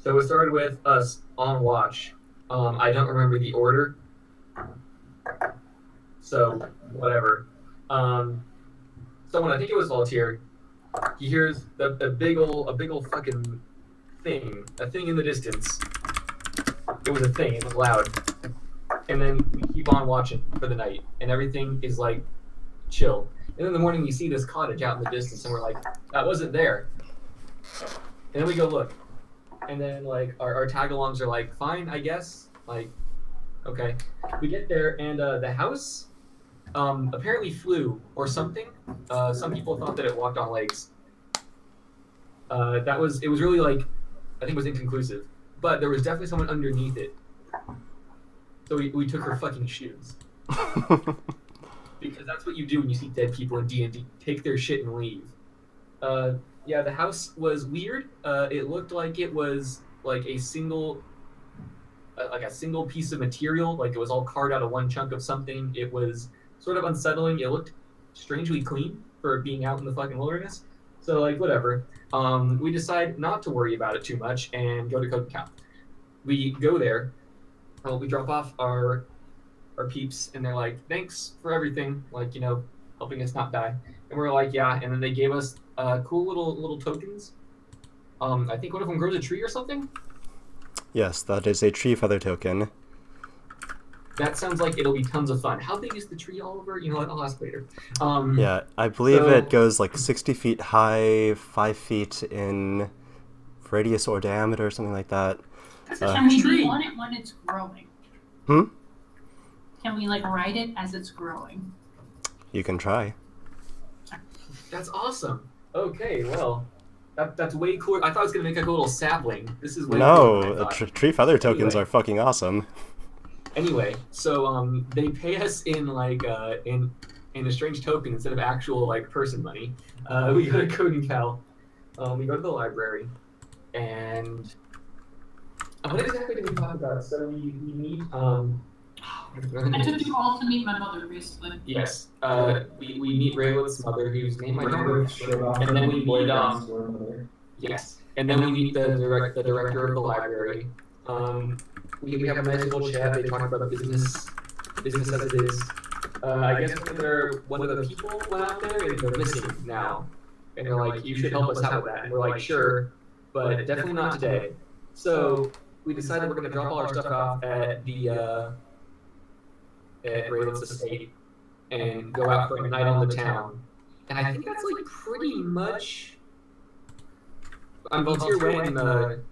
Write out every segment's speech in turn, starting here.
So it started with us on watch. I don't remember the order, so whatever. Um, Someone, I think it was Voltaire, he hears a big ol' fucking thing, a thing in the distance. It was a thing. It was loud, and then we keep on watching for the night, and everything is like chill. And then in the morning, we see this cottage out in the distance, and we're like, that wasn't there. And then we go look, and then like our tagalongs are like, fine, I guess. Like, okay. We get there, and the house apparently flew or something. Some people thought that it walked on legs. It was really like, I think it was inconclusive, but there was definitely someone underneath it. So we took her fucking shoes because that's what you do when you see dead people in D&D. Take their shit and leave. Yeah, the house was weird. It looked like it was like a single piece of material, like it was all carved out of one chunk of something. It was sort of unsettling. It looked strangely clean for being out in the fucking wilderness. So like whatever. We decide not to worry about it too much and go to Code Cow. We go there. We drop off our peeps, and they're like, "Thanks for everything, like helping us not die." And we're like, "Yeah." And then they gave us cool little tokens. I think one of them grows a tree or something. Yes, that is a tree feather token. That sounds like it'll be tons of fun. How big is the tree, Oliver? You know what? I'll ask later. Yeah, I believe it goes like 60 feet high, 5 feet in radius or diameter, or something like that. That's a Can we tree. be on it when it's growing? Hmm? Can we like ride it as it's growing? You can try. That's awesome. Okay, well, that's way cooler. I thought it was gonna make like a little sapling. This is way cooler than I No, thought. tree feather tokens Anyway. are fucking awesome. Anyway, so they pay us in like in a strange token instead of actual like person money. We go to Code and Cal. We go to the library, and what exactly did we talk about? So we meet. I took you all to meet my mother, basically. Yes. We meet Raywood's mother, whose name I don't remember, and then we meet yes, and then we meet the director of the library. We have a nice little chat. They talk about business as it is. I guess one of the people went out there and they're missing now, and they're like, "You should help us out with that." And we're like, "Sure, but definitely not today." So we decided we're going to drop all our stuff off at Raywood's estate and go out for a night on the town. And I think that's like pretty much. Voltaire went and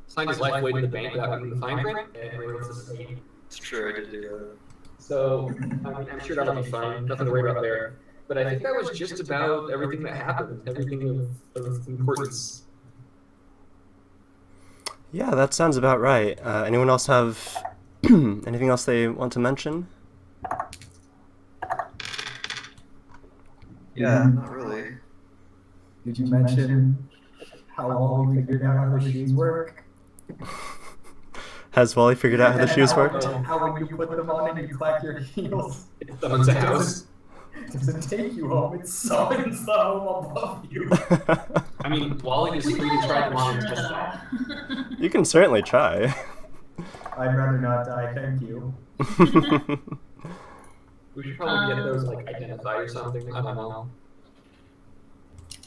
signed his life away to the bank without reading the fine print, and Raywood's estate. It's true, I did do that. So I'm sure that'll be fine. Nothing to worry about there. But I think that was just about everything that happened. Everything of importance. Yeah, that sounds about right. Anyone else have anything else they want to mention? Yeah, not really. Did you mention how well we figured out how the shoes work? Has Wally figured out how the shoes worked? How when you put them on and you clack your heels, It summons a house. it doesn't take you home, it summons the home above you. I mean, Wally is free to try them on and test that. You can certainly try. I'd rather not die, thank you. We should probably get those like identified or something. I don't know.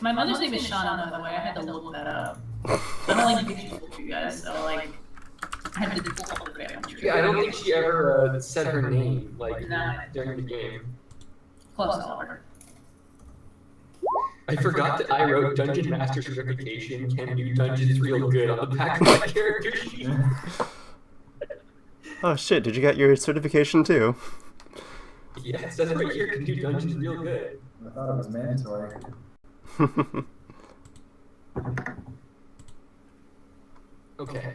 My mother's name is Shauna, by the way. I had to look that up. I don't like big people for you guys, so like I had to do all the family tree. Yeah, I don't think she ever said her name like No. during the game. Close Oliver. I forgot that I wrote Dungeon Master Certification can do dungeons real good on the back of my character sheet. Oh shit, did you get your certification too? Yes, that's right here, can do dungeons real good. I thought it was mandatory. Okay,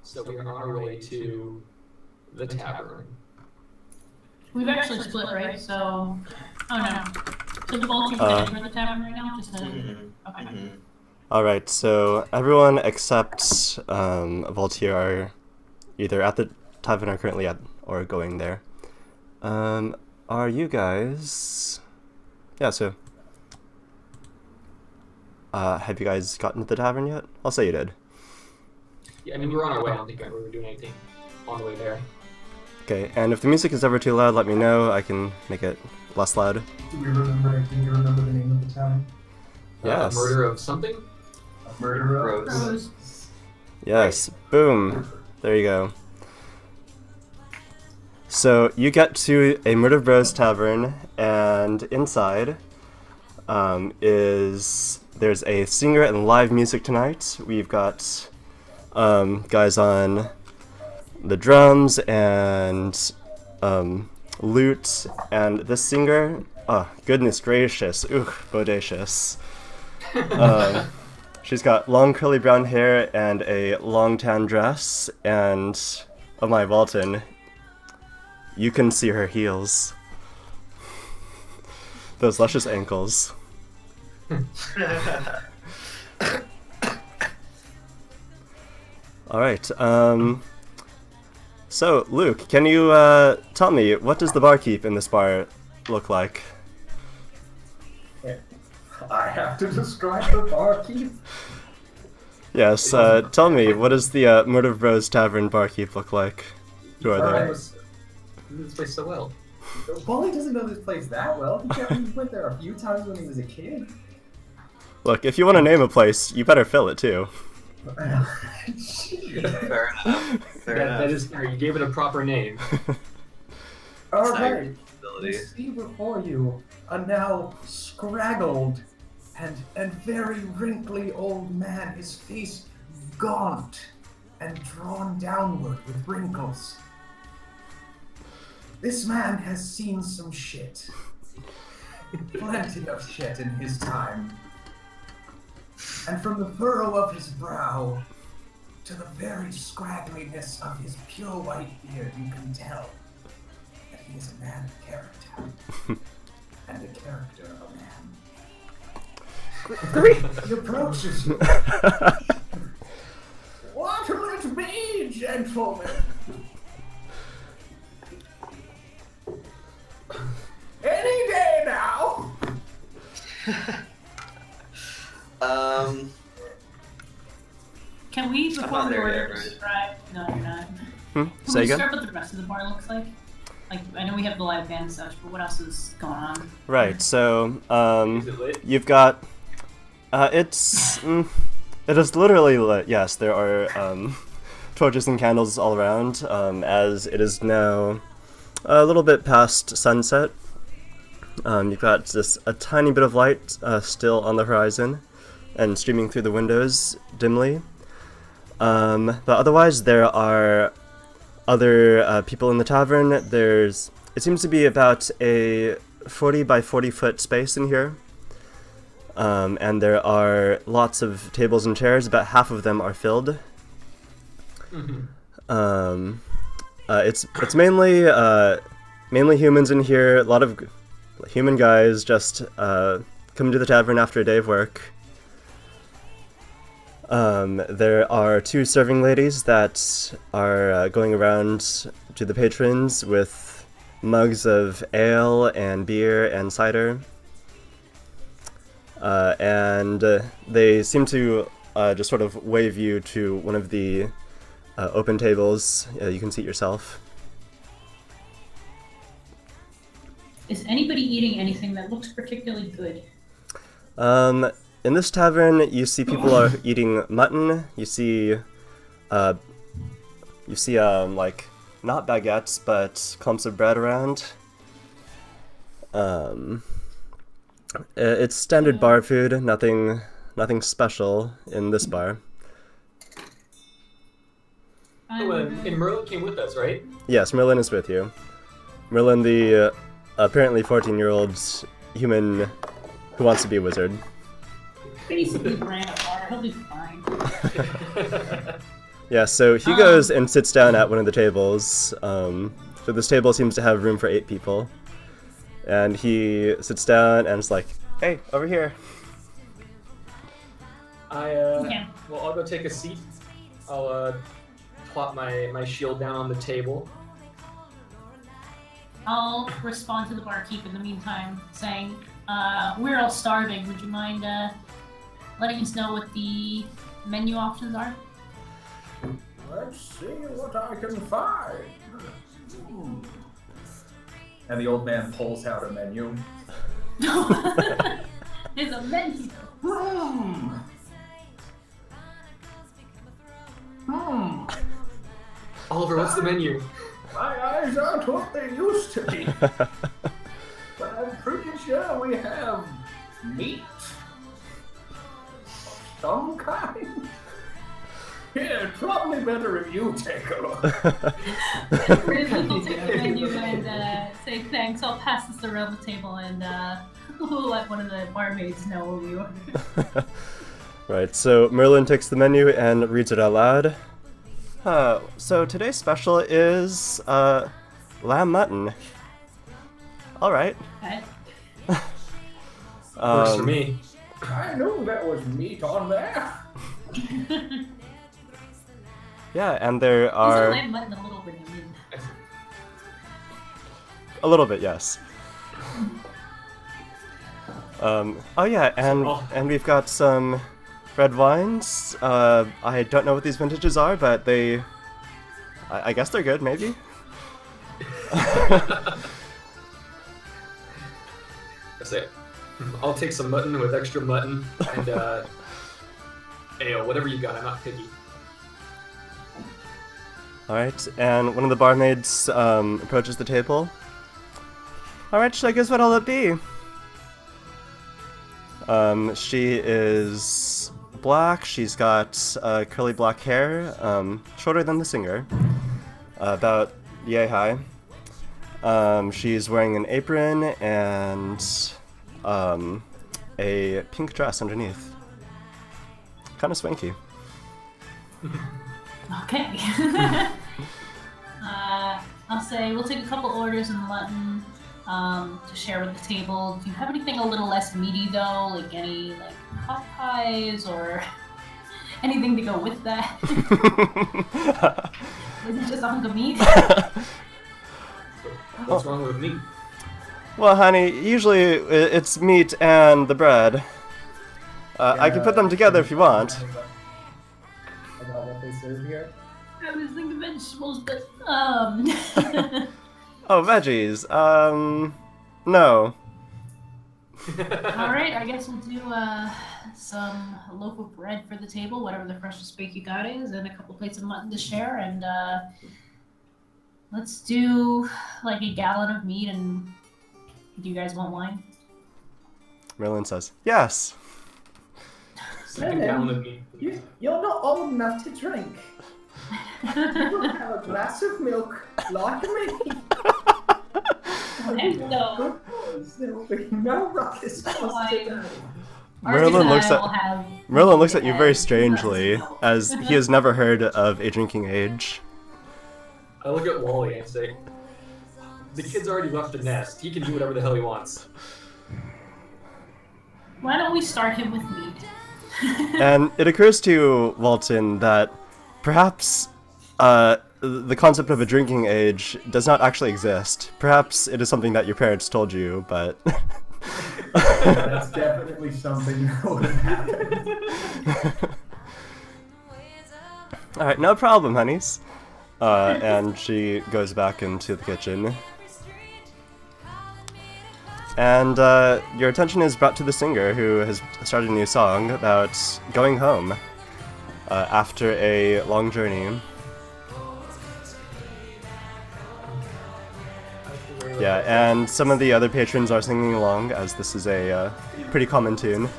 so we are on our way to the tavern. We've actually split, right? So, oh no. So the Vulture's heading for the tavern right now? Just to... Okay. Alright, so everyone except Voltaire are either at the tavern or currently at or going there. Are you guys... Yeah, so... have you guys gotten to the tavern yet? I'll say you did. Yeah, I mean, we were on our way. I don't think we were doing anything on the way there. Okay, and if the music is ever too loud, let me know. I can make it less loud. Do you remember the name of the town? Yes. Murder of something? A murder of Rose. Yes. Boom. There you go. So you get to a Murder Bros tavern, and inside there's a singer and live music tonight. We've got guys on the drums and lute, and this singer, oh goodness gracious, bodacious. She's got long curly brown hair and a long tan dress, and oh my, Walton, you can see her heels. Those luscious ankles. Alright, so Luke, can you tell me, what does the barkeep in this bar look like? I have to describe the barkeep. Yes, tell me, what does the Murder Bros Tavern barkeep look like? Who are they? You know this place so well. Wally doesn't know this place that well. He went there a few times when he was a kid. Look, if you want to name a place, you better fill it too. Jeez. Fair enough. Fair enough. That is fair. You gave it a proper name. All It's not your right. You responsibility. see before you a now scraggled and very wrinkly old man, his face gaunt and drawn downward with wrinkles. This man has seen some shit. Plenty of shit in his time. And from the furrow of his brow to the very scraggliness of his pure white beard, you can tell that he is a man of character. And a character of a man. He approaches you. What'll it be, gentlemen? Any day now. Can we, I'm before not we there order, yet, right? describe? No, you're not. Hmm? Can Say we again? describe what the rest of the bar looks like? Like, I know we have the live band and such, but what else is going on? Right, so, Is it lit? you've got, it is literally lit. Yes, there are, torches and candles all around, as it is now a little bit past sunset. You've got just a tiny bit of light, still on the horizon, and streaming through the windows dimly. But otherwise, there are other people in the tavern. It seems to be about a 40 by 40 foot space in here. And there are lots of tables and chairs. About half of them are filled. It's mainly humans in here. A lot of human guys just come to the tavern after a day of work. There are two serving ladies that are going around to the patrons with mugs of ale and beer and cider. And they seem to just sort of wave you to one of the open tables. You can seat yourself. Is anybody eating anything that looks particularly good? In this tavern, you see people are eating mutton. You see, like, not baguettes, but clumps of bread around. It's standard bar food. Nothing special in this bar. Oh, and Merlin came with us, right? Yes, Merlin is with you. Merlin, the apparently 14-year-old human who wants to be a wizard. Basically ran a bar, he'll be fine. Yeah, so he goes and sits down at one of the tables. So this table seems to have room for 8 people. And he sits down and is like, "Hey, over here." Yeah. Well, I'll go take a seat. I'll plop my shield down on the table. I'll respond to the barkeep in the meantime, saying, we're all starving. Would you mind letting us know what the menu options are? Let's see what I can find. And the old man pulls out a menu. There's a menu. Oliver, what's the menu? My eyes aren't what they used to be. But I'm pretty sure we have meat of some kind. Here, probably better if you take a look. Raylan will take the menu and say thanks. I'll pass this around the table and we'll let one of the barmaids know what we ordered. Right, so Merlin takes the menu and reads it out loud. So today's special is, lamb mutton. Alright. Okay. Works for me. I knew there was meat on there. Yeah, and there Isn't are... lamb mutton a little bit mean? A little bit, yes. Oh yeah, and we've got some red wines. I don't know what these vintages are, but they... I guess they're good, maybe? I say, I'll take some mutton with extra mutton and ale, whatever you got. I'm not picky. Alright, and one of the barmaids approaches the table. Alright, so I guess what'll it be? She is black, she's got curly black hair, shorter than the singer, about yay high. She's wearing an apron and a pink dress underneath. Kind of swanky. Okay. I'll say we'll take a couple orders of mutton to share with the table. Do you have anything a little less meaty though? Like any hot pies or anything to go with that? Is it just a hunk of meat? What's wrong with meat? Well, honey, usually it's meat and the bread. I can put them together if you want. About what they serve here. I was thinking vegetables, but Oh, veggies. No. Alright, I guess we'll do some loaf of bread for the table, whatever the freshest bake you got is, and a couple plates of mutton to share, and let's do like a gallon of meat, and do you guys want wine? Merlin says, yes. Second gallon of meat. You're not old enough to drink. You have a glass of milk like me. And so, There will be no ruckus today. Merlin looks Argus and I will have Merlin looks at you very strangely, as he has never heard of a drinking age. I look at Wally and say, the kid's already left the nest. He can do whatever the hell he wants. Why don't we start him with meat? And it occurs to you, Walton, that perhaps the concept of a drinking age does not actually exist. Perhaps it is something that your parents told you, but... That's definitely something that would have happened. Alright, no problem, honeys. And she goes back into the kitchen. And your attention is brought to the singer, who has started a new song about going home after a long journey. Yeah, and some of the other patrons are singing along, as this is a pretty common tune.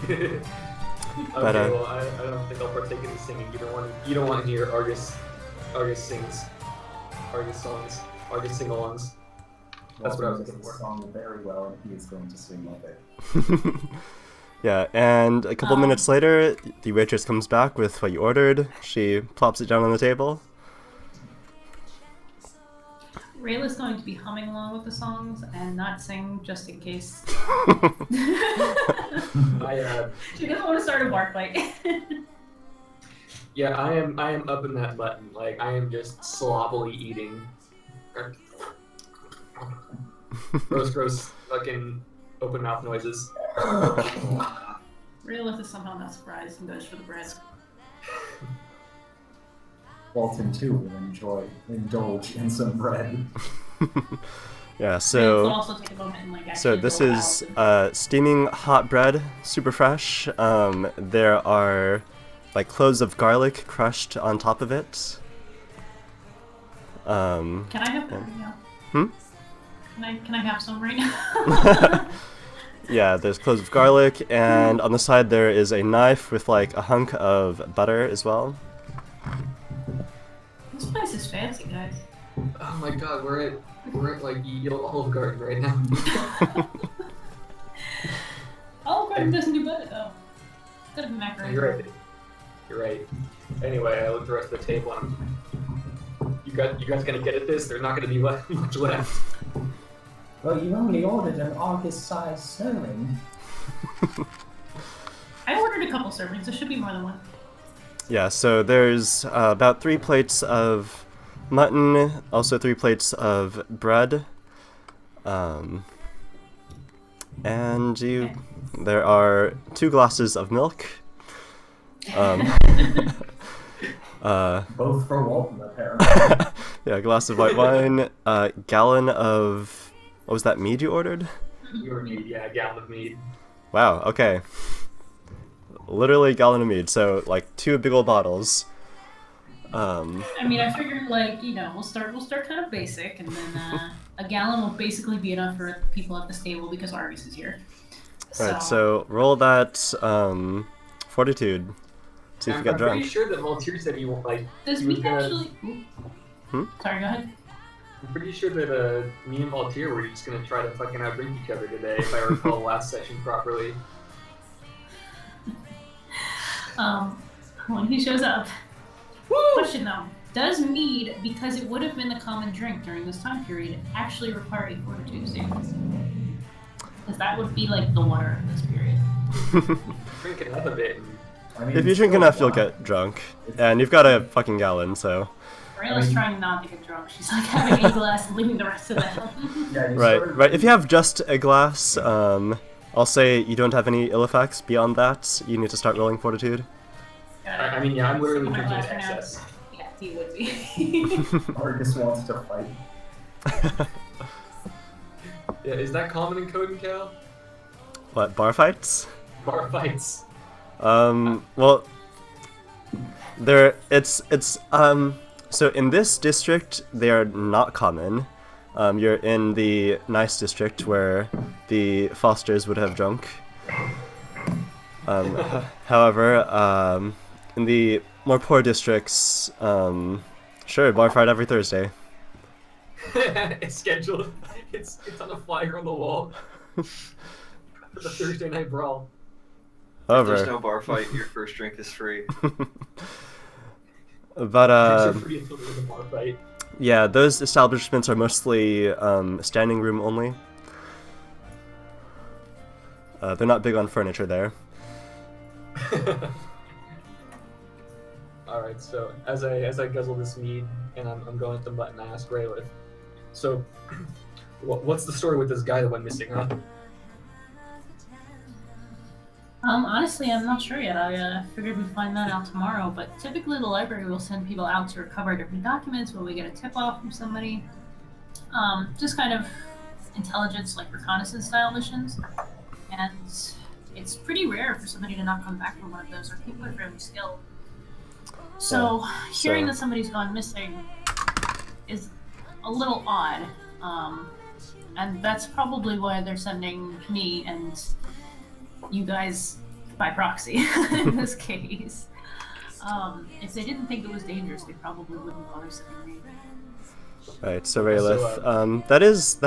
Okay, well, I don't think I'll partake in the singing. You don't want to hear Argus sings. Argus songs. Argus sing-alongs. That's what I was looking for. The song very well, and he is going to sing with it. Yeah, and a couple minutes later, the waitress comes back with what you ordered. She plops it down on the table. Rayla's going to be humming along with the songs and not sing just in case. She doesn't want to start a bark fight. Yeah, I am up in that button. Like, I am just sloppily eating. Gross, fucking open mouth noises. Rayla's Realith is somehow not surprised and goes for the bread. Walton too will indulge in some bread. Yeah, We'll so also take a moment and like actually this roll is out. steaming hot bread, super fresh. There are like cloves of garlic crushed on top of it. Can I have that right now? Hmm? Can I have some right now? Yeah, there's cloves of garlic, and on the side there is a knife with like a hunk of butter as well. This place is fancy, guys. Oh my god, we're at like Yale Olive Garden right now. Olive Garden doesn't do butter though. It's gotta be macaroni. You're right. You're right. Anyway, I looked at the rest of the table and you guys gonna get at this? There's not gonna be much left. Well, you only ordered an August-sized serving. I ordered a couple servings. There should be more than one. Yeah, so there's about 3 plates of mutton, also 3 plates of bread, and there are 2 glasses of milk. Both for Walton, apparently. Yeah, a glass of white wine, a gallon of, what was that, mead you ordered? Your mead, yeah, a gallon of mead. Wow, okay. Literally a gallon of mead, so like 2 big old bottles. I mean, I figured like we'll start kind of basic, and then a gallon will basically be enough for people at the stable because Argus is here. Alright, so roll that fortitude. See if you get I'm drunk. pretty sure that Maltier said he won't like. Does he was mead gonna, actually? Sorry, go ahead. I'm pretty sure that me and Maltier were just gonna try to fucking outdrink each other today, if I recall last session properly. When he shows up. Question though, does mead, because it would have been the common drink during this time period, actually require a fortitude save? Because that would be like the water of this period. Drink enough of it. I mean, If you drink enough, you'll get drunk. And you've got a fucking gallon, so... Rayla's trying not to get drunk. She's like having a glass and leaving the rest of them. Yeah, Right. If you have just a glass, I'll say you don't have any ill effects. Beyond that, you need to start rolling fortitude. I mean, yeah, I'm literally My drinking in glass right now. excess. Yeah, he would be. Argus wants to fight. Yeah, is that common in Code and Cal? What, bar fights? Bar fights. Well, so in this district, they are not common. You're in the nice district where the Fosters would have drunk. However, in the more poor districts, sure, bar fight every Thursday. It's scheduled. It's on a flyer on the wall. For the Thursday night brawl. If there's However, no bar fight, your first drink is free. but Drinks are free until there's a bar fight. yeah, those establishments are mostly standing room only. They're not big on furniture there. All right, so as I guzzle this mead and I'm going to Mutt and I ask Raylith, so what's the story with this guy that went missing, huh? Honestly, I'm not sure yet. I figured we'd find that out tomorrow, but typically the library will send people out to recover different documents when we get a tip-off from somebody. Just kind of intelligence, like reconnaissance style missions. And it's pretty rare for somebody to not come back from one of those, or people are fairly skilled. So, hearing that somebody's gone missing is a little odd. And that's probably why they're sending me and you guys by proxy in this case. If they didn't think it was dangerous, they probably wouldn't bother sending me. Right, so Raylith, that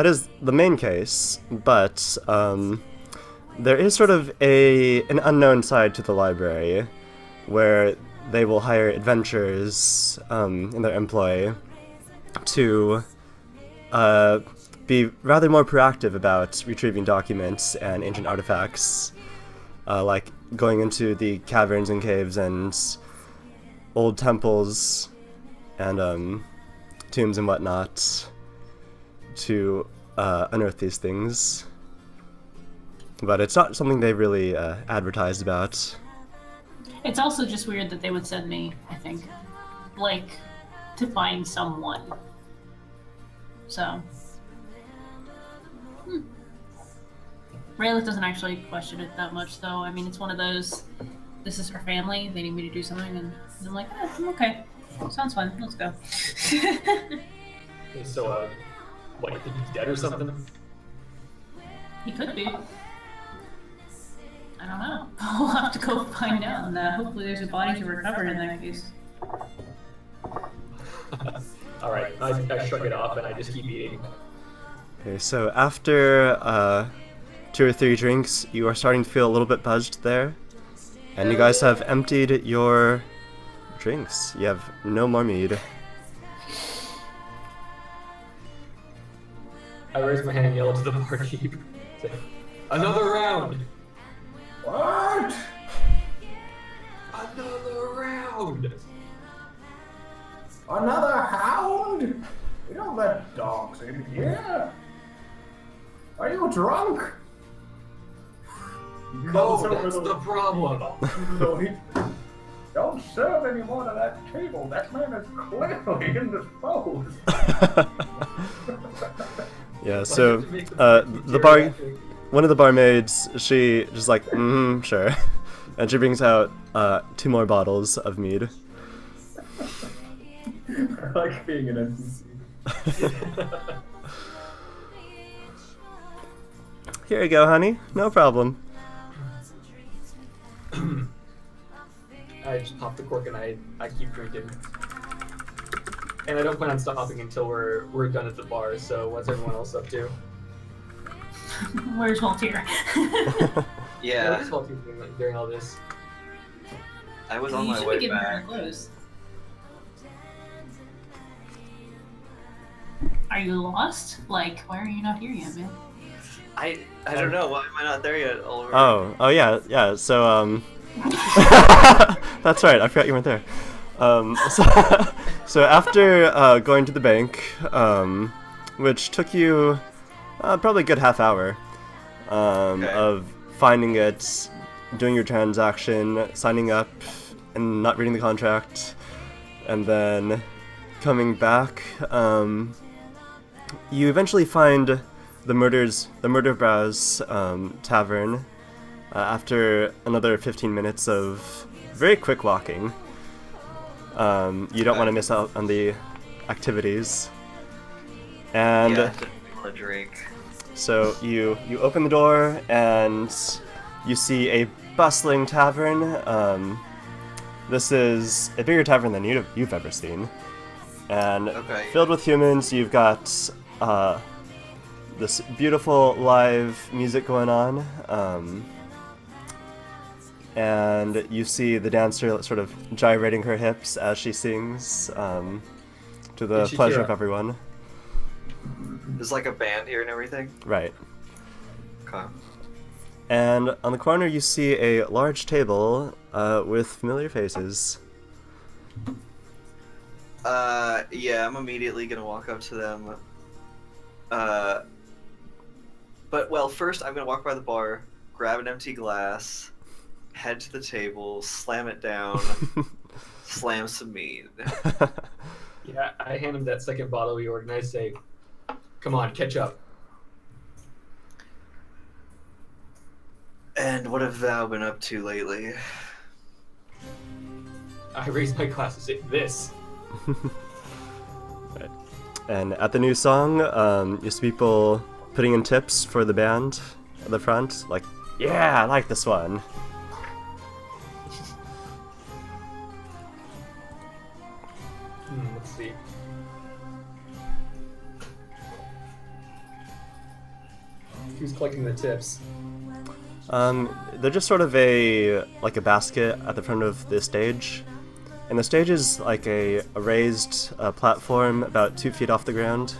is the main case, but there is sort of an unknown side to the library, where they will hire adventurers in their employ to be rather more proactive about retrieving documents and ancient artifacts, like going into the caverns and caves and old temples and tombs and whatnot to unearth these things. but it's not something they really advertised about. It's also just weird that they would send me, I think, like, to find someone. So. Rayla doesn't actually question it that much, though. I mean, it's one of those, this is her family, they need me to do something, and I'm like, I'm okay. Sounds fun, let's go. So, what, you think he's dead or something? He could be. I don't know. We'll have to go find out, and hopefully there's a body to recover in that case. Alright, I shrug it off and I just keep eating. Okay, so after 2 or 3 drinks, you are starting to feel a little bit buzzed there. And you guys have emptied your drinks. You have no more mead. I raise my hand and yell to the barkeep. Say, another round! What? Another round! Another hound? We don't let dogs in here. Are you drunk? No, that's the problem. No, he don't serve any more to that table. That man is clearly indisposed. Yeah, so one of the barmaids, she just like, sure. And she brings out 2 more bottles of mead. I like being an NPC. Here you go, honey. No problem. I just pop the cork and I keep drinking. And I don't plan on stopping until we're done at the bar, so what's everyone else up to? Where's Voltaire? Yeah, What's Walter doing during all this? I was on You my should be way getting back. very close. Are you lost? Like, why are you not here yet, man? I don't know. Why am I not there yet, Oliver? Oh yeah. So that's right. I forgot you weren't there. So after going to the bank, which took you probably a good half hour of finding it, doing your transaction, signing up, and not reading the contract, and then coming back, you eventually find the Murder Brows Tavern after another 15 minutes of very quick walking. You don't want to miss out on the activities. And Yeah, just want a drink. so you open the door and you see a bustling tavern. This is a bigger tavern than you've ever seen. And Okay. filled with humans, you've got this beautiful live music going on. And you see the dancer sort of gyrating her hips as she sings, to the Shakira. pleasure of everyone. There's like a band here and everything. Right. Okay. And on the corner you see a large table with familiar faces. Yeah, I'm immediately gonna walk up to them. But well, first I'm gonna walk by the bar, grab an empty glass, head to the table, slam it down, slam some mead. Yeah, I hand him that second bottle we ordered and I say, come on, catch up. And what have thou been up to lately? I raise my glass and say, this. Right. And at the new song, you see people putting in tips for the band at the front. Like, yeah, I like this one. Let's see. Who's collecting the tips? They're just sort of a basket at the front of the stage. And the stage is like a raised platform about 2 feet off the ground.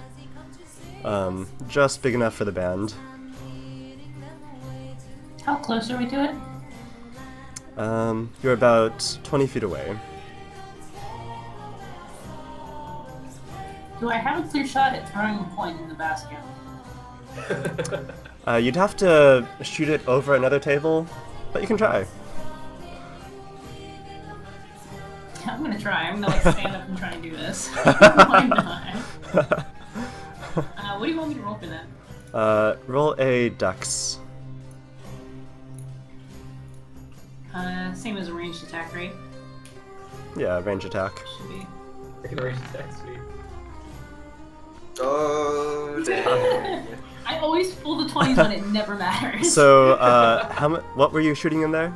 Just big enough for the band. How close are we to it? You're about 20 feet away. Do I have a clear shot at throwing a coin in the basket? You'd have to shoot it over another table, but you can try. I'm gonna try. I'm gonna like stand up and try and do this. Why not? What do you want me to roll for that? Roll a dex. Same as a ranged attack, right? Yeah, range attack. Should be. I can arrange the text sweet. Oh, damn. I always pull the 20s when it never matters. So, what were you shooting in there?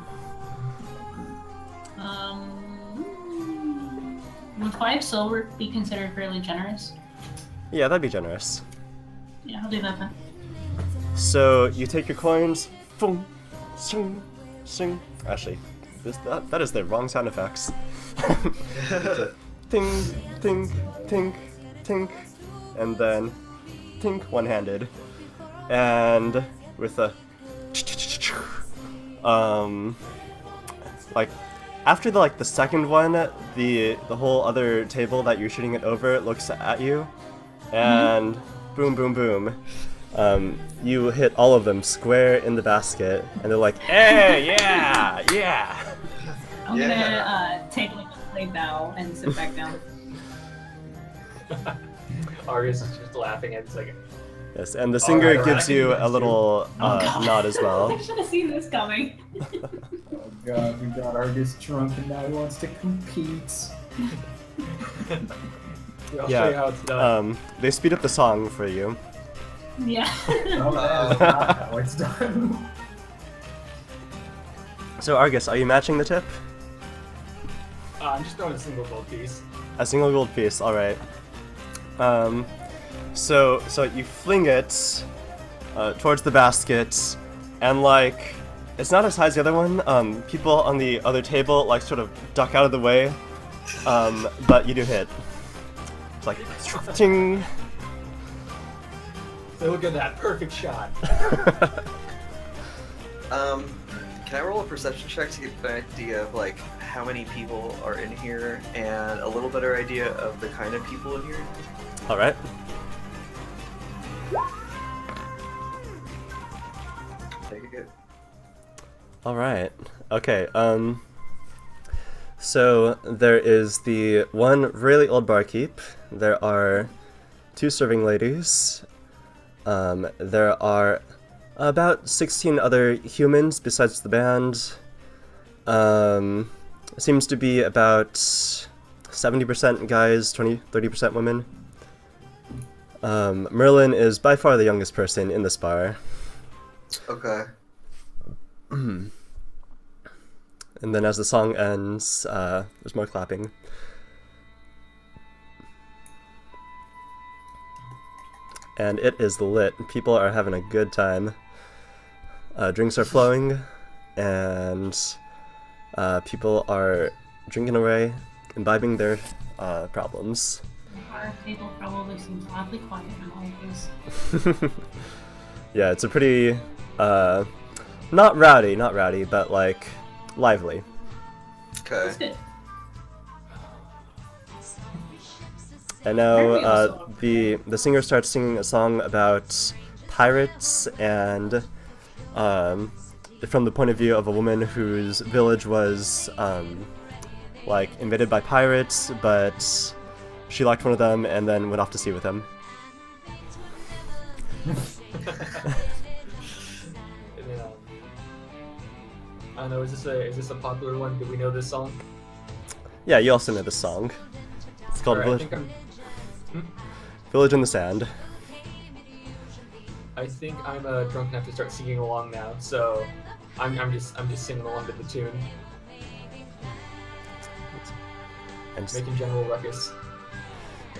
Would 5 silver be considered fairly generous? Yeah, that'd be generous. Yeah, I'll do that then. So, you take your coins, boom, sing, sing. Actually, that is the wrong sound effects. Ting, ting, tink, tink, and then tink one-handed. And with a like after the second one, the whole other table that you're shooting it over looks at you, and boom, boom, boom. You hit all of them square in the basket, and they're like, "Hey, yeah, yeah." I'm gonna take like a play bow and sit back down. Argus is just laughing and it's like, Yes, and the singer right, gives you a little God. nod as well. I should have seen this coming. Oh god, we got Argus drunk and now he wants to compete. I'll show you how it's done. They speed up the song for you. Yeah. No, that is not how it's done. So Argus, are you matching the tip? I'm just throwing a single gold piece. A single gold piece, alright. So you fling it towards the basket, and like, it's not as high as the other one. People on the other table like sort of duck out of the way, but you do hit. It's like, ting. So look at that perfect shot. Can I roll a perception check to get an idea of like how many people are in here and a little better idea of the kind of people in here? Alright. Take it good. Alright. Okay, so there is the one really old barkeep. There are 2 serving ladies. There are about 16 other humans besides the band. Seems to be about 70% guys, 30% women. Merlin is by far the youngest person in this bar. Okay. And then as the song ends, there's more clapping. And it is lit. People are having a good time. Drinks are flowing, and people are drinking away, imbibing their problems. Our table probably seems oddly quiet in all of this. Yeah, it's a pretty, not rowdy, but like, lively. Okay. That's good. And now Very the singer starts singing a song about pirates, and from the point of view of a woman whose village was like invaded by pirates, but she liked one of them and then went off to sea with him. And then, I don't know, is this a popular one? Do we know this song? Yeah, you also know this song. It's called Alright, Village in the Sand. I think I'm drunk enough to start singing along now, so I'm just singing along to the tune, And, making general ruckus.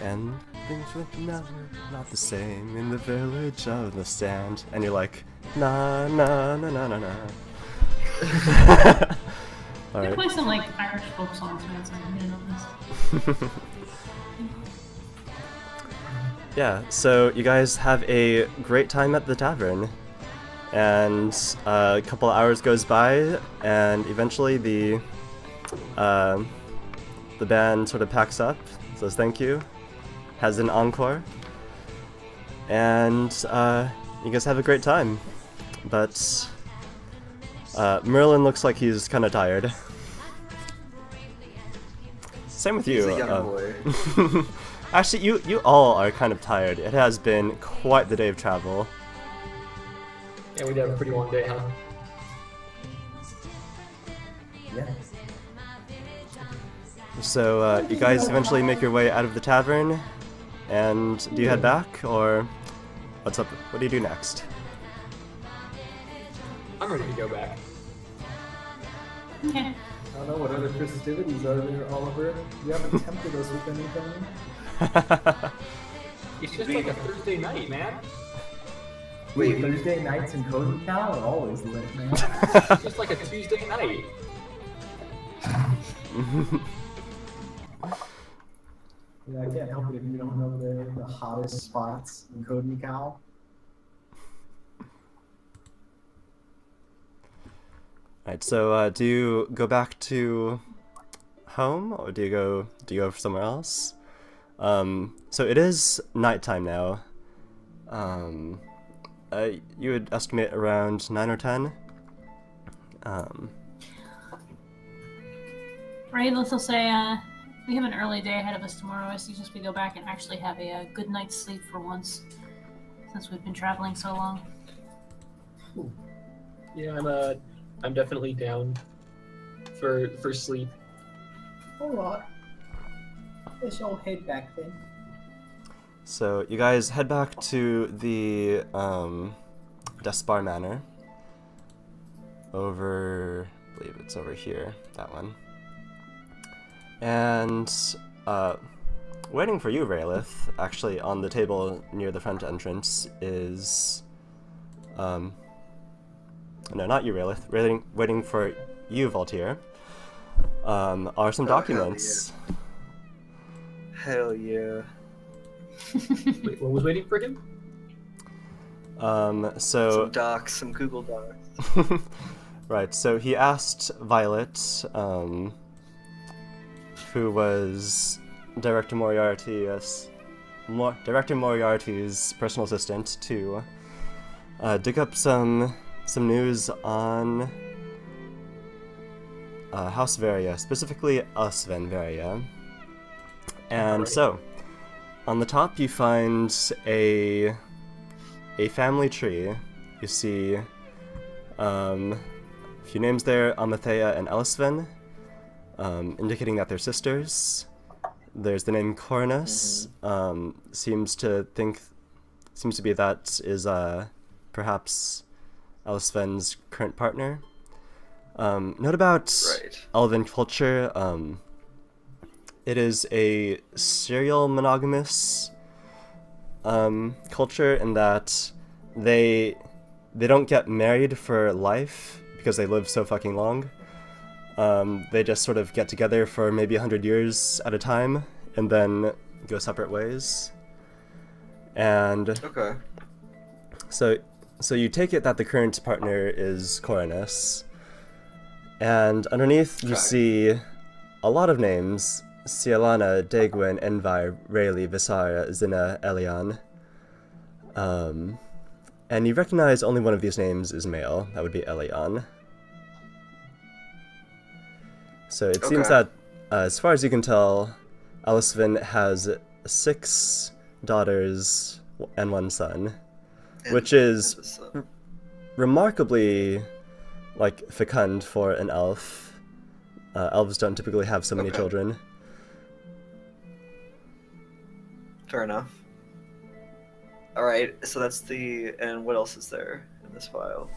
and things were never not the same in the village of the sand. And you're like, na na na na na na. They Alright. play some like Irish folk songs, man. So I'm gonna know this. Yeah, so you guys have a great time at the tavern. And a couple hours goes by, and eventually the band sort of packs up, says thank you, has an encore, and you guys have a great time. but Merlin looks like he's kind of tired. Same with you. He's a young boy. Actually, you all are kind of tired. It has been quite the day of travel. Yeah, we had a pretty long day, huh? Yeah. So you guys eventually make your way out of the tavern, and do you head back, or what's up? What do you do next? I'm ready to go back. Okay. I don't know what other festivities are there, Oliver. You haven't tempted us with anything. It's just like a Thursday night, man. Wait, Thursday nights in Kohalu are always lit, man. It's just like a Tuesday night. Yeah, I can't help it if you don't know the hottest spots in Kohalu. Alright, so do you go back to home, or do you go somewhere else? So it is nighttime now. You would estimate around 9 or 10. Right, let's say we have an early day ahead of us tomorrow. I suggest we go back and actually have a good night's sleep for once, since we've been traveling so long. Yeah, I'm definitely down for sleep. Alright. Let's all head back then. So you guys head back to the Despar Manor. I believe it's over here, that one. And waiting for you, Raelith, actually on the table near the front entrance is no, not you, Raelith. Waiting for you, Valtier. Are some documents. Hell yeah. Wait, what was waiting for him? So Some docs, some Google Docs. right, so he asked Violet, who was Director Moriarty's personal assistant, to dig up some news on House Varia, specifically Sven Varia. And so, on the top you find a family tree. You see a few names there, Amathea and Elisven, indicating that they're sisters. There's the name Cornus. Seems to be that is perhaps Elisven's current partner. Note about Elven culture. It is a serial monogamous culture in that they don't get married for life because they live so fucking long. They just sort of get together for maybe 100 years at a time and then go separate ways. And Okay. so you take it that the current partner is Coronus, and underneath you see a lot of names: Cialana, Dagwin, Envi, Rayleigh, Visara, Zina, Elion. And you recognize only one of these names is male. That would be Elion. So it seems that, as far as you can tell, Elisven has 6 daughters and 1 son, which is remarkably, fecund for an elf. Elves don't typically have so many children. Fair enough. Alright, so that's and what else is there in this file?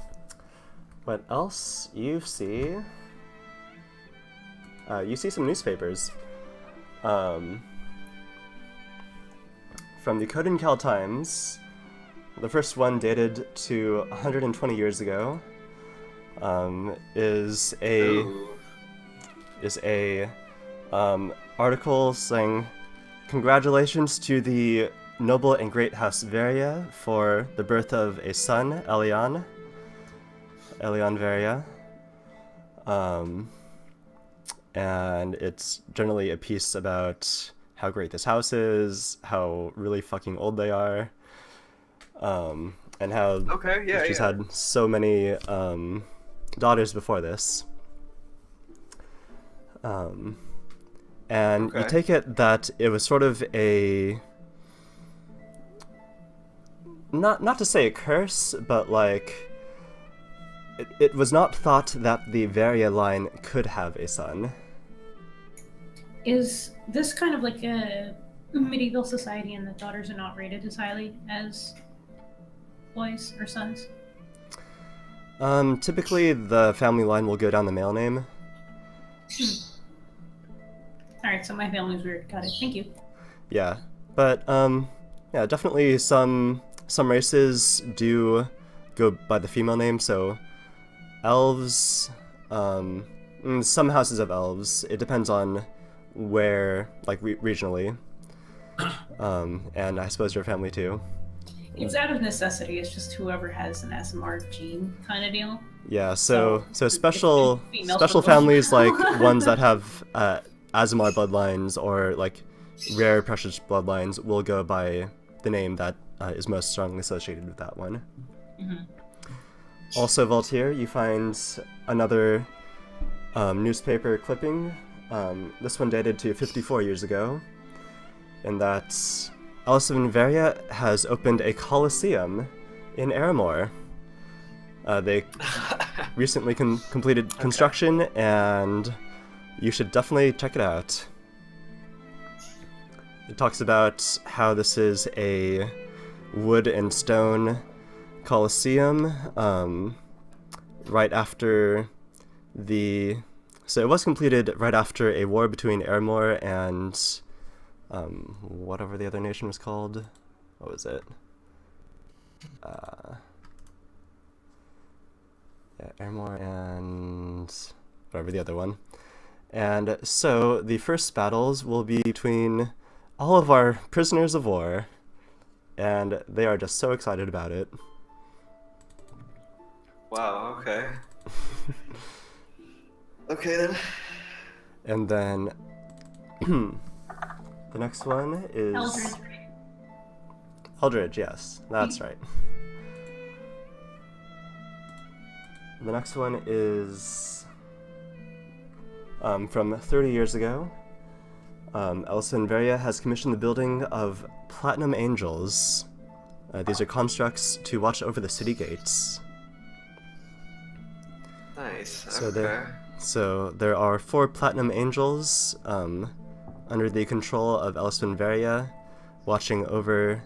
What else you see? You see some newspapers. From the Codencal Times, the first one dated to 120 years ago, is a article saying, "Congratulations to the noble and great House Varia for the birth of a son, Elion Varia." And it's generally a piece about how great this house is, how really fucking old they are. And and how Okay, yeah, she's yeah. had so many daughters before this. And you Okay. take it that it was sort of a not to say a curse, but like it was not thought that the Varia line could have a son. Is this kind of like a medieval society and the daughters are not rated as highly as boys or sons? Typically the family line will go down the male name. Alright, so my family's weird. Got it. Thank you. Yeah, but yeah, definitely some races do go by the female name. So elves, some houses have elves. It depends on where, like regionally, and I suppose your family too. It's out of necessity. It's just whoever has an SMR gene kind of deal. Yeah, so it's special females special for the boys. families like ones that have Azamar bloodlines or like rare precious bloodlines will go by the name that is most strongly associated with that one. Mhm. Also, Voltaire, you find another newspaper clipping. This one dated to 54 years ago, and that Alice of Inveria has opened a coliseum in Aramore. They recently completed construction, and you should definitely check it out. It talks about how this is a wood and stone coliseum, right after the... So it was completed right after a war between Aramore and whatever the other nation was called. What was it? Yeah, Aramore and whatever the other one. And so the first battles will be between all of our prisoners of war, and they are just so excited about it. Wow, okay. Okay then. And then the next one is Eldridge. Eldridge, yes, that's right. The next one is from 30 years ago. Elsa Inveria has commissioned the building of Platinum Angels. These are constructs to watch over the city gates. Nice. So Okay. there are 4 Platinum Angels under the control of Elsa Inveria, watching over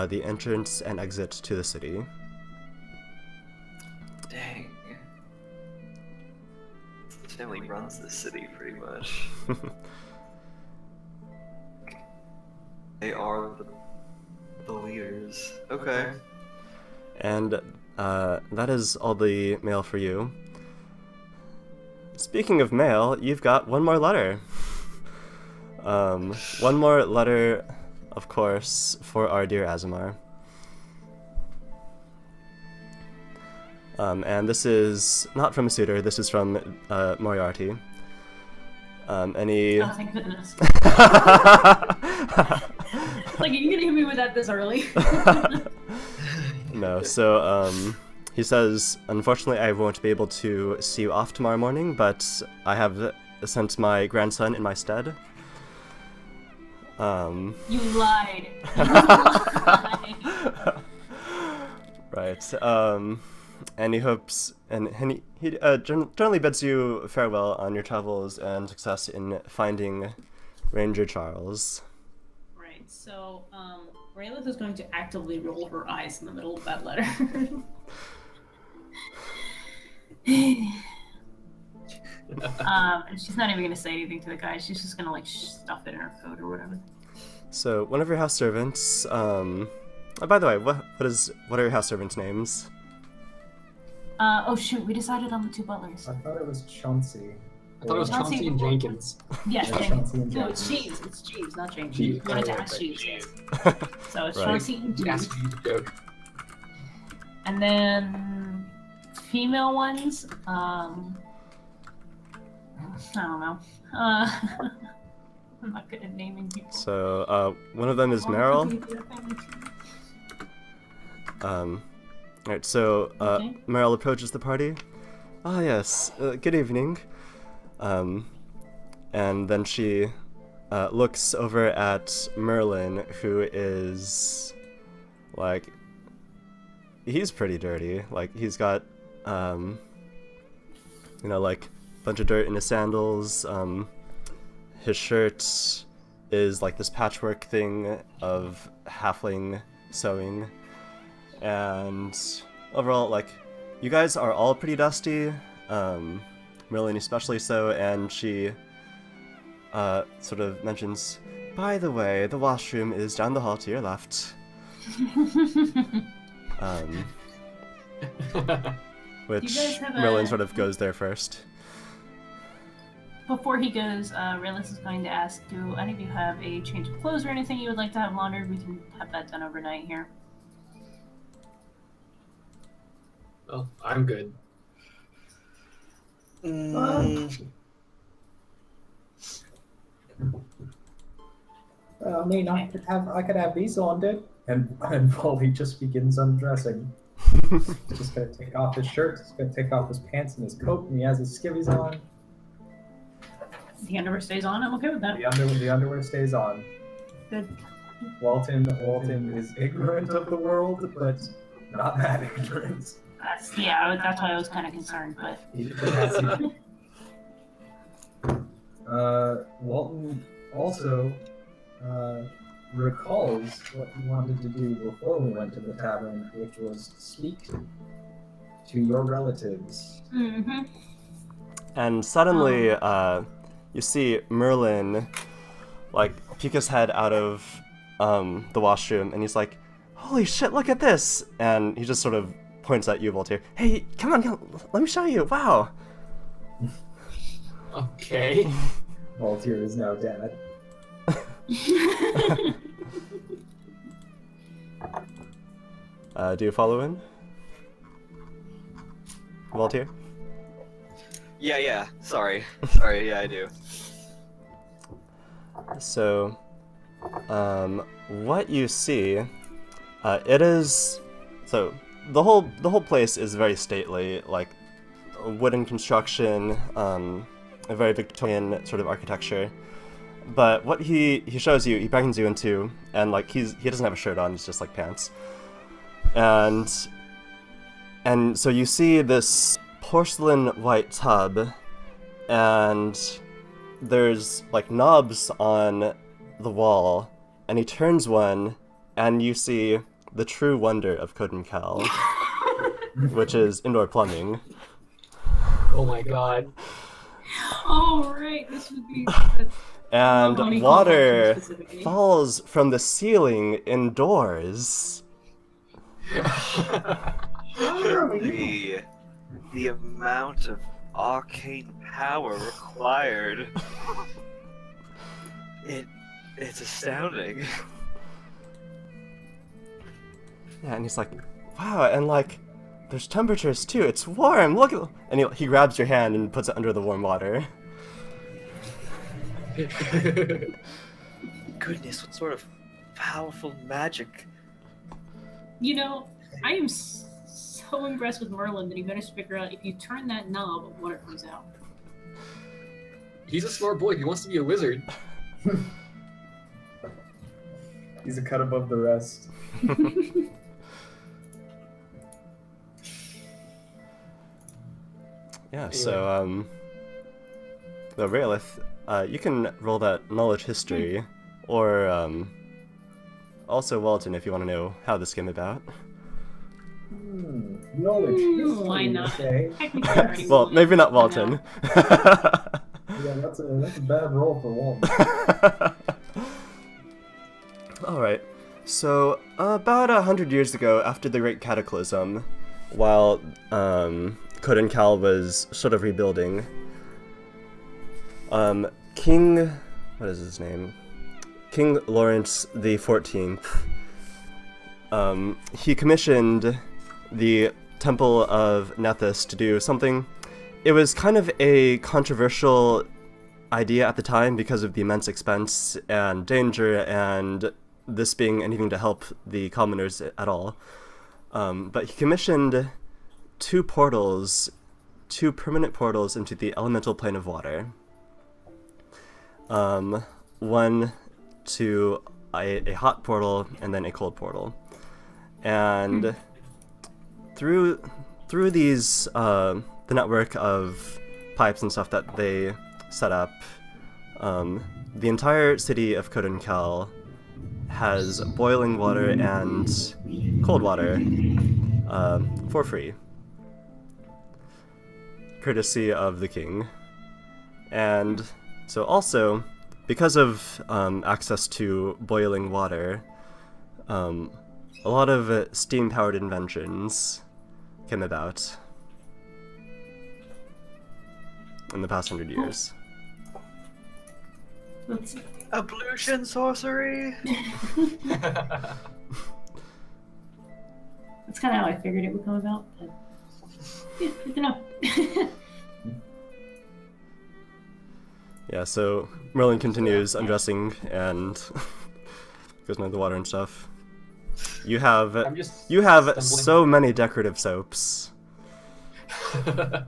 the entrance and exit to the city. Dang. This family runs this city pretty much. They are the leaders. Okay. And that is all the mail for you. Speaking of mail, you've got one more letter. One more letter, of course, for our dear Azamar. And this is not from a suitor, this is from Moriarty. Any... Oh, thank goodness. Like, you gonna hit me with that this early? No, so he says, unfortunately I won't be able to see you off tomorrow morning, but I have sent my grandson in my stead. You lied. You lied. Right, and he hopes, and he generally bids you farewell on your travels and success in finding Ranger Charles. Right, so, Raylith is going to actively roll her eyes in the middle of that letter. And she's not even gonna say anything to the guy. She's just gonna like stuff it in her coat or whatever. So one of your house servants. Oh, by the way, what are your house servants' names? Oh shoot, we decided on the 2 butlers. I thought it was Chauncey. I thought it was Chauncey Chauncey and before. Jenkins. Yes, Yeah, Jenkins. Chauncey and No, it's Jenkins. Jeeves. It's Jeeves, not Jenkins. Jeeves. You wanted to Right, ask right. Jeeves, yes. So it's Right. Chauncey and You Jeeves. asked me to joke. And then female ones, I don't know. I'm not good at naming people. So one of them is Meryl. Alright, so Okay. Meryl approaches the party. Ah, yes, good evening. And then she looks over at Merlin, who is, like, he's pretty dirty. Like, he's got, like, a bunch of dirt in his sandals. His shirt is, like, this patchwork thing of halfling sewing. And overall, like, you guys are all pretty dusty. Merlin especially so, and she sort of mentions, by the way, the washroom is down the hall to your left. Which Do you guys have Merlin a- sort of goes there first. Before he goes, Realis is going to ask, do any of you have a change of clothes or anything you would like to have laundered? We can have that done overnight here. Well, I'm good. I mean, I could have these laundered. And Wally just begins undressing. Just gonna take off his shirt, just gonna take off his pants and his coat, and he has his skivvies on. The underwear stays on. I'm okay with that. The underwear stays on. Good. Walton is ignorant of the world, but not that ignorant. That's why I was kind of concerned, but Walton also recalls what he wanted to do before we went to the tavern, which was speak to your relatives. mm-hmm. And suddenly, you see Merlin, like, peek his head out of the washroom, and he's like, holy shit, look at this! And he just sort of points at you, Voltaire. Hey, come on, let me show you, wow! Okay. Voltaire is now dead. Do you follow in? Voltaire? Yeah. Sorry, yeah, I do. So, what you see, it is, so the whole place is very stately, like wooden construction, a very Victorian sort of architecture. But what he shows you, he beckons you into, and like he doesn't have a shirt on, it's just like pants. And so you see this porcelain white tub, and there's like knobs on the wall, and he turns one, and you see the true wonder of Kohalu, which is indoor plumbing. Oh my god. Oh, right. This would be. And Honey, water specifically. falls from the ceiling indoors. The amount of arcane power required. It's astounding. Yeah, and he's like, wow, and like, there's temperatures too, it's warm, look at. And he grabs your hand and puts it under the warm water. Goodness, what sort of powerful magic? You know, I am so impressed with Merlin that he managed to figure out if you turn that knob, water comes out. He's a smart boy. He wants to be a wizard. He's a cut above the rest. Yeah, so, the Raelith, you can roll that knowledge history, or, also Walton if you want to know how this came about. Knowledge. Why not? Okay. Technically, I already Well, won. maybe not Walton. Yeah, that's a bad roll for Walton. Alright, so about 100 years ago, after the Great Cataclysm, while Kohalu was sort of rebuilding, King, what is his name? King Lawrence the 14th, he commissioned the Temple of Nethys to do something. It was kind of a controversial idea at the time because of the immense expense and danger, and this being anything to help the commoners at all. but he commissioned two permanent portals into the elemental plane of water. One to a hot portal and then a cold portal. And through these, the network of pipes and stuff that they set up, the entire city of Kodenkel has boiling water and cold water for free, courtesy of the king. And so also, because of access to boiling water, a lot of steam-powered inventions came about in the past 100 years. Let's see. Ablution sorcery. That's kind of how I figured it would come about. But yeah, good to know. Yeah, so Merlin continues undressing and goes into the water and stuff. You have I'm just so stumbling. many decorative soaps. Old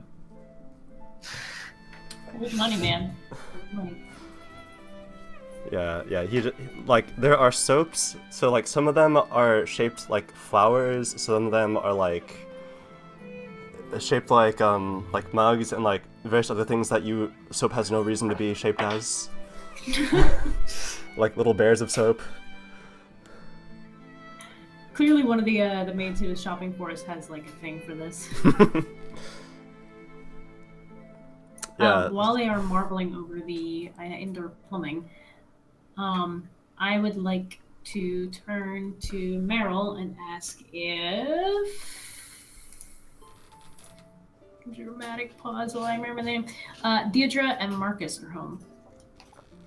money, man. Old money. Yeah, like there are soaps. So like some of them are shaped like flowers. Some of them are like shaped like mugs and like various other things that soap has no reason to be shaped as. Like little bears of soap. Clearly, one of the maids who was shopping for us has like a thing for this. Yeah. While they are marbling over the indoor plumbing, I would like to turn to Meryl and ask if. Dramatic pause while I remember the name. Deirdre and Marcus are home,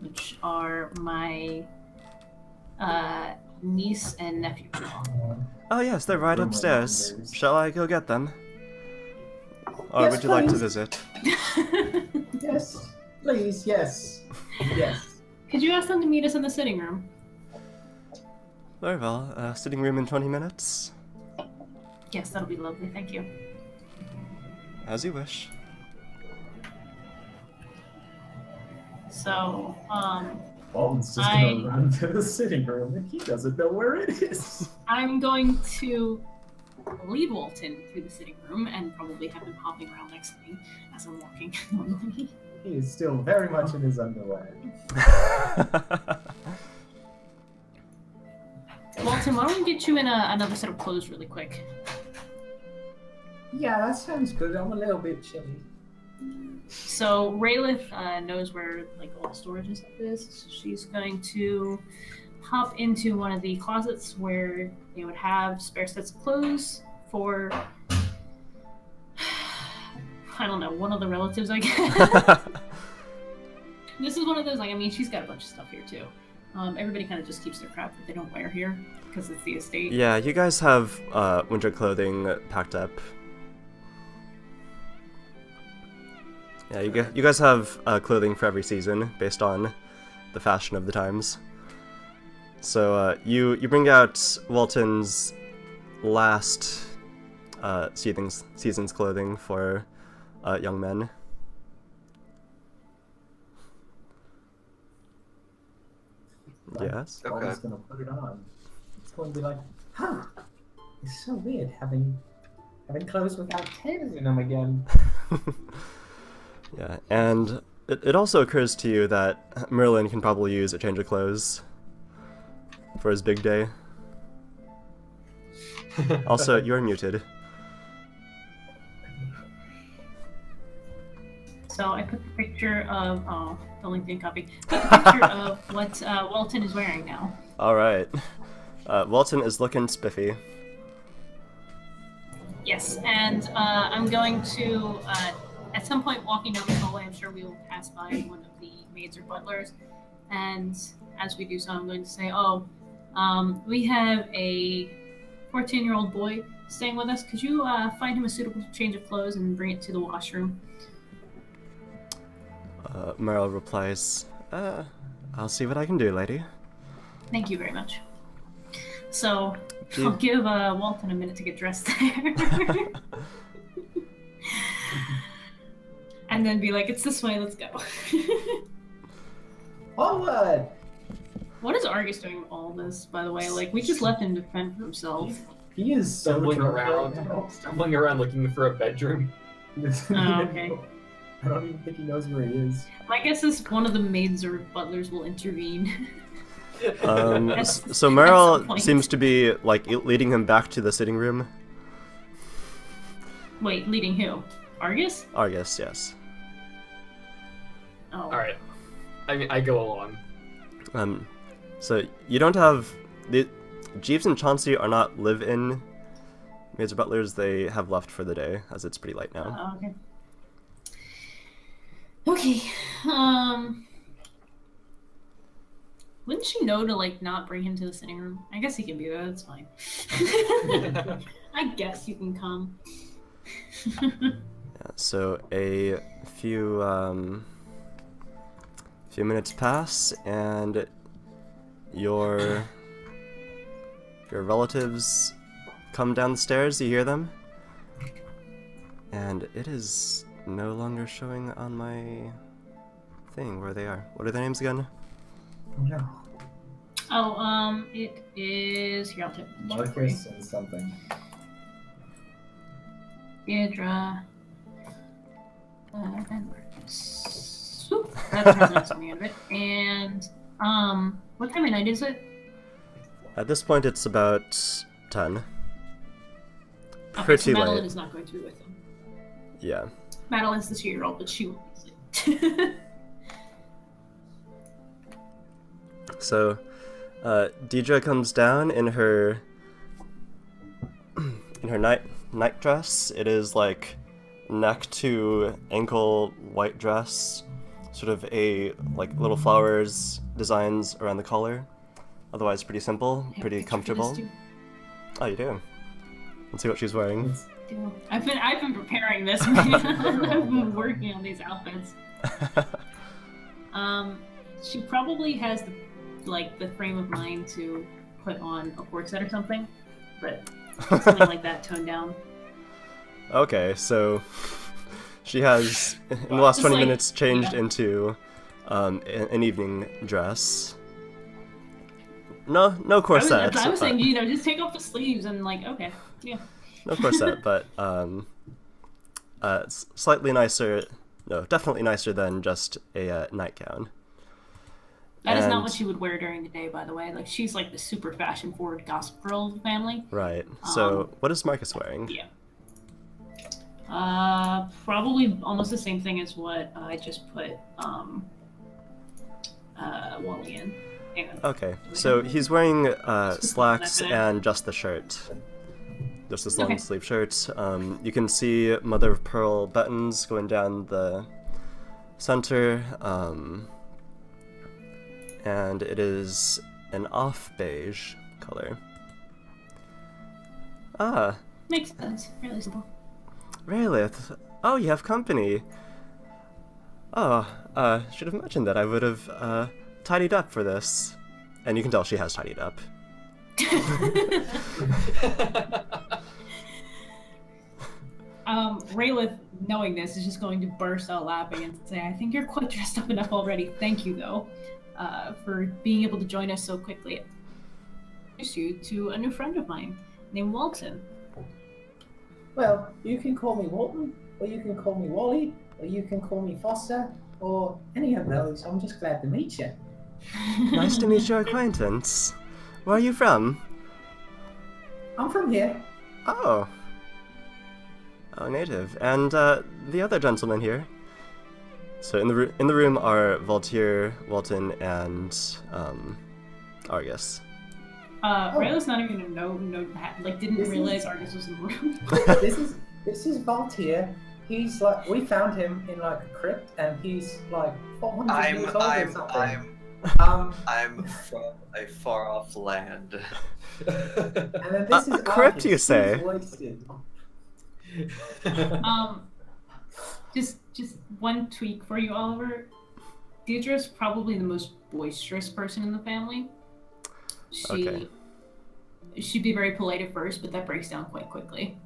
which are my niece and nephew. Oh yes, they're right upstairs. Shall I go get them? Or Yes, would you like to please. visit? Yes, please, yes. Yes. Could you ask them to meet us in the sitting room? Very well. Sitting room in 20 minutes? Yes, that'll be lovely. Thank you. As you wish. So, Alden's just gonna run to the sitting room and he doesn't know where it is. I'm going to lead Walton through the sitting room and probably have him hopping around next to me as I'm walking normally. He is still very much in his underwear. Walton, why don't we get you in another set of clothes really quick? Yeah, that sounds good. I'm a little bit chilly. So Raylith knows where like all the storage and stuff is, so she's going to hop into one of the closets where they would have spare sets of clothes for I don't know, one of the relatives, I guess. This is one of those, like, I mean, she's got a bunch of stuff here too. Everybody kind of just keeps their crap that they don't wear here because it's the estate. Yeah, you guys have winter clothing packed up. Yeah, you guys have clothing for every season based on the fashion of the times. So you bring out Walton's last season's clothing for young men. Yes. Okay. Alden's gonna put it on. It's going to be like, huh, it's so weird having clothes without tails in them again. Yeah, and it also occurs to you that Merlin can probably use a change of clothes for his big day. Also, you're muted. So I put the picture of the LinkedIn copy. Put the picture of what Walton is wearing now. Alright. Walton is looking spiffy. Yes, and I'm going to at some point walking down the hallway, I'm sure we will pass by one of the maids or butlers, and as we do so, I'm going to say, we have a 14-year-old boy staying with us. Could you find him a suitable change of clothes and bring it to the washroom? Meryl replies, I'll see what I can do, lady. Thank you very much. So I'll give Walton a minute to get dressed there. And then be like, it's this way, let's go. Onward! What is Argus doing with all this, by the way? Like, we just left him to fend for himself. He is so Stumbling drunk around, right now. stumbling around looking for a bedroom. Oh, okay. I don't even think he knows where he is. My guess is one of the maids or butlers will intervene. So some Meryl point. seems to be like leading him back to the sitting room. Wait, leading who? Argus? Argus, yes. Oh. Alright. I go along. So you don't have the Jeeves and Chauncey are not live-in maids or butlers. They have left for the day, as it's pretty late now. Okay. Okay. Wouldn't she know to like not bring him to the sitting room? I guess he can be there. That's fine. I guess you can come. So a few minutes pass, and your relatives come down the stairs. You hear them, and it is no longer showing on my thing where they are. What are their names again? Oh no. Oh, it is here. I'll check for you. Marcus and something. Phaedra. And Marcus. Oop, that has on the end of it. And what time of night is it? At this point, it's about 10. Okay, Pretty so Madeline late. is not going to be with him. Yeah. Madeline's the 2-year-old, but she won't be asleep. So, Deidre comes down in her night dress. It is like neck to ankle white dress, sort of a like little flowers designs around the collar. Otherwise, pretty simple, I have a pretty picture for comfortable. this, too. Oh, you do. Let's see what she's wearing. I've been preparing this, man. I've been working on these outfits. She probably has the frame of mind to put on a cork set or something, but something like that toned down. Okay, so she has in the last Just 20 like- minutes changed yeah. into an evening dress. No corset. I was saying, but- just take off the sleeves and like, okay, yeah. No corset, but slightly nicer. No, definitely nicer than just a nightgown. That is not And- what she would wear during the day, by the way. Like, she's like the super fashion-forward gossip girl of the family. Right. So, what is Marcus wearing? Yeah. Probably almost the same thing as what I just put Wally in. Hang on. Okay, so he's wearing slacks That's it. and just the shirt. Just this long Okay. sleeve shirt. You can see mother of pearl buttons going down the center. And it is an off beige color. Ah, Makes sense. Really simple. Raylith. Oh, you have company. Oh, should have mentioned that. I would have tidied up for this. And you can tell she has tidied up. Raylith, knowing this, is just going to burst out laughing and say, I think you're quite dressed up enough already. Thank you, though, for being able to join us so quickly. Introduce you to a new friend of mine named Walton. Well, you can call me Walton, or you can call me Wally, or you can call me Foster, or any of those. I'm just glad to meet you. Nice to meet your acquaintance. Where are you from? I'm from here. Oh. Oh, native. And the other gentleman here. So in the room are Voltaire, Walton, and Argus. Raylith's not even didn't This realize is- Argus was in the room. This is Voltaire. He's like, we found him in like a crypt, and he's like 400 years old or something. I'm from a far off land. And then this is A crypt, Argus. you say? He's wasted. Just one tweak for you, Oliver. Deirdre's probably the most boisterous person in the family. She Okay. she'd be very polite at first, but that breaks down quite quickly.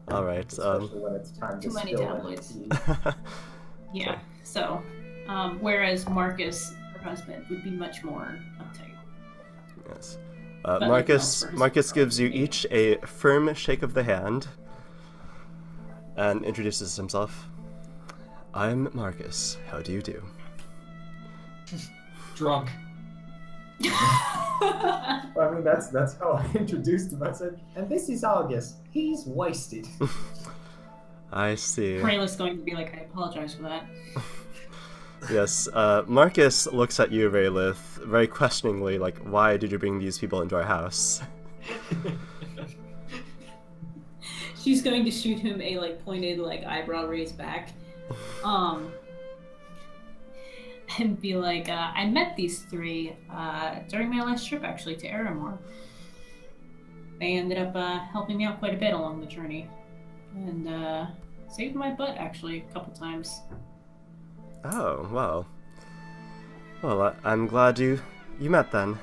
All right. Especially when it's time to Too many spill tabloids. tea. Yeah. Okay. So, whereas Marcus, her husband, would be much more uptight. Yes. But Marcus no, first. Marcus gives you each a firm shake of the hand and introduces himself. I'm Marcus. How do you do? Drunk. I mean, that's how I introduced him. I said, and this is August. He's wasted. I see. Rayla's going to be like, I apologize for that. Yes, Marcus looks at you, Raylith, very questioningly, like, why did you bring these people into our house? She's going to shoot him a like pointed like eyebrow raised back, and be like, I met these three during my last trip actually to Aramor. They ended up helping me out quite a bit along the journey, and saved my butt actually a couple times. Oh, well. Well, I'm glad you met then.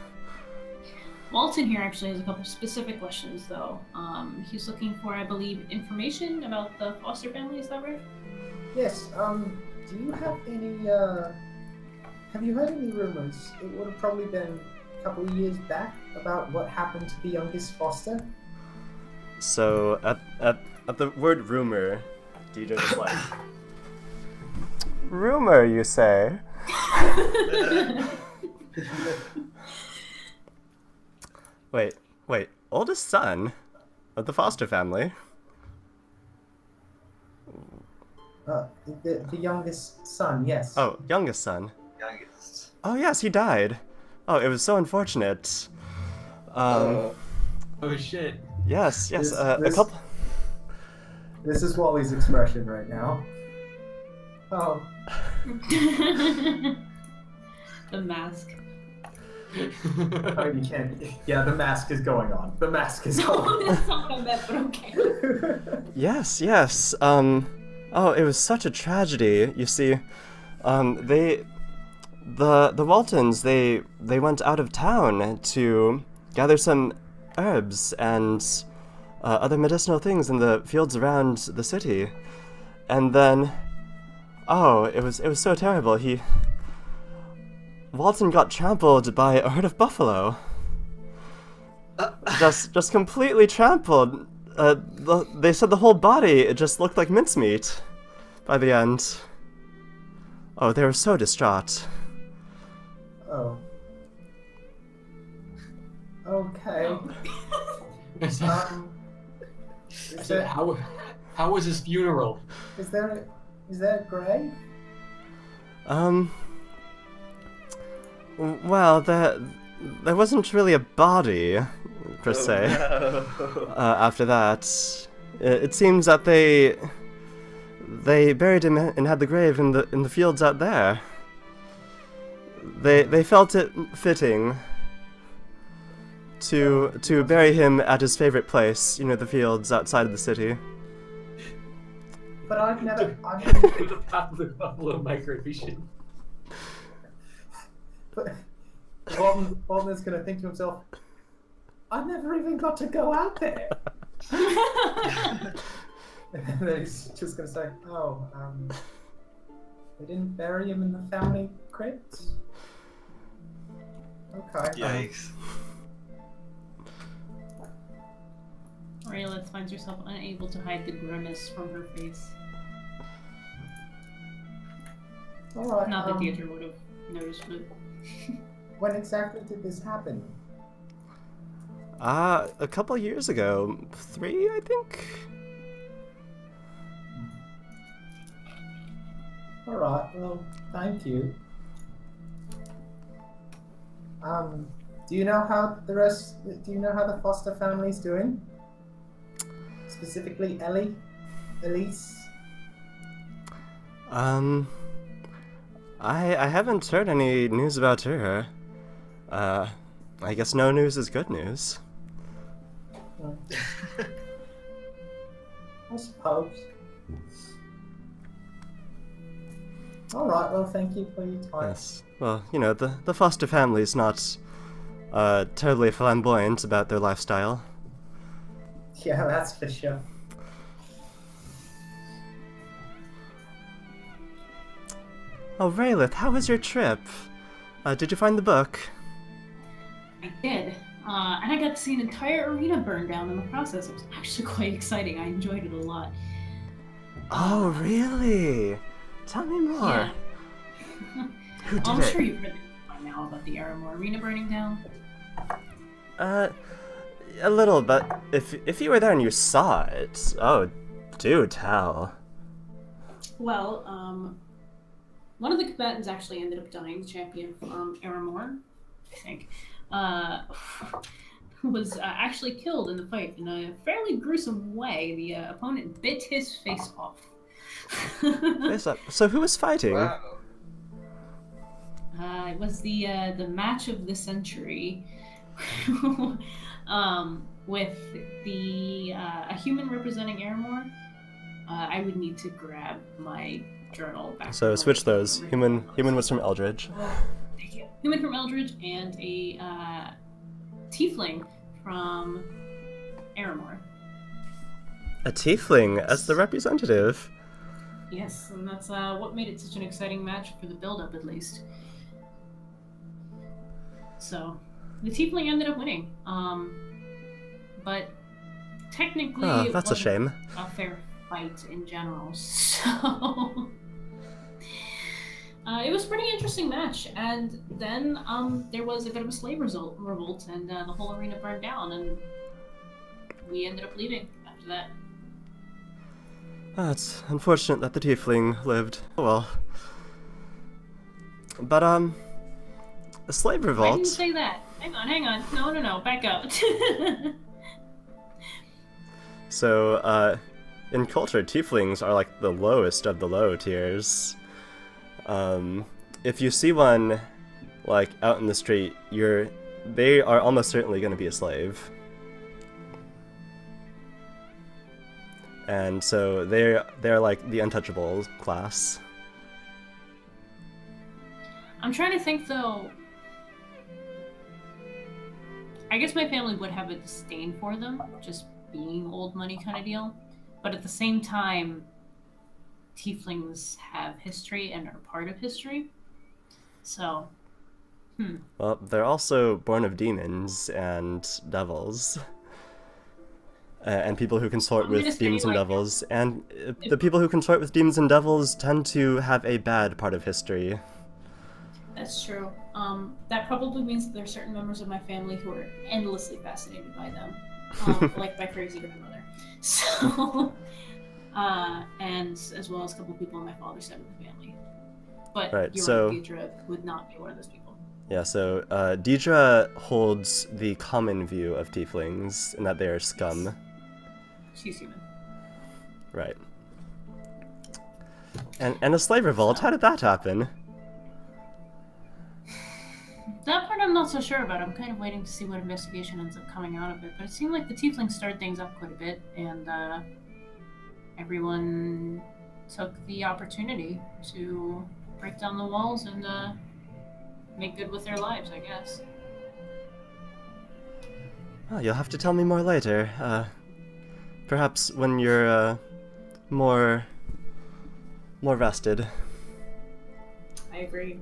Walton here actually has a couple specific questions though. He's looking for, I believe, information about the foster family, is that right? Yes. Do you have any? Have you heard any rumors? It would have probably been a couple of years back about what happened to the youngest foster. So, at the word rumor, DJ is like, rumor, you say? Wait, oldest son of the foster family? The youngest son, yes. Oh, youngest son. Youngest. Oh, yes, he died. Oh, it was so unfortunate. Oh shit. Yes, This- a this- couple... This is Wally's expression right now. Oh, The mask. oh, you can't. Yeah, the mask is going on. The mask is going That's not what I meant, but okay. on. Yes. Oh, it was such a tragedy. You see, the Waltons, they went out of town to gather some herbs and other medicinal things in the fields around the city, and then, oh, it was so terrible. Walton got trampled by a herd of buffalo. Just completely trampled. They said the whole body, it just looked like mincemeat by the end. Oh, they were so distraught. Oh. Okay. I said, Is there how was his funeral? is there a grave? Well, there wasn't really a body, per se. No. After that, it seems that they buried him and had the grave in the fields out there. They felt it fitting to bury him at his favorite place, the fields outside of the city. But I've never. The path of the buffalo migration. But Walton is gonna think to himself, I never even got to go out there. And then he's just gonna say, oh, they didn't bury him in the family crypt? Okay. Yikes. Rayla finds herself unable to hide the grimace from her face. Alright, Not that Deirdre would have noticed it. when exactly did this happen? A couple years ago, 3, I think? Alright, well, thank you. Do you know how the foster family's doing? Specifically Elise? I haven't heard any news about her. I guess no news is good news. I suppose. Alright, well, thank you for your time. Yes. Well, the foster family's not terribly flamboyant about their lifestyle. Yeah, that's for sure. Oh, Raylith, how was your trip? Did you find the book? I did. And I got to see an entire arena burn down in the process. It was actually quite exciting. I enjoyed it a lot. Oh, really? Tell me more. Yeah. Who did I'm it? sure you've heard by now about the Aramore arena burning down. A little, but if you were there and you saw it, oh, do tell. Well, one of the combatants actually ended up dying, the champion from Aramore, I think, was actually killed in the fight in a fairly gruesome way. The opponent bit his face off. Face up. So who was fighting? Wow. It was the match of the century, with the a human representing Aramore. I would need to grab my journal back. So switch those. Human was from Eldridge. Thank you. Human from Eldridge and a tiefling from Aramore. A tiefling as the representative. Yes, and that's what made it such an exciting match for the build-up, at least. So, the tiefling ended up winning. But technically, Oh, it that's a wasn't shame. a fair fight in general. So, it was a pretty interesting match. And then there was a bit of a slave revolt, and the whole arena burned down, and we ended up leaving after that. Oh, it's unfortunate that the tiefling lived. Oh well. But a slave I revolt. didn't say that. Hang on. No, back up. So, in culture, tieflings are like the lowest of the low tiers. If you see one, like, out in the street, they are almost certainly going to be a slave. And so they're like the untouchable class. I'm trying to think, though. I guess my family would have a disdain for them, just being old money kind of deal. But at the same time, tieflings have history and are part of history. So, Well, they're also born of demons and devils. And people who consort I'm gonna with say, demons and like, devils. And the people who consort with demons and devils tend to have a bad part of history. that's true. That probably means that there are certain members of my family who are endlessly fascinated by them. Like my crazy grandmother. So, and as well as a couple people on my father's side of the family. But Right, you're so- right, Deidre would not be one of those people. Yeah, so Deidre holds the common view of tieflings in that they are scum. She's human. Right. And a slave revolt, how did that happen? That part I'm not so sure about. I'm kind of waiting to see what investigation ends up coming out of it. But it seemed like the tieflings stirred things up quite a bit, and everyone took the opportunity to break down the walls and make good with their lives, I guess. Oh, you'll have to tell me more later. Perhaps when you're more rested. I agree.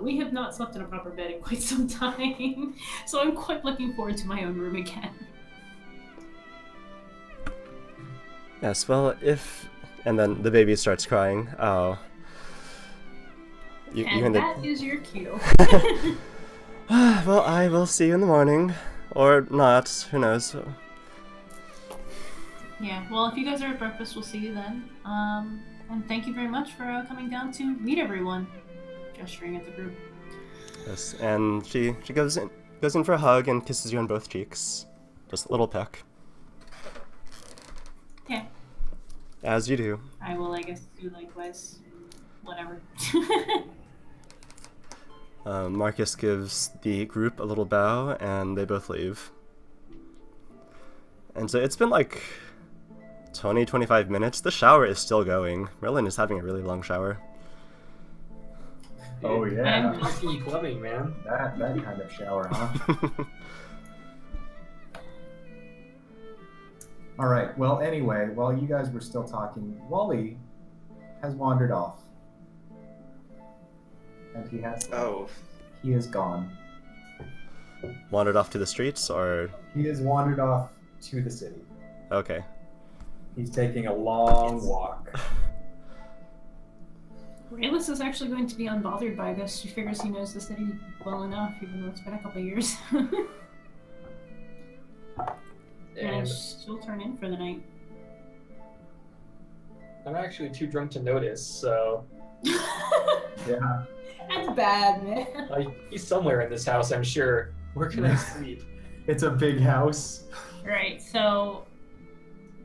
We have not slept in a proper bed in quite some time, so I'm quite looking forward to my own room again. Yes, well, and then the baby starts crying. Oh. And that is your cue. Well, I will see you in the morning. Or not, who knows. Yeah, well, if you guys are at breakfast, we'll see you then. And thank you very much for coming down to meet everyone. Gesturing at the group. Yes, and she goes in for a hug and kisses you on both cheeks. Just a little peck. Yeah, As you do. I will, I guess, do likewise. Whatever. Marcus gives the group a little bow, and they both leave. And so it's been like 20-25 minutes. The shower is still going. Merlin is having a really long shower. dude. Oh yeah, PC plumbing, man. that kind of shower, huh? All right. Well, anyway, while you guys were still talking, Wally has wandered off, and he has. Oh, He is gone. Wandered off to the streets, or He has wandered off to the city. okay. He's taking a long walk. Rayless is actually going to be unbothered by this. She figures he knows the city well enough, even though it's been a couple of years. And And she'll turn in for the night. I'm actually too drunk to notice, so Yeah. That's bad, man. he's somewhere in this house, I'm sure. Where can I sleep? It's a big house. Right, so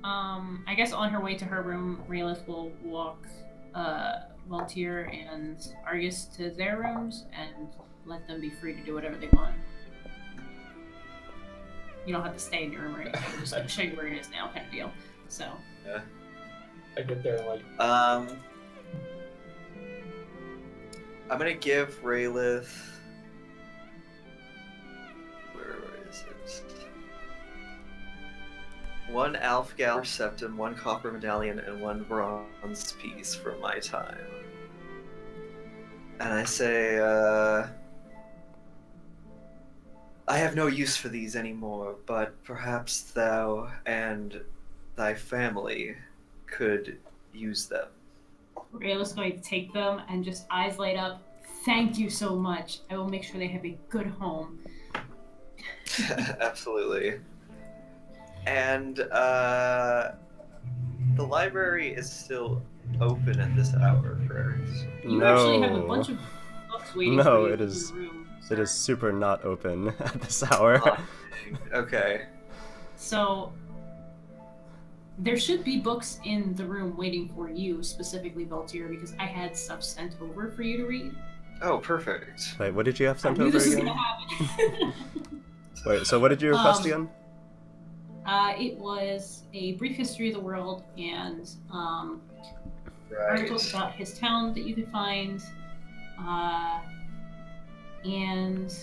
I guess on her way to her room, Rayless will walk Voltaire and Argus to their rooms and let them be free to do whatever they want. You don't have to stay in your room or anything. I'm just gonna show you where it is now, kind of deal. So I get there and like, I'm gonna give Raylith. Where is it? One Alfgal septum, one copper medallion, and one bronze piece from my time. And I say, I have no use for these anymore, but perhaps thou and thy family could use them. Rayless going to take them and just eyes light up. Thank you so much. I will make sure they have a good home. Absolutely. And the library is still open at this hour, correct? You No. actually have a bunch of books waiting No, for you it in is- your room. It is super not open at this hour. Okay. So there should be books in the room waiting for you, specifically Voltaire, because I had stuff sent over for you to read. Oh, perfect. Wait, what did you have I sent knew over this was again? gonna happen. Wait, so what did you request again? It was a brief history of the world and Right. articles about his town that you could find, and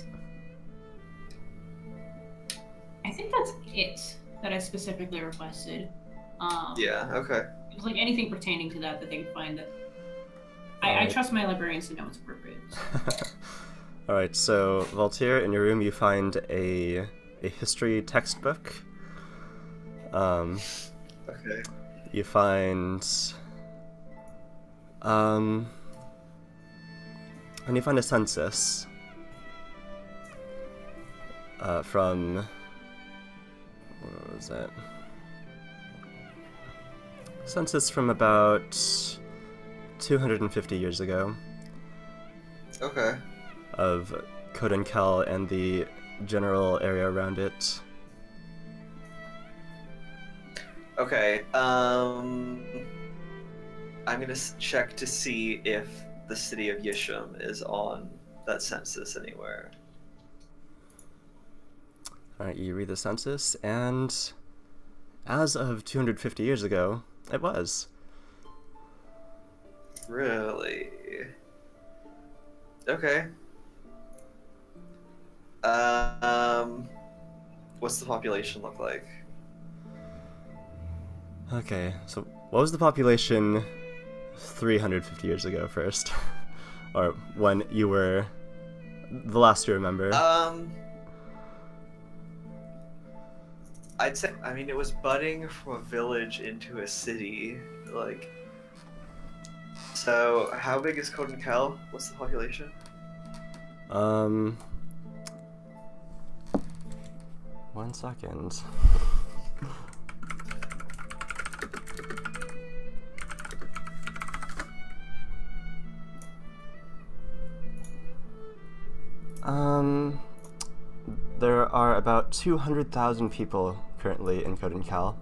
I think that's it that I specifically requested. Yeah, okay. It was like anything pertaining to that they could find. That I Alright. trust my librarians to know it's appropriate. Alright, so Voltaire, in your room you find a history textbook. Okay. You find and you find a census from what was it? Census from about 250 years ago Okay. of Kodenkel and the general area around it. Okay. I'm gonna check to see if the city of Yisham is on that census anywhere. Alright, you read the census, and as of 250 years ago, it was. Really? Okay. What's the population look like? Okay, so what was the population 350 years ago first? Or when you were the last you remember? I'd say, I mean, it was budding from a village into a city, like. So, how big is Kodenkel? What's the population? 1 second. There are about 200,000 people currently in Kodenkel.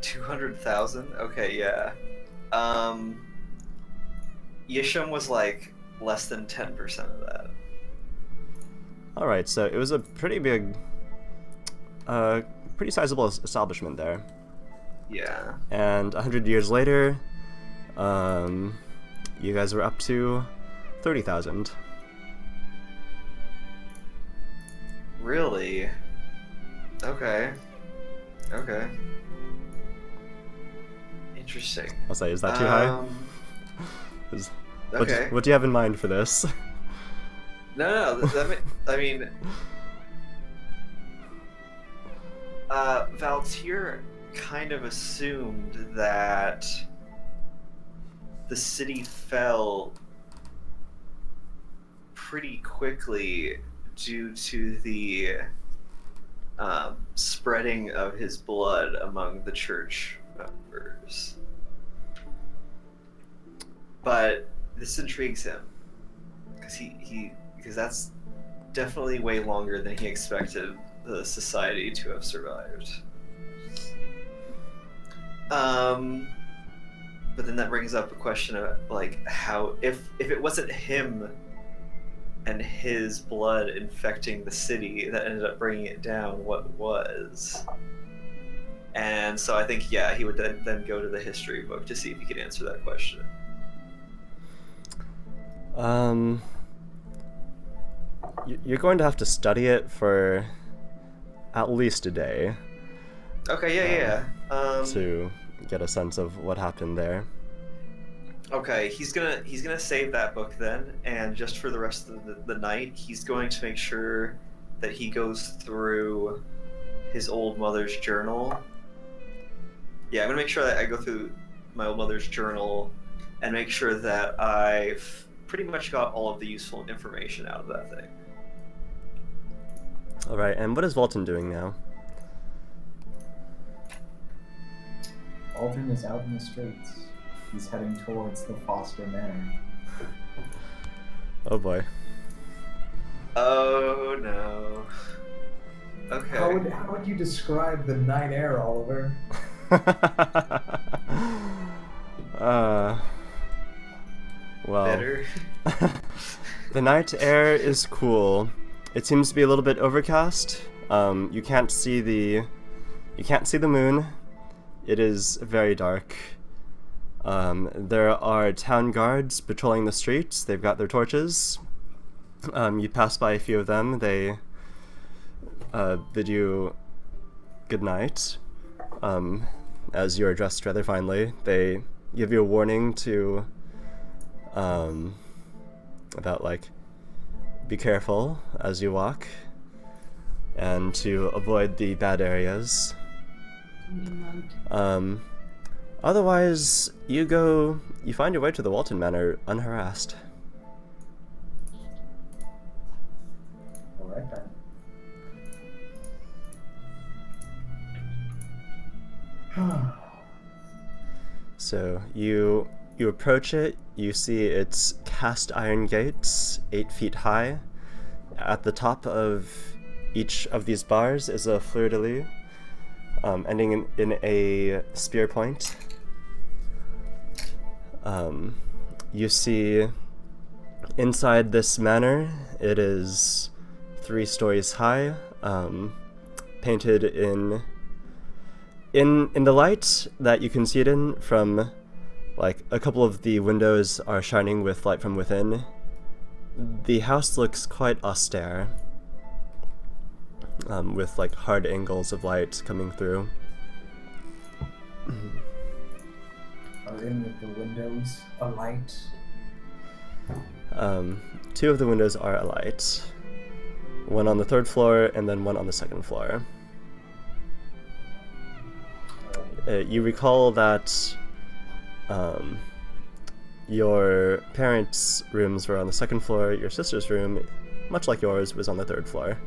200,000? Okay, yeah. Yisham was like less than 10% of that. Alright, so it was a pretty big, pretty sizable establishment there. Yeah. And 100 years later, you guys were up to 30,000. Really? Okay. Okay. Interesting. I'll say, is that too high? Okay. What do you have in mind for this? No, I mean, Valtier kind of assumed that the city fell pretty quickly due to the spreading of his blood among the church members. But this intrigues him because that's definitely way longer than he expected the society to have survived. But then that brings up a question of like how if it wasn't him and his blood infecting the city that ended up bringing it down, what was? And so I think he would then go to the history book to see if he could answer that question. You're going to have to study it for at least a day. Okay, to get a sense of what happened there. Okay, he's gonna save that book then, and just for the rest of the night, he's going to make sure that he goes through his old mother's journal. Yeah, I'm gonna make sure that I go through my old mother's journal and make sure that I've pretty much got all of the useful information out of that thing. Alright, and what is Walton doing now? Alton is out in the streets. He's heading towards the Foster Manor. Oh boy. Oh no. Okay. How would you describe the night air, Oliver? Well, Better. the night air is cool. It seems to be a little bit overcast. You can't see the moon. It is very dark. There are town guards patrolling the streets. They've got their torches. You pass by a few of them. They bid you good night. As you are dressed rather finely, they give you a warning to about like be careful as you walk and to avoid the bad areas. Otherwise, you find your way to the Walton Manor unharassed. Alright then. So you approach it, you see its cast iron gates, 8 feet high. At the top of each of these bars is a fleur-de-lis, ending in a spear point. You see inside this manor, it is 3 stories high, painted in the light that you can see it in from, like, a couple of the windows are shining with light from within. The house looks quite austere, with, like, hard angles of light coming through. Are any of the windows alight? 2 of the windows are alight. One on the 3rd floor and then one on the 2nd floor. You recall that your parents' rooms were on the 2nd floor, your sister's room, much like yours, was on the 3rd floor.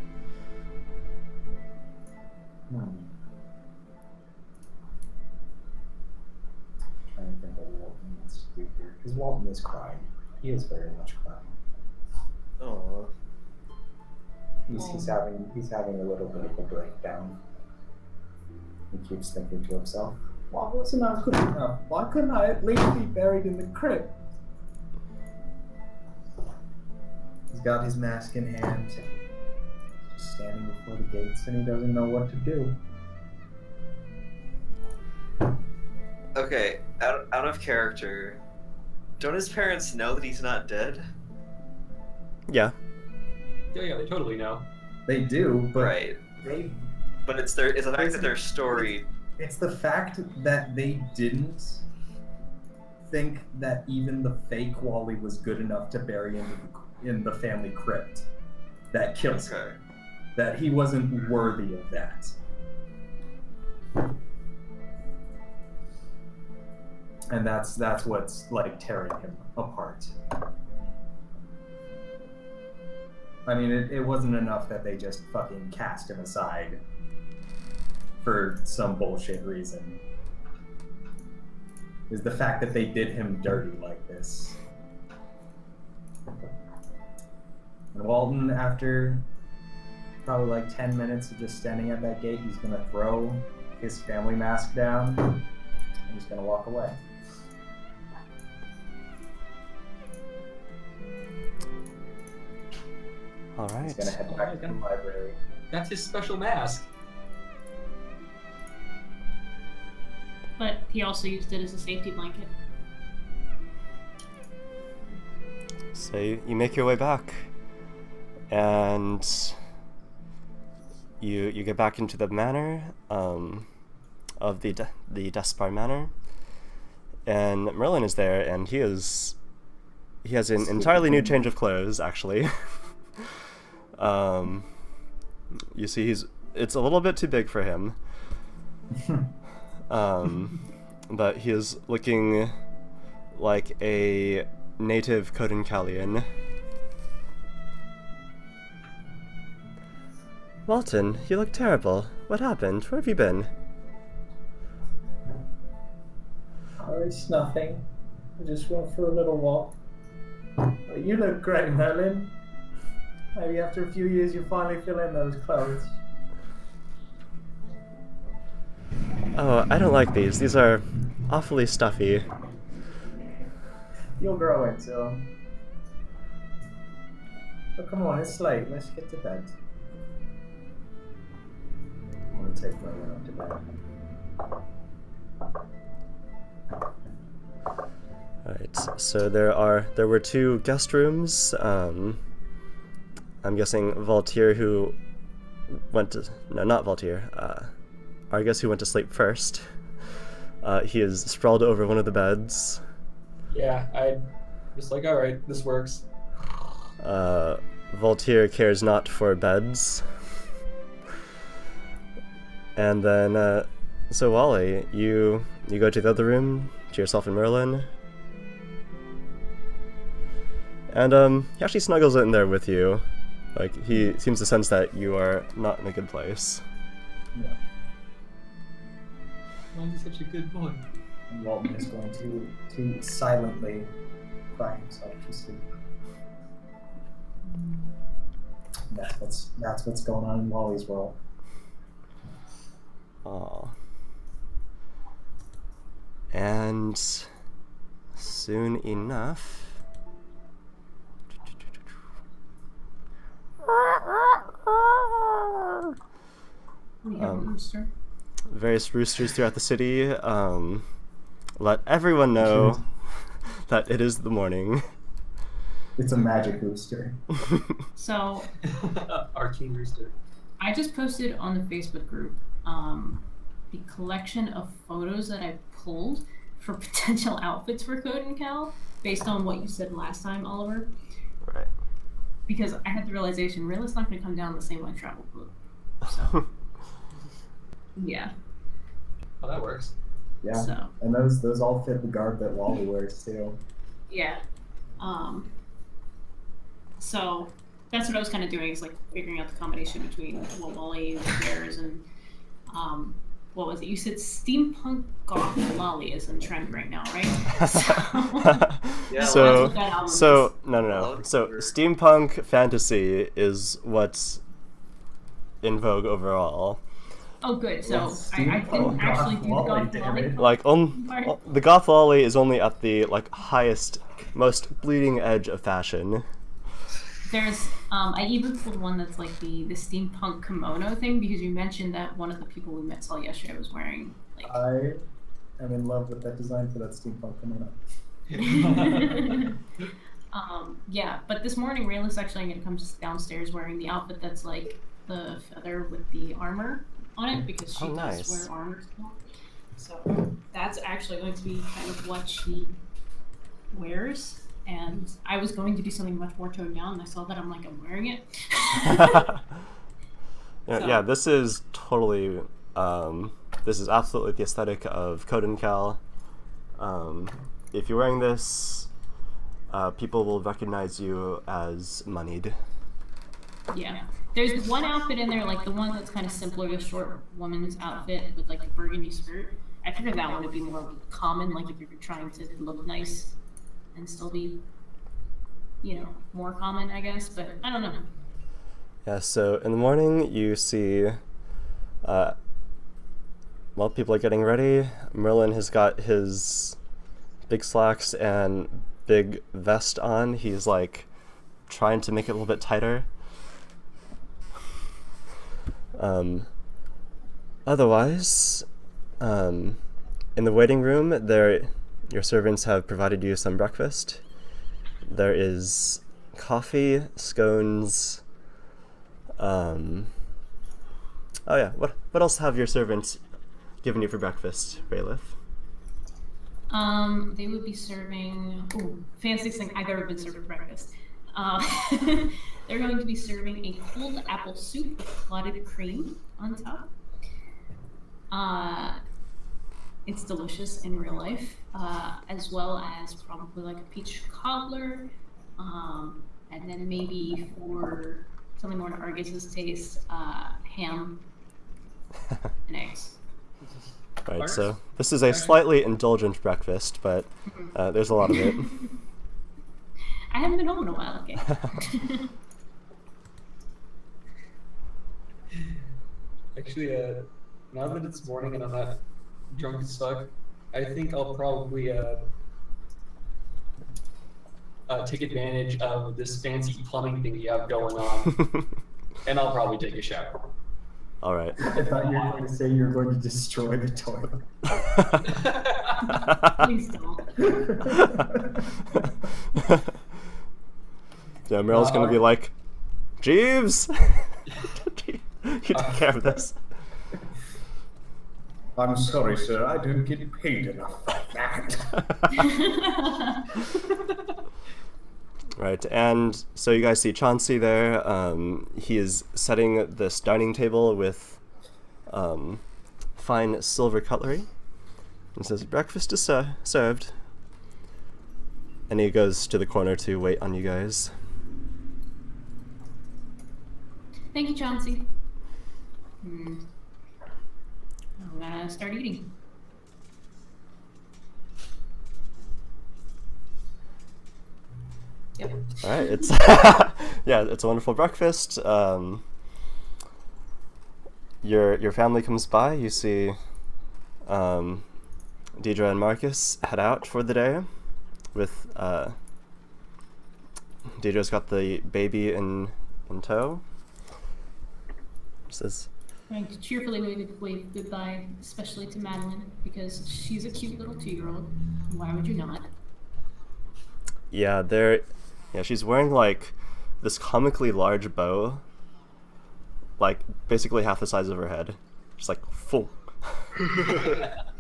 Trying to think of Walton. That's weird. Because Walton is crying. He is very much crying. Oh. He's having a little bit of a breakdown. He keeps thinking to himself, why wasn't I good enough? Why couldn't I at least be buried in the crypt? He's got his mask in hand, just standing before the gates, and he doesn't know what to do. Okay, out of character, don't his parents know that he's not dead? Yeah. Yeah, they totally know. They do, but Right. they But it's the fact that their story. it's the fact that they didn't think that even the fake Wally was good enough to bury in the family crypt that kills him. Okay. That he wasn't worthy of that. And that's what's like tearing him apart. I mean, it wasn't enough that they just fucking cast him aside for some bullshit reason. Is the fact that they did him dirty like this. And Walton, after probably like 10 minutes of just standing at that gate, he's gonna throw his family mask down and he's gonna walk away. All right. He's gonna head back to the library. That's his special mask. But he also used it as a safety blanket. So you make your way back, and you get back into the manor of the Despar Manor, and Merlin is there, and he has an entirely new change of clothes, actually. You see, it's a little bit too big for him. But he is looking like a native Kodenkalian. Walton, you look terrible. What happened? Where have you been? Oh, it's nothing. I just went for a little walk. But you look great, Merlin. Maybe after a few years you'll finally fill in those clothes. Oh, I don't like these. These are awfully stuffy. You'll grow into them. But come on, it's late. Let's get to bed. I'm gonna take Merlin up to bed. Alright, so there were two guest rooms. I'm guessing Voltaire who went to... No, not Voltaire. Argus who went to sleep first. He is sprawled over one of the beds. Yeah, I was like, all right, this works. Voltaire cares not for beds. And then, so Wally, you go to the other room, to yourself and Merlin. And, he actually snuggles in there with you. Like, he seems to sense that you are not in a good place. Yeah. Why is he such a good boy? And Walton is going to silently cry himself to sleep. That's what's going on in Wally's world. Aww. And soon enough... We have a rooster. Various roosters throughout the city let everyone know that it is the morning. It's a magic rooster. So Arcane rooster. I just posted on the Facebook group the collection of photos that I pulled for potential outfits for Code and Cal based on what you said last time, Oliver. Right. Because I had the realization Rilla's not going to come down the same way travel book. So, yeah. Oh, that works. Yeah. So, And those all fit the garb that Wally wears too. yeah. So that's what I was kind of doing, is like figuring out the combination between what Wally wears and what was it? You said steampunk goth lolly is in trend right now, right? Yeah, So, that's what that album so is. no. So steampunk fantasy is what's in vogue overall. Oh, good. So What's I didn't steampunk actually goth do the lolly, goth damn lolly. it. Like part. the goth lolly is only at the like highest, most bleeding edge of fashion. There's I even pulled one that's like the steampunk kimono thing, because you mentioned that one of the people we met saw yesterday was wearing like I am in love with that design for that steampunk kimono. Yeah, but this morning Rayla's actually going to come downstairs wearing the outfit that's like the feather with the armor on it because she Oh, does nice. wear armor still. So that's actually going to be kind of what she wears. And I was going to do something much more toned down, and I saw that I'm like, I'm wearing it. Yeah, this is totally, this is absolutely the aesthetic of Code and Cal. If you're wearing this, people will recognize you as moneyed. Yeah. There's one outfit in there, like the one that's kind of simpler, the short woman's outfit with like a burgundy skirt. I figured that one would be more common, like if you're trying to look nice and still be, more common, I guess, but I don't know. Yeah, so in the morning you see, while people are getting ready, Merlin has got his big slacks and big vest on. He's like trying to make it a little bit tighter. Otherwise, in the waiting room, your servants have provided you some breakfast. There is coffee, scones. Oh yeah, what else have your servants given you for breakfast, Bailiff? They would be serving. Ooh, fanciest thing I've ever been served for breakfast. They're going to be serving a cold apple soup with clotted cream on top. It's delicious in real life, as well as probably like a peach cobbler, and then maybe for something more to Argus's taste, ham and eggs. Right, so this is a slightly indulgent breakfast, but there's a lot of it. I haven't been home in a while, okay? Actually, now that it's morning and I'm not drunk as fuck, I think I'll probably take advantage of this fancy plumbing thing you have going on, and I'll probably take a shower. All right. I thought you were going to say you were going to destroy the toilet. Please don't. Yeah, Meryl's gonna be like, Jeeves, you take care of this. I'm sorry, sir. I don't get paid enough for that. Right, and so you guys see Chauncey there. He is setting this dining table with fine silver cutlery. And says, breakfast is served. And he goes to the corner to wait on you guys. Thank you, Chauncey. I'm gonna start eating. Yep. All right, it's yeah, it's a wonderful breakfast. Your family comes by. You see Deidre and Marcus head out for the day. With Deidre's got the baby in tow. Says, I'm going to cheerfully wave goodbye, especially to Madeline, because she's a cute little 2-year-old. Why would you not? yeah, she's wearing like this comically large bow, like basically half the size of her head. Just like full.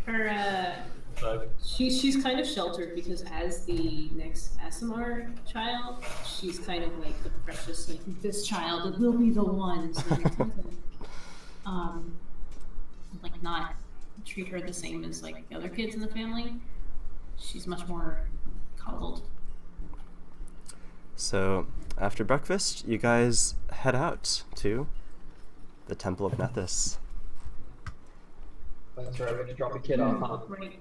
Her she's kind of sheltered because as the next SMR child, she's kind of like the precious, like this child will be the one. So they tend to, like not treat her the same as like the other kids in the family. She's much more coddled. So after breakfast, you guys head out to the Temple of Nethys. That's right, we have to drop the kid off, huh? Right.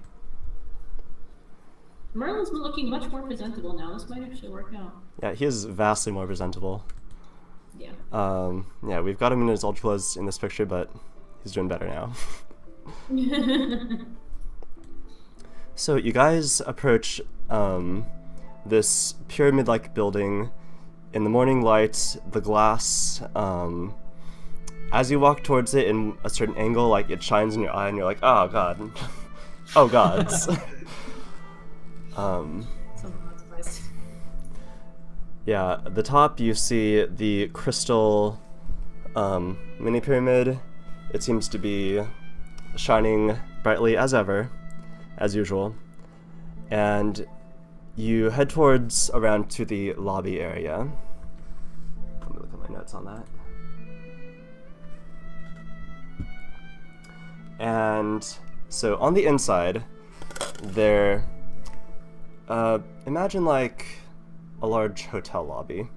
Merlin's looking much more presentable now. This might actually work out. Yeah, he is vastly more presentable. Yeah. Yeah, we've got him in his ultras in this picture, but he's doing better now. So you guys approach this pyramid-like building. In the morning light, the glass, as you walk towards it in a certain angle, like it shines in your eye and you're like, oh god. Oh gods. Yeah, at the top you see the crystal mini pyramid. It seems to be shining brightly as ever, as usual. And you head towards around to the lobby area. Let me look at my notes on that. And so on the inside, there, imagine like a large hotel lobby.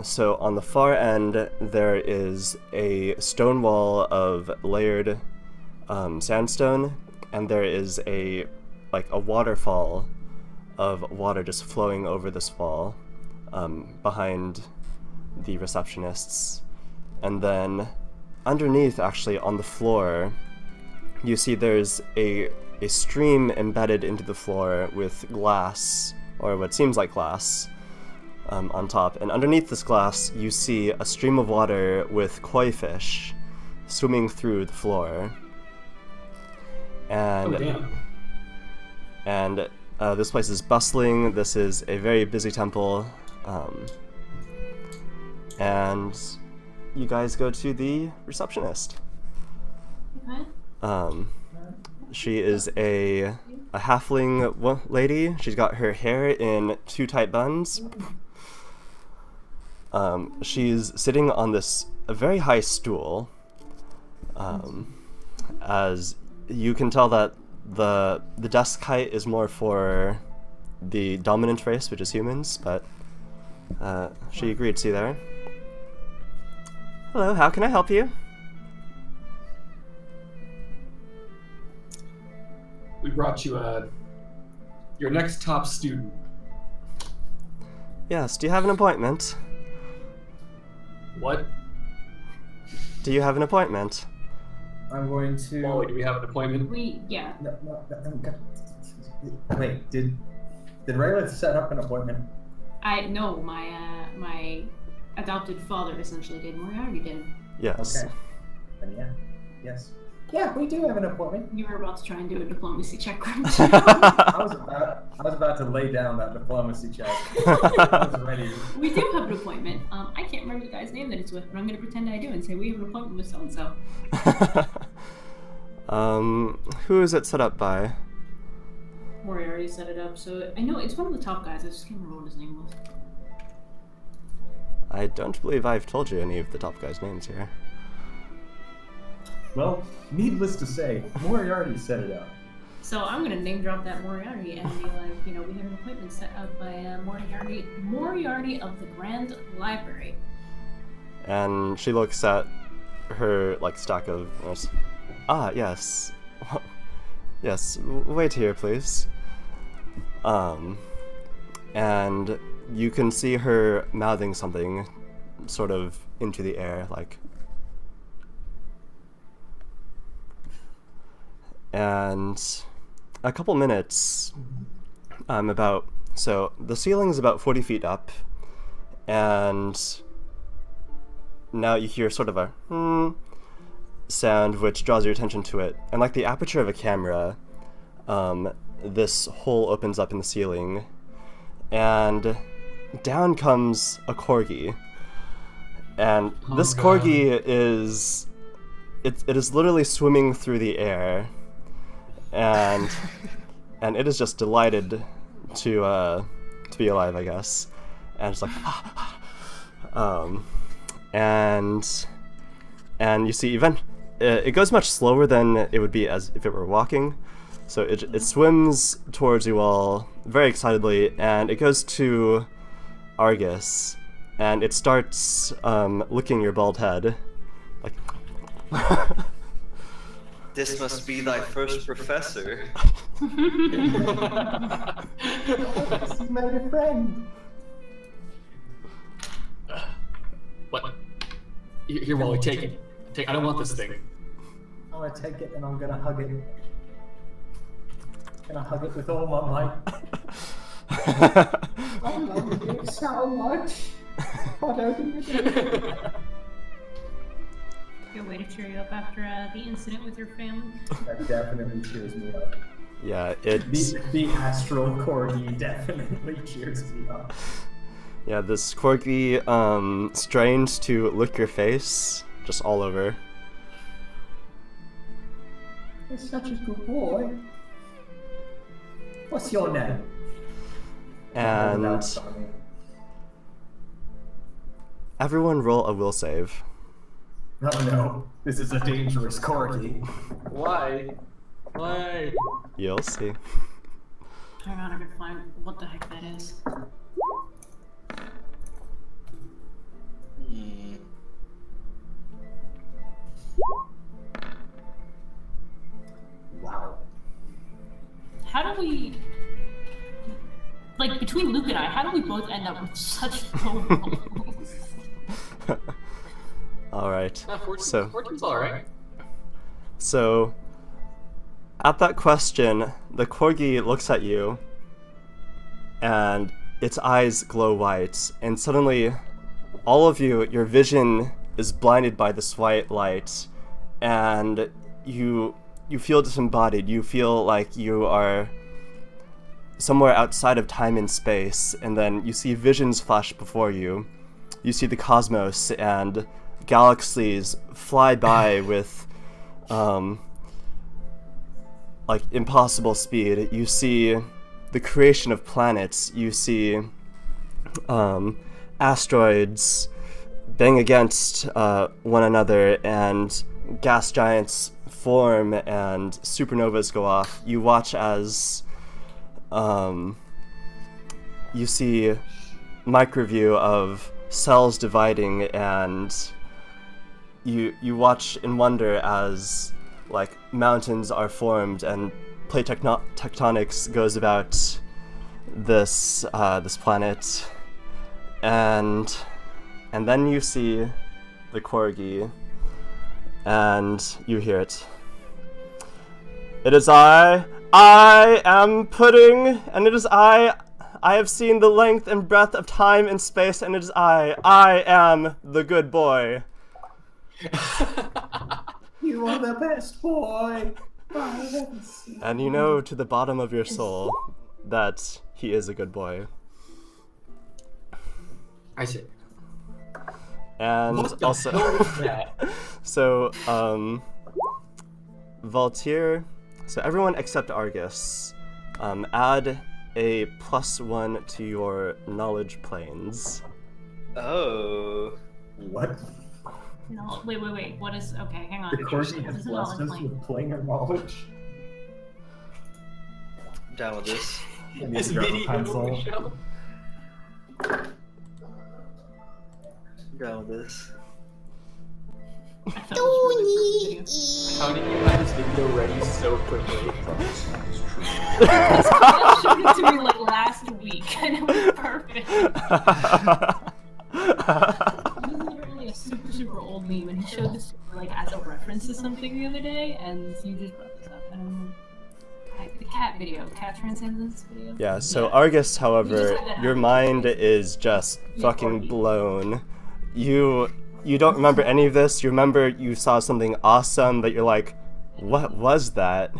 So on the far end, there is a stone wall of layered sandstone, and there is a waterfall of water just flowing over this wall behind the receptionists. And then underneath, actually, on the floor, you see there's a stream embedded into the floor with glass, or what seems like glass, on top. And underneath this glass, you see a stream of water with koi fish swimming through the floor. And, Oh, damn. and this place is bustling. This is a very busy temple. And you guys go to the receptionist. Okay. She is a halfling lady. She's got her hair in 2 tight buns. She's sitting on a very high stool. As you can tell that the desk height is more for the dominant race, which is humans, but she agreed to you there. Hello, how can I help you? We brought you your next top student. Yes, do you have an appointment? What? Do you have an appointment? I'm going to. Wally, do we have an appointment? Yeah. Wait, did Raylan set up an appointment? No, my adopted father essentially did. Moriarty did. Yes. Okay. Then yeah. Yes. Yeah, we do have an appointment. You were about to try and do a diplomacy check, weren't I was about to lay down that diplomacy check. I was ready. We do have an appointment. I can't remember the guy's name that it's with, but I'm going to pretend I do and say we have an appointment with so-and-so. Who is it set up by? Moriarty set it up, so I know it's one of the top guys. I just can't remember what his name was. I don't believe I've told you any of the top guys' names here. Well, needless to say, Moriarty set it up. So I'm going to name drop that Moriarty and be like, we have an appointment set up by Moriarty of the Grand Library. And she looks at her stack of notes. Ah, yes. Yes, wait here, please. And you can see her mouthing something sort of into the air, and a couple minutes, so the ceiling's about 40 feet up, and now you hear sort of a sound which draws your attention to it, and like the aperture of a camera, this hole opens up in the ceiling, and down comes a corgi, and this corgi is it is literally swimming through the air, and it is just delighted to be alive, I guess, and it's like and you see it goes much slower than it would be as if it were walking. So it swims towards you all very excitedly, and it goes to Argus, and it starts licking your bald head. This must be thy first professor. You made a friend. What? Here, Wally, take it. I don't want this thing. I'm gonna take it and I'm gonna hug it. I'm gonna hug it with all my might. I love you so much. What are you doing? Good way to cheer you up after the incident with your family. That definitely cheers me up. Yeah, The astral corgi definitely cheers me up. Yeah, this corgi strains to lick your face, just all over. You're such a good boy. What's your name? And everyone roll a will save. Oh no, this is a dangerous corgi. Why? Why? You'll see. Hang on, I can find what the heck that is. Wow. How do we, like, between Luke and I, how do we both end up with such low rolls? Alright. 14's alright. So, at that question, the corgi looks at you, and its eyes glow white, and suddenly, all of you, your vision is blinded by this white light, and you feel disembodied. You feel like you are somewhere outside of time and space, and then you see visions flash before you. You see the cosmos and galaxies fly by with like impossible speed. You see the creation of planets. You see asteroids bang against one another, and gas giants form and supernovas go off. You watch as you see microview of cells dividing, and you watch in wonder as like mountains are formed and plate tectonics goes about this this planet, and then you see the corgi, and you hear it. It is I am pudding, and it is I have seen the length and breadth of time and space, and it is I am the good boy. You are the best boy. And you know to the bottom of your soul that he is a good boy. I see. And What the also, hell is that? so, Valtier, so everyone except Argus, add a +1 to your knowledge planes. Oh. What? No, wait. What is? Okay, hang on. The corgi This has is a blessed knowledge us plane. with planar knowledge. I'm down with this. I need This to grab a video pencil. show. I'm down with this. I thought it was really perfect video. How did you have this video ready so quickly? Dale showed it to me like last week, and it was perfect. This is literally a super old meme, and he showed this like as a reference to something the other day, and you just brought this up. I don't know. The cat video, cat transcendence video. Yeah, so Argus, You however, just had that your happen. mind is just fucking corgi. blown. You don't remember any of this. You remember you saw something awesome, but you're like, what was that?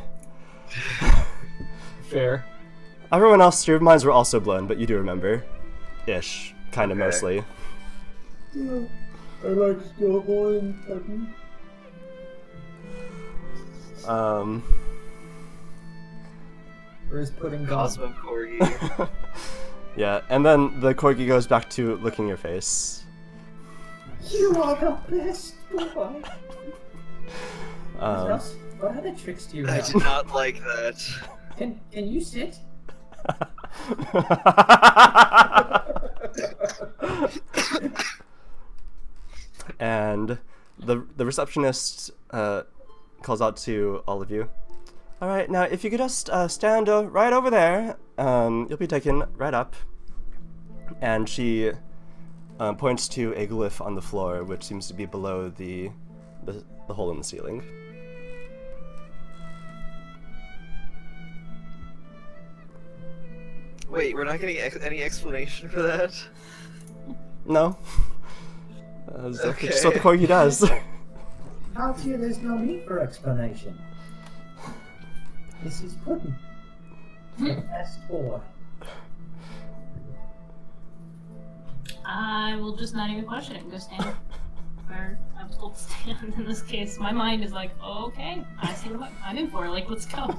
Fair. Everyone else, your minds were also blown, but you do remember. Ish. Kind of Okay. mostly. I like Schoolboy and Pudding. Where's Pudding gone? Cosmo Corgi. Yeah, and then the corgi goes back to licking your face. You are the best boy. Um, Russ, what other tricks do you I have? did not like that. Can you sit? and the receptionist calls out to all of you. All right, now if you could just stand right over there, you'll be taken right up. And she points to a glyph on the floor, which seems to be below the hole in the ceiling. Wait, we're not getting any explanation for that? No. That's Okay. just what the corgi does. Out here, there's no need for explanation. This is Pudding. The best boy. I will just not even question it. Go stand where I was told to stand in this case. My mind is like, oh, okay, I see what I'm in for. Like, let's go.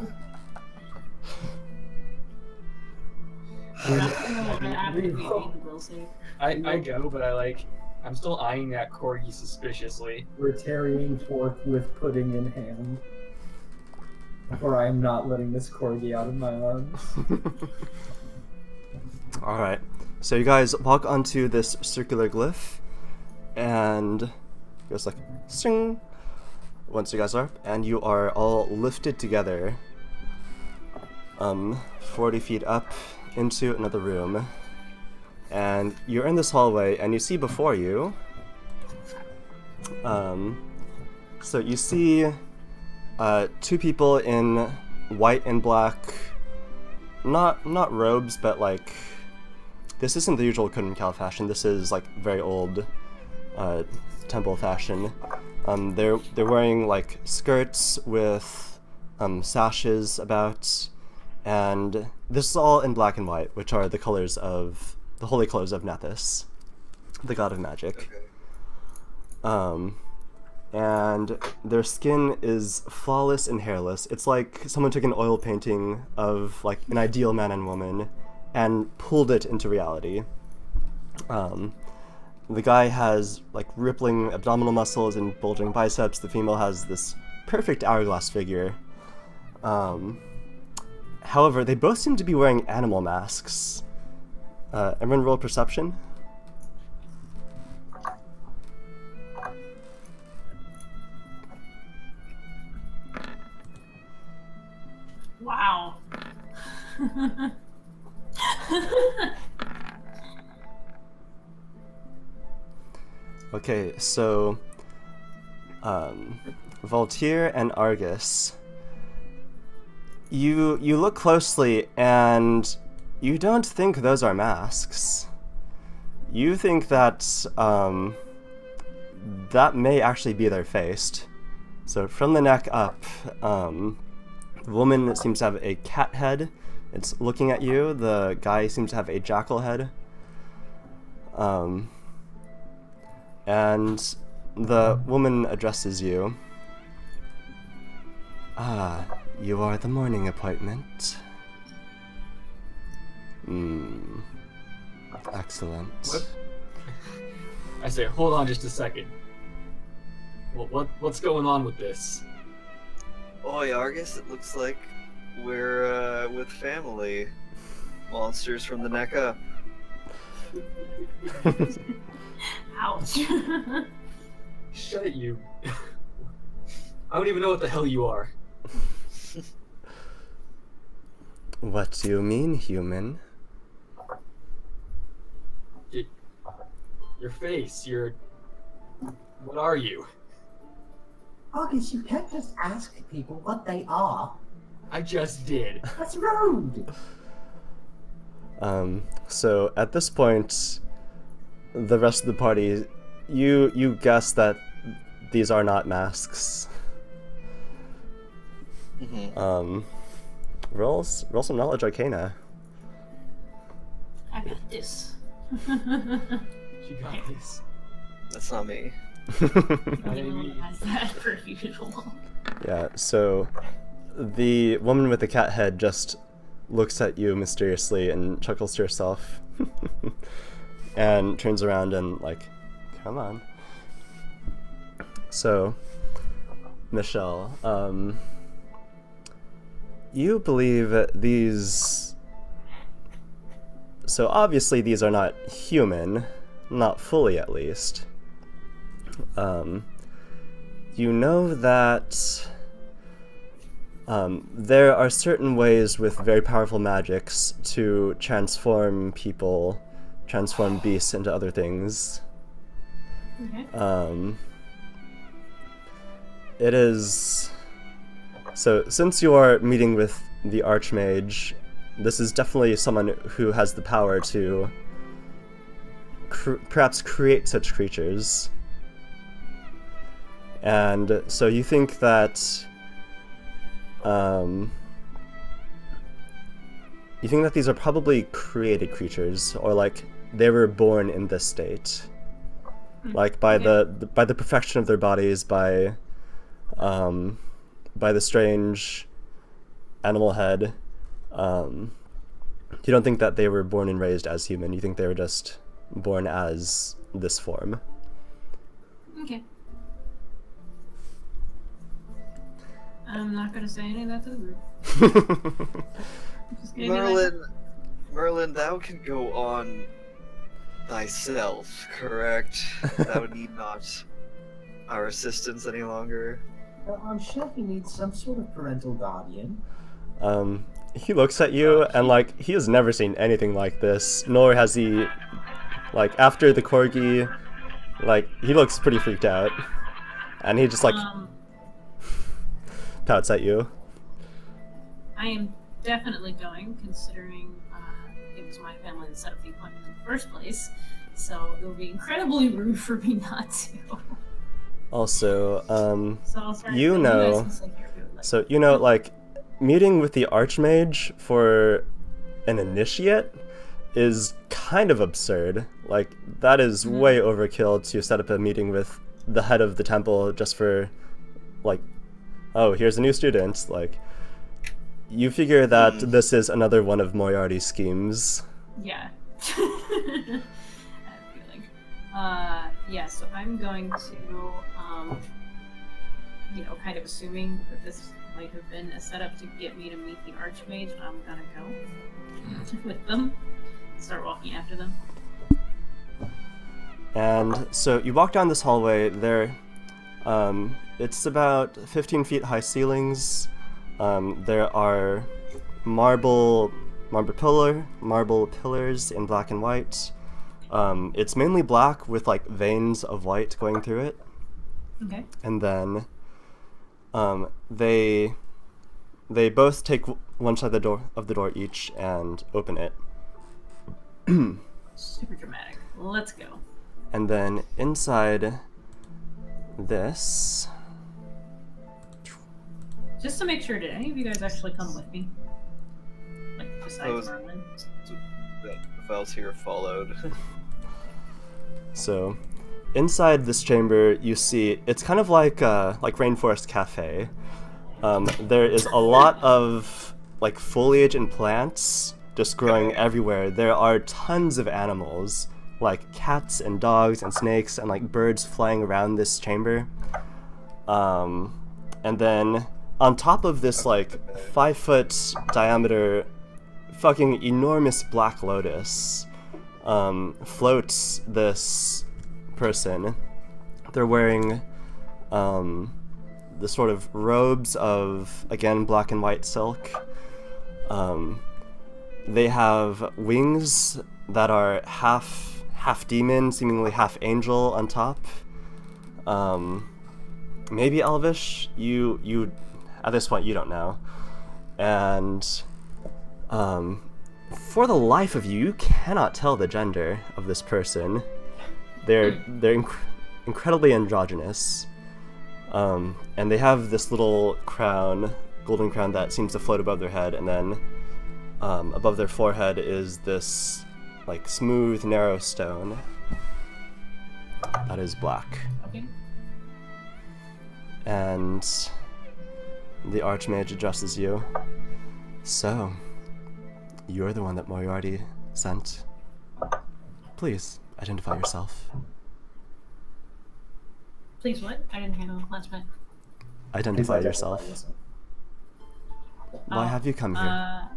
I go, but I'm still eyeing that corgi suspiciously. We're tarrying forth with pudding in hand. Or I am not letting this corgi out of my arms. Alright, so you guys walk onto this circular glyph, and it goes like, sing, once you guys are up, and you are all lifted together, 40 feet up into another room, and you're in this hallway, and you see before you, so you see, two people in white and black, not robes, but like, this isn't the usual Kunun Cal fashion. This is like very old temple fashion. They're wearing like skirts with sashes about, and this is all in black and white, which are the colors of the holy colors of Nethys, the god of magic. Okay. And their skin is flawless and hairless. It's like someone took an oil painting of like an ideal man and woman and pulled it into reality. The guy has like rippling abdominal muscles and bulging biceps. The female has this perfect hourglass figure. However, they both seem to be wearing animal masks. Everyone roll perception. Wow. Okay, so Voltaire and Argus, you look closely and you don't think those are masks. You think that that may actually be their face. So from the neck up, the woman seems to have a cat head. It's looking at you. The guy seems to have a jackal head. And the woman addresses you. Ah, you are the morning appointment. Excellent. What? I say, hold on just a second. What's going on with this? Oi, Argus, it looks like we're with family. Monsters from the neck up. Ouch. Shut it, you. I don't even know what the hell you are. What do you mean, human? Your face, what are you? August, you can't just ask people what they are. I just did. That's rude. So at this point, the rest of the party, you guess that these are not masks. Mm-hmm. Roll some knowledge arcana. I got this. You got this. That's not me. Everyone has that per usual. Yeah, so the woman with the cat head just looks at you mysteriously and chuckles to herself and turns around and like, come on. So, Michelle, you believe these... So obviously these are not human, not fully at least. You know that there are certain ways with very powerful magics to transform people, transform beasts into other things. Okay. It is... So, since you are meeting with the Archmage, this is definitely someone who has the power to perhaps create such creatures. And so you think that these are probably created creatures, or like they were born in this state. Like by by the perfection of their bodies, by the strange animal head. You don't think that they were born and raised as human. You think they were just born as this form. Okay. I'm not gonna say any of that to the group. Just gonna be like, Merlin, thou can go on thyself, correct? Thou need not our assistance any longer. Well, I'm sure he needs some sort of parental guardian. He looks at you and like he has never seen anything like this, nor has he like after the corgi, like he looks pretty freaked out. And he just like pouts at you. I am definitely going, considering it was my family that set up the appointment in the first place. So it would be incredibly rude for me not to. Also, So I'll start. you know, so you know, like meeting with the Archmage for an initiate is kind of absurd. Like that is way overkill to set up a meeting with the head of the temple just for, like, oh, here's a new student. Like, you figure that this is another one of Moriarty's schemes. Yeah. I have a feeling. Yeah, so I'm going to, kind of assuming that this might have been a setup to get me to meet the Archmage, I'm gonna go with them, start walking after them. And so you walk down this hallway. There, it's about 15 feet high ceilings. There are marble pillars in black and white. It's mainly black with like veins of white going through it. Okay. And then they both take one side of the door each and open it. Super dramatic. Let's go. And then inside this, Just to make sure, did any of you guys actually come with me? Like, besides Merlin? The Valtier followed. so inside this chamber, you see it's kind of like Rainforest Cafe. There is a lot of like foliage and plants just growing everywhere. There are tons of animals, like cats and dogs and snakes and like birds flying around this chamber. And then on top of this like 5-foot diameter fucking enormous black lotus floats this person. They're wearing the sort of robes of, again, black and white silk. They have wings that are half demon, seemingly half angel on top. Maybe elvish. You at this point you don't know. And for the life of you, you cannot tell the gender of this person. They're incredibly androgynous. And they have this little crown, golden crown that seems to float above their head, and then above their forehead is this like smooth, narrow stone that is black. Okay. And the Archmage addresses you. So, you're the one that Moriarty sent. Please, identify yourself. Please, what? I didn't hear the last bit. Identify yourself. Why have you come here?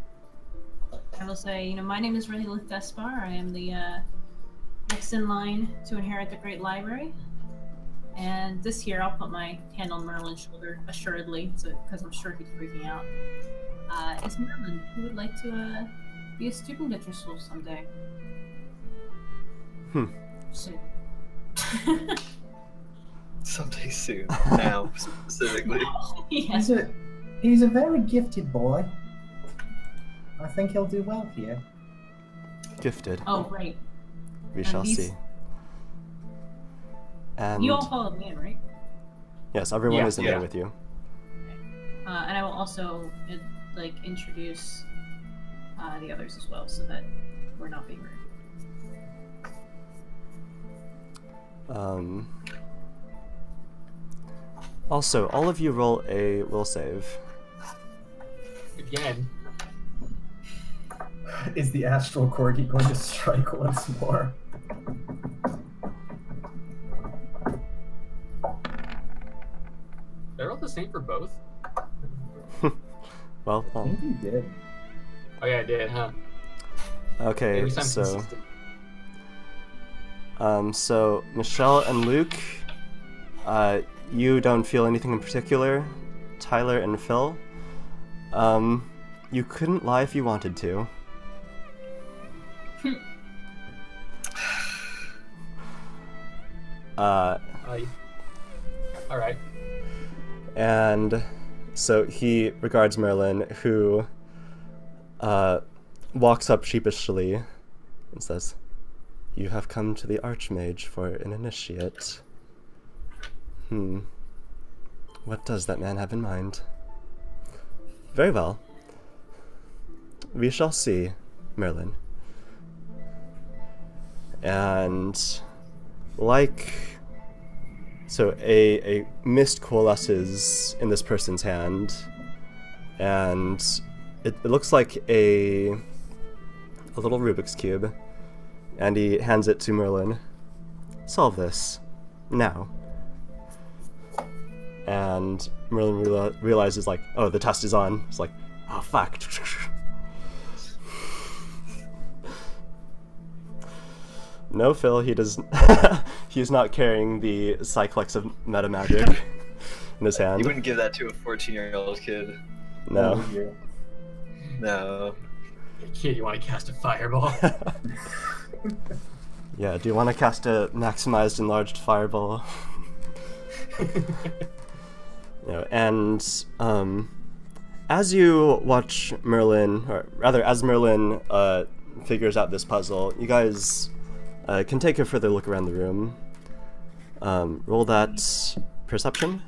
I will say, my name is Rahilith Despar. I am the next in line to inherit the Great Library. And this year, I'll put my hand on Merlin's shoulder, assuredly, because I'm sure he's freaking out. Is Merlin, who would like to be a student at your school someday? Soon. Someday soon. Now, specifically. Yes. He's a very gifted boy. I think he'll do well here. Gifted. Oh, right. We shall see. And You all followed me in, right? yes, everyone Yeah. is in there with you. And I will also introduce the others as well, so that we're not being rude. Also, all of you roll a will save. Again. Is the astral corgi going to strike once more? They're all the same for both? Well, I think you did. Oh yeah, I did, huh? At okay, least I'm so consistent. so Michelle and Luke, you don't feel anything in particular. Tyler and Phil, you couldn't lie if you wanted to. Alright. And so he regards Merlin, who walks up sheepishly and says, "You have come to the Archmage for an initiate. What does that man have in mind? Very well. We shall see, Merlin." And so a mist coalesces in this person's hand, and it looks like a little Rubik's Cube, and he hands it to Merlin. "Solve this, now." And Merlin realizes, like, oh, the test is on. It's like, oh, fuck. No, Phil, he does. He is not carrying the Cyclex of meta magic in his hand. You wouldn't give that to a 14-year-old kid. No. No. Kid, you want to cast a fireball? Yeah, do you want to cast a maximized enlarged fireball? And as you watch Merlin, or rather, as Merlin figures out this puzzle, you guys can take a further look around the room. Roll that perception.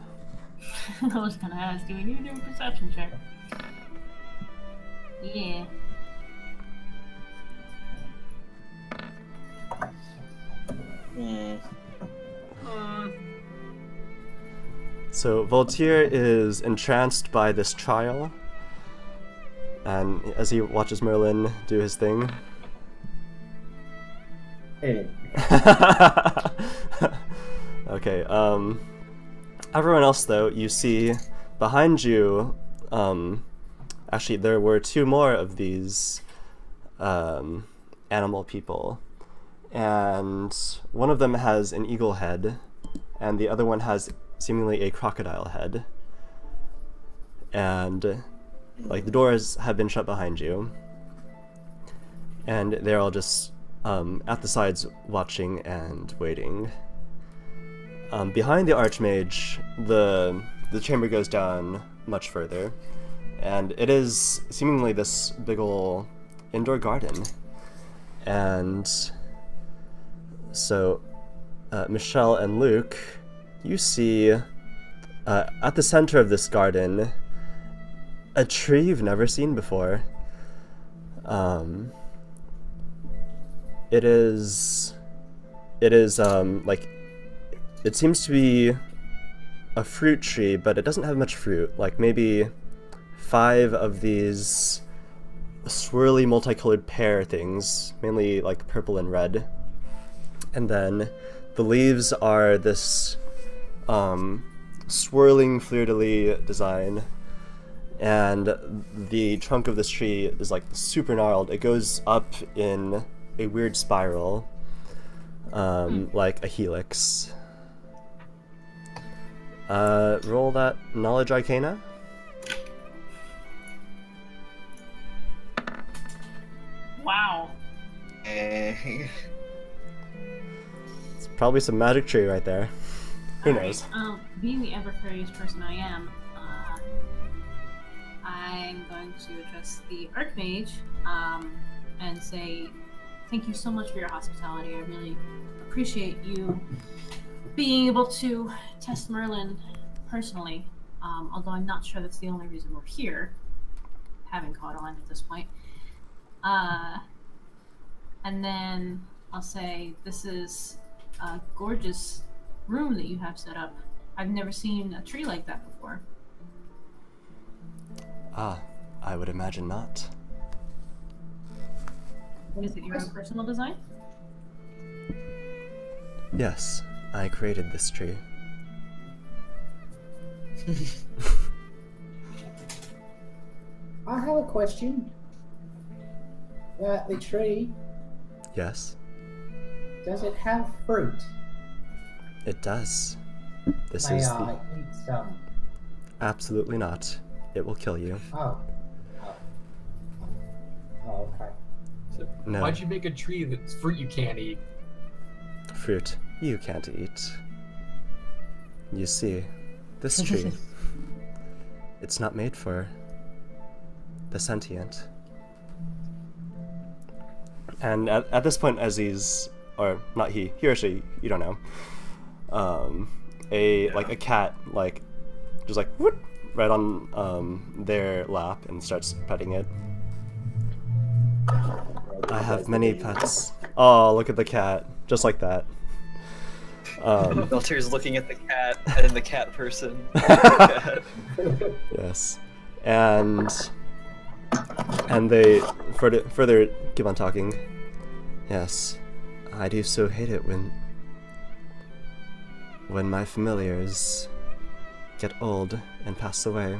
I was gonna ask, do we need to do a perception check? Yeah. So Voltaire is entranced by this trial, and as he watches Merlin do his thing. Hey. Okay, everyone else, though, you see behind you, actually there were two more of these animal people, and one of them has an eagle head, and the other one has seemingly a crocodile head. And like the doors have been shut behind you, and they're all just at the sides watching and waiting. Behind the Archmage, the chamber goes down much further, and it is seemingly this big ol' indoor garden. And so Michelle and Luke, you see at the center of this garden a tree you've never seen before. It is like, it seems to be a fruit tree, but it doesn't have much fruit. Like maybe 5 of these swirly multicolored pear things, mainly like purple and red. And then the leaves are this swirling fleur-de-lis design, and the trunk of this tree is like super gnarled. It goes up in a weird spiral, like a helix. Roll that knowledge arcana. Wow. It's probably some magic tree right there. Who knows? Being the ever curious person I am, I'm going to address the Archmage and say, thank you so much for your hospitality. I really appreciate you being able to test Merlin personally, although I'm not sure that's the only reason we're here, having caught on at this point. And then I'll say, this is gorgeous room that you have set up. I've never seen a tree like that before. Ah, I would imagine not. Is it your own personal design? Yes, I created this tree. I have a question. The tree, Yes, does it have fruit? it does. This May is I eat some? Absolutely not. It will kill you. Oh. Oh, okay. So No. why'd you make a tree that's fruit you can't eat? Fruit you can't eat. You see, this tree, it's not made for the sentient. And at this point, as he's, or not he or she, you don't know, a cat, just whoop, right on their lap and starts petting it. I have many pets. Oh, look at the cat, just like that. Valtyr's looking at the cat and the cat person. Yes, and they further keep on talking. Yes, I do so hate it when my familiars get old and pass away.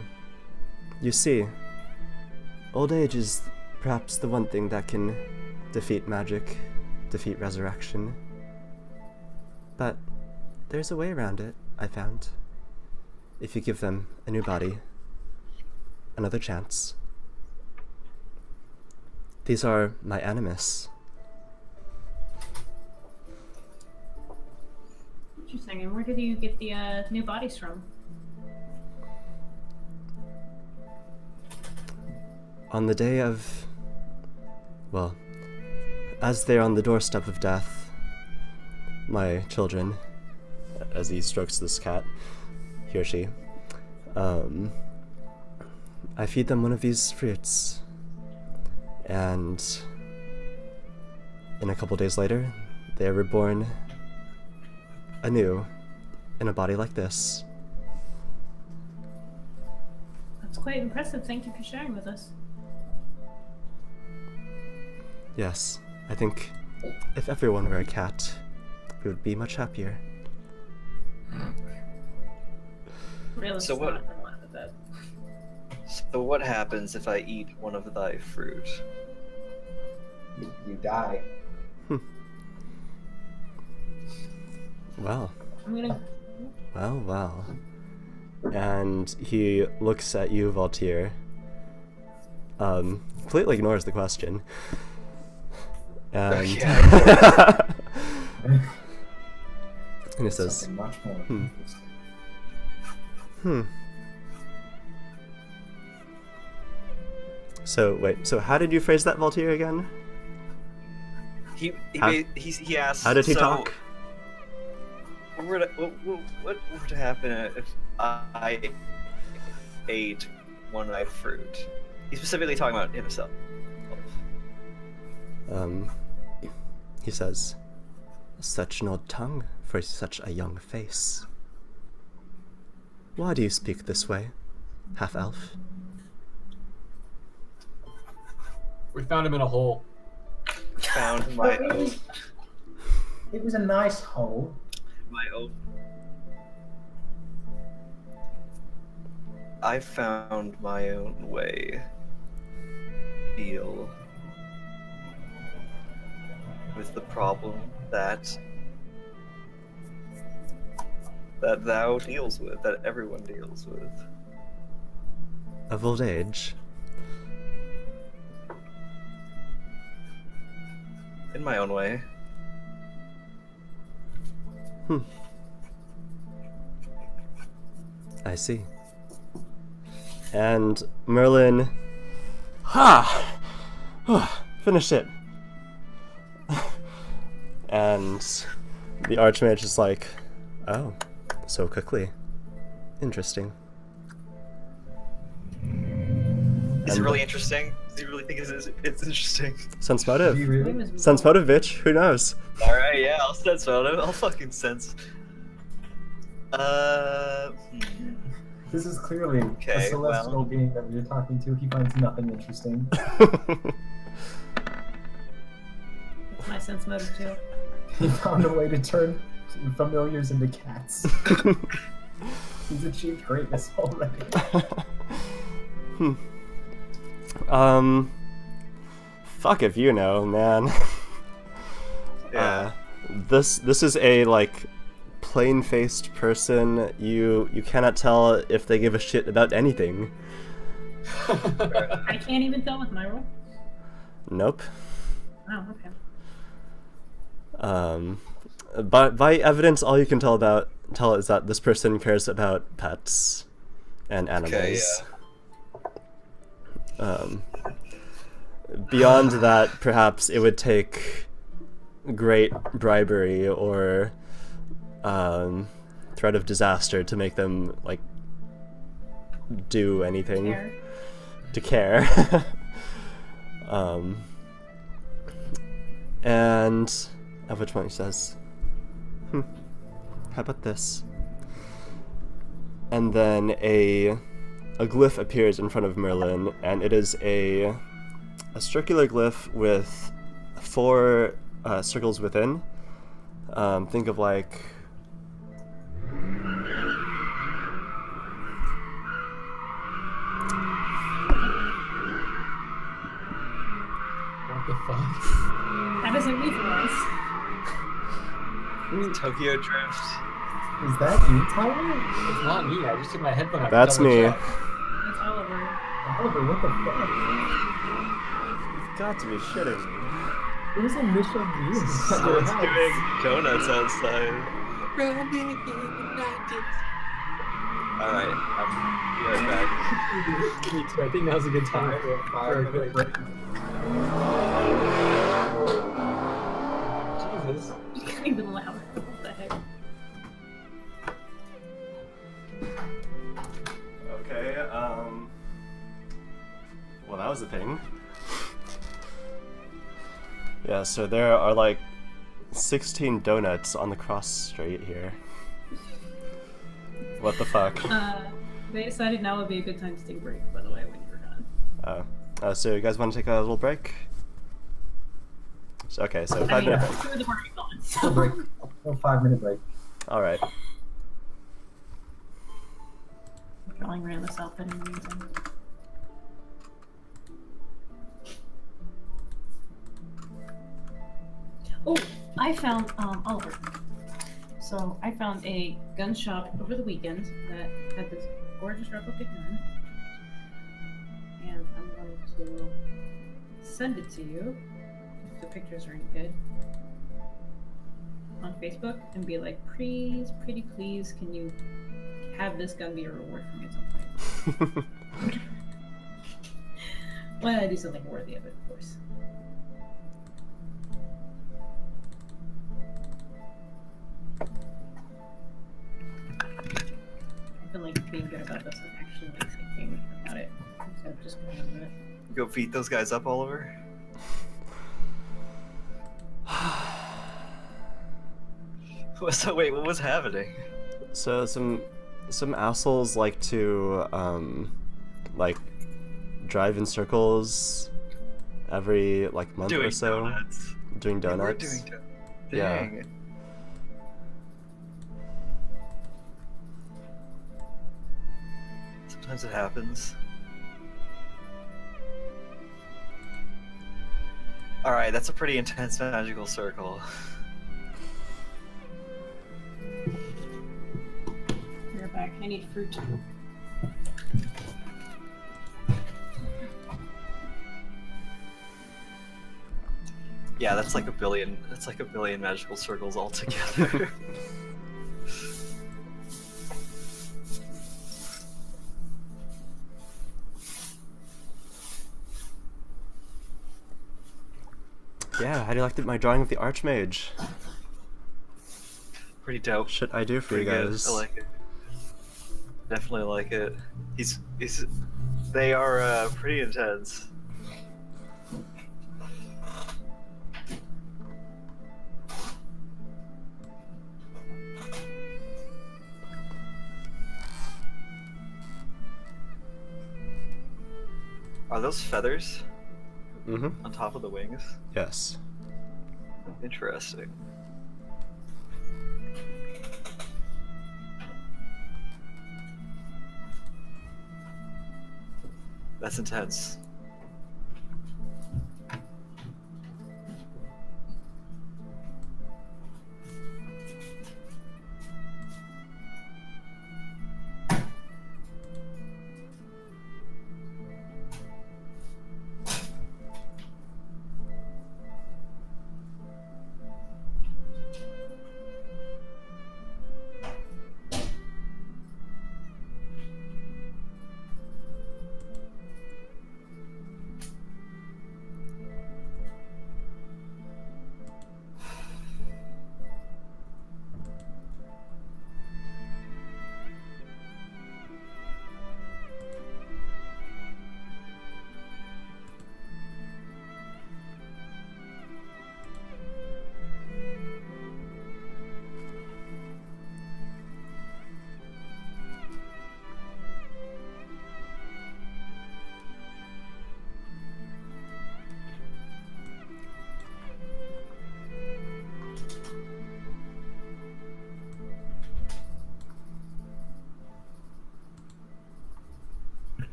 You see, old age is perhaps the one thing that can defeat magic, defeat resurrection. But there's a way around it, I found. If you give them a new body, another chance. These are my animus. Interesting. And where did you get the new bodies from? On the day of... well, as they're on the doorstep of death, my children, as he strokes this cat, he or she, I feed them one of these fruits, and in a couple days later, they are reborn anew in a body like this. That's quite impressive. Thank you for sharing with us. Yes, I think if everyone were a cat, we would be much happier. Really? So what- So what happens if I eat one of thy fruit? You die. Well, I'm gonna. well. And he looks at you, Valtyr. Completely ignores the question. And, and he says, Something much more Hmm. interesting. So, wait, so how did you phrase that, Valtyr, again? He asked. How did he so, talk? What would happen if I ate one of thy fruit? He's specifically talking about himself. He says, such an odd tongue for such a young face. Why do you speak this way, half-elf? We found him in a hole. Found Well, it was a nice hole. my own. I found my own way. Deal with the problem that thou deals with, that everyone deals with. Of old age? In my own way. I see. And Merlin... Finish it! And the Archmage is like, oh, so quickly. Interesting. Is it And- really interesting? Does he really think it's interesting? Sense Do motive. you Name really? is Sense motive, bitch. Who knows? All right, yeah, I'll sense motive. I'll fucking sense. Hmm. This is clearly a Okay, celestial well. being that we're talking to. He finds nothing interesting. That's my sense motive too. He found a way to turn familiars into cats. He's achieved greatness already. Fuck if you know, man. Yeah. This is a like plain-faced person. You cannot tell if they give a shit about anything. I can't even tell with my roll. Nope. Oh, okay. But by evidence, all you can tell is that this person cares about pets and animals. Okay, Beyond that, perhaps it would take great bribery or threat of disaster to make them like do anything Care. to care. And at which point he says, how about this? And then a glyph appears in front of Merlin, and it is a circular glyph with 4 circles within. Think of like What the fuck? How does it move for us? Tokyo Drift. Is that you, Tyler? It's not me. I just took my headphone out. to That's double me. check. It's Oliver. Oliver, what the fuck? Got to be shitting me. Whose initial view? Someone's doing donuts outside. Alright, I'll be right back. Me too. I think now's a good time for a break. Jesus. You can't even loud. What the heck? Okay, well, that was a thing. Yeah, so there are like 16 donuts on the cross street here. What the fuck? They decided now would be a good time to take a break, by the way, when you were gone. So you guys want to take a little break? Okay, so 5-minute break. Two of the party gone. A break. A 5-minute break. Alright. Drawing around this outfit and reason. Oh, I found Oliver. So I found a gun shop over the weekend that had this gorgeous replica gun, and I'm going to send it to you if the pictures are any good on Facebook and be like, please, pretty please, can you have this gun be a reward for me at some point? When I do something worthy of it, of course. I feel like being good about this and actually like thinking about it instead of just going with it. Go beat those guys up, Oliver. Wait, what was happening? So some assholes like to like drive in circles every like month Doing or so donuts. doing They were donuts. doing donuts. Yeah. Dang. Sometimes it happens. Alright, that's a pretty intense magical circle. We're back. I need fruit. Yeah, that's like a billion. That's like a billion magical circles altogether. Yeah, how do you like my drawing of the Archmage? Pretty dope. Should I do for Pretty you good. guys? I like it. Definitely like it. They are pretty intense. Are those feathers Mm-hmm. on top of the wings? Yes. Interesting. That's intense.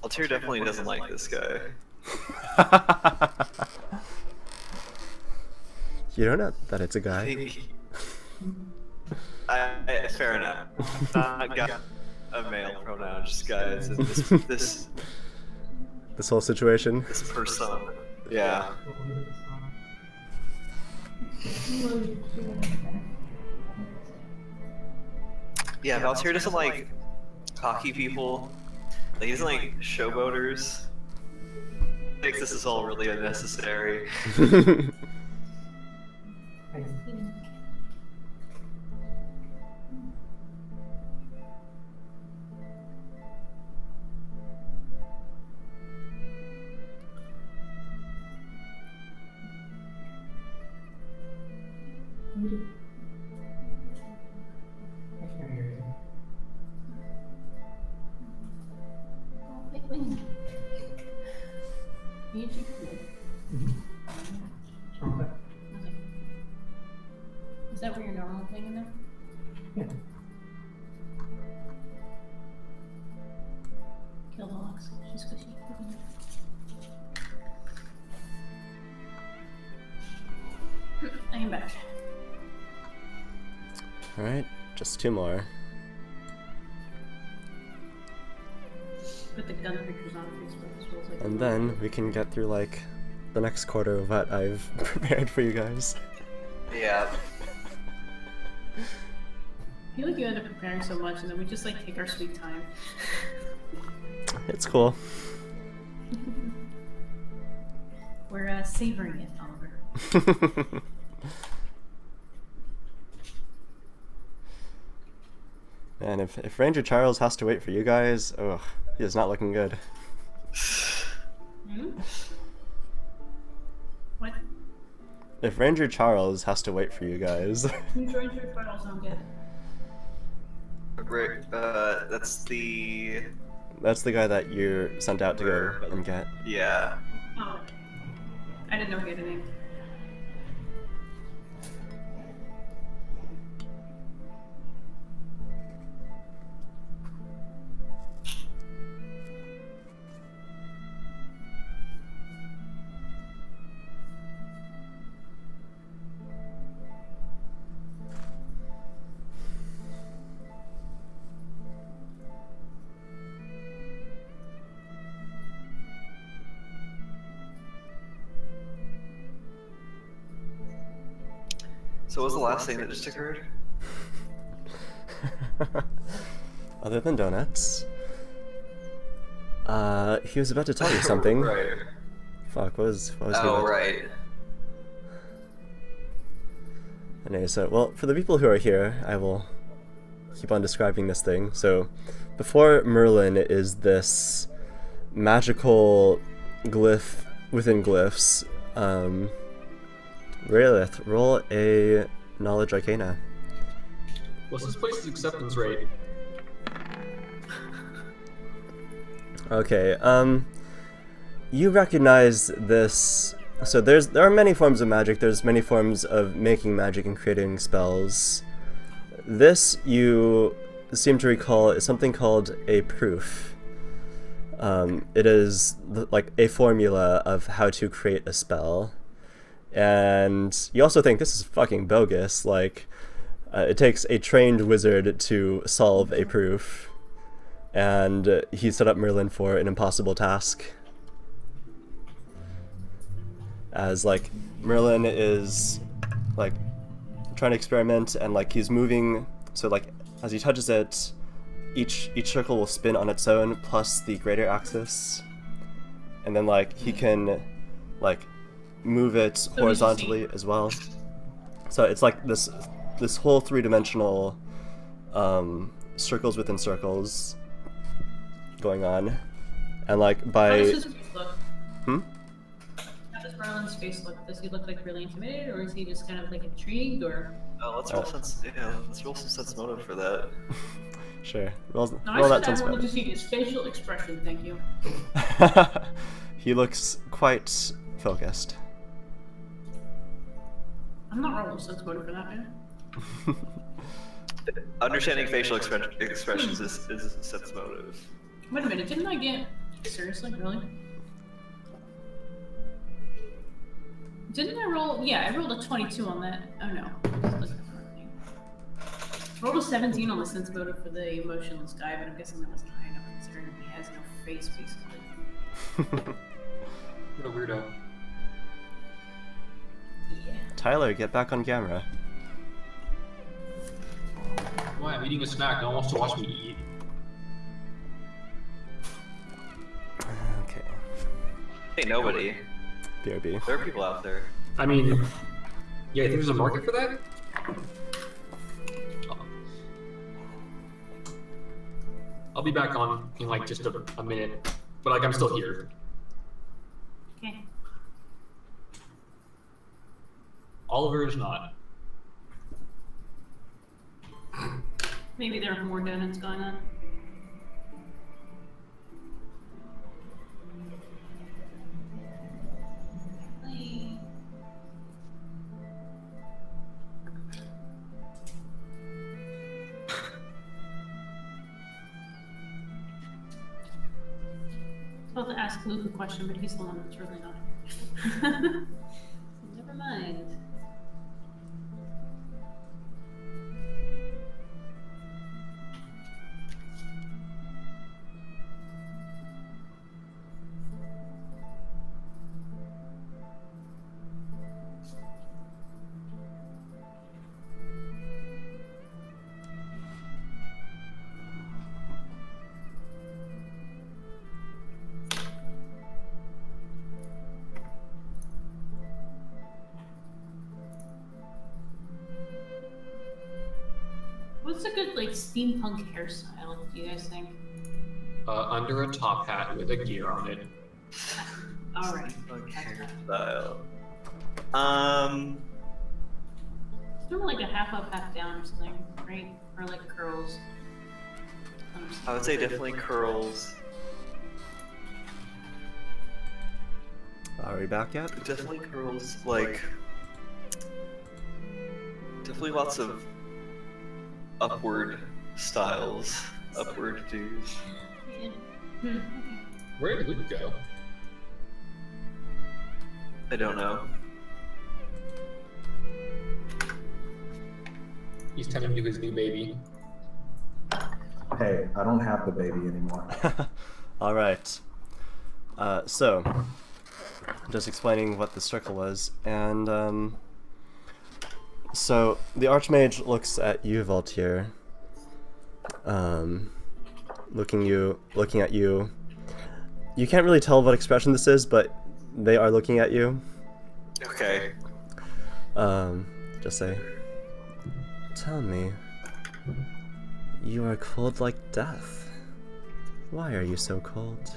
Altair definitely doesn't like this guy. You don't know that it's a guy. Fair enough. Not got a male pronoun, just guys. And this This whole situation. this person. Yeah. Yeah, Valtier doesn't like cocky people. Like, he doesn't like showboaters. I think this is all really unnecessary. I can't hear you. Wait. You do What's wrong with that? nothing. Is that where your normal thing in there? Yeah. Kill the locks. She's squishy. I am back. Alright, just 2 more. Put the gun pictures on Facebook as well as like. And then we can get through like the next quarter of what I've prepared for you guys. Yeah. I feel like you end up preparing so much and then we just like take our sweet time. It's cool. We're savoring it, Oliver. And if Ranger Charles has to wait for you guys, ugh, he is not looking good. Hmm? What? If Ranger Charles has to wait for you guys. Who's Ranger Charles? Don't get it. Right, that's the... That's the guy that you're sent out to go and get. Yeah. Oh. I didn't know he had a name. So what was the last thing that just occurred? Other than donuts. He was about to tell you something. Right. Fuck, what was he Oh, about? right. Anyway, so, well, for the people who are here, I will keep on describing this thing. So, before Merlin is this magical glyph within glyphs. Raelith, roll a knowledge arcana. What's this place's acceptance rate? Okay, you recognize this. So there are many forms of magic. There's many forms of making magic and creating spells. This you seem to recall is something called a proof. It is like a formula of how to create a spell. And you also think this is fucking bogus. Like, it takes a trained wizard to solve a proof. And he set up Merlin for an impossible task. As like Merlin is like trying to experiment, and like he's moving, so like as he touches it, each circle will spin on its own plus the greater axis, and then like he can like move it horizontally as well. So it's like this whole three-dimensional circles within circles going on, and like by How does his face look? Hmm? How does Merlin's face look? Does he look like really intimidated, or is he just kind of like intrigued, or? Let's roll some sense motive for that. Sure. Roll No, that I said sense I wanted motive. to see his facial expression. Thank you. He looks quite focused. I'm not rolling sense motive for that, man. Understanding facial expressions is a sense motive. Wait a minute, didn't I get... Seriously? Really? Didn't I roll... Yeah, I rolled a 22 on that. Oh no. I rolled a 17 on the sense motive for the emotionless guy, but I'm guessing that wasn't high enough considering he has no face, basically. What a weirdo. Yeah. Tyler, get back on camera. Why? I'm eating a snack. No one wants to watch me eat. Okay. Hey, nobody. BRB. There are people out there. I mean, yeah, I think there's a market for that? I'll be back on in like just a minute, but like I'm still here. Okay. Oliver is not. Maybe there are more donuts going on. Hey. I was about to ask Luke a question, but he's the one that's really not. Never mind. What's a good like steampunk hairstyle? Do you guys think? Under a top hat with a gear on it. All right. Hairstyle. It's more like a half up, half down or something, right? Or like curls. I would say definitely curls. Are we back yet? Definitely curls. Like, definitely lots of upward styles, upward dudes. Yeah. Okay. Where did Luke go? I don't know. He's tending to his new baby. Hey, I don't have the baby anymore. All right. So, just explaining what the circle was, and so the Archmage looks at you, Valtier. Looking at you. You can't really tell what expression this is, but they are looking at you. Okay. Just say, tell me, you are cold like death. Why are you so cold?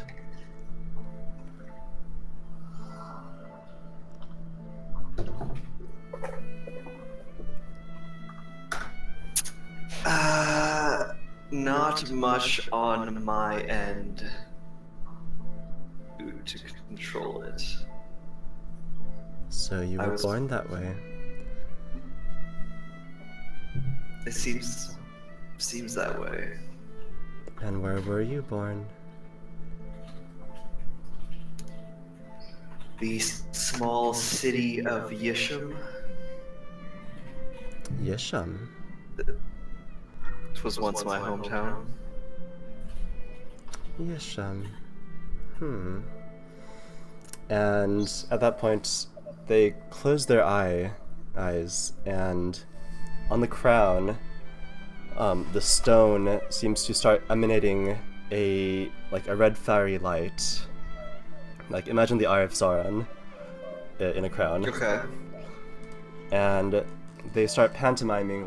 Not much on my end. learned to control it. So you I were was- born that way. It seems that way. And where were you born? The small city of Yisham. Yisham. It was once my hometown. Yisham. And at that point, they close their eyes, and on the crown, the stone seems to start emanating a red fiery light. Like, imagine the Eye of Sauron in a crown. Okay. And they start pantomiming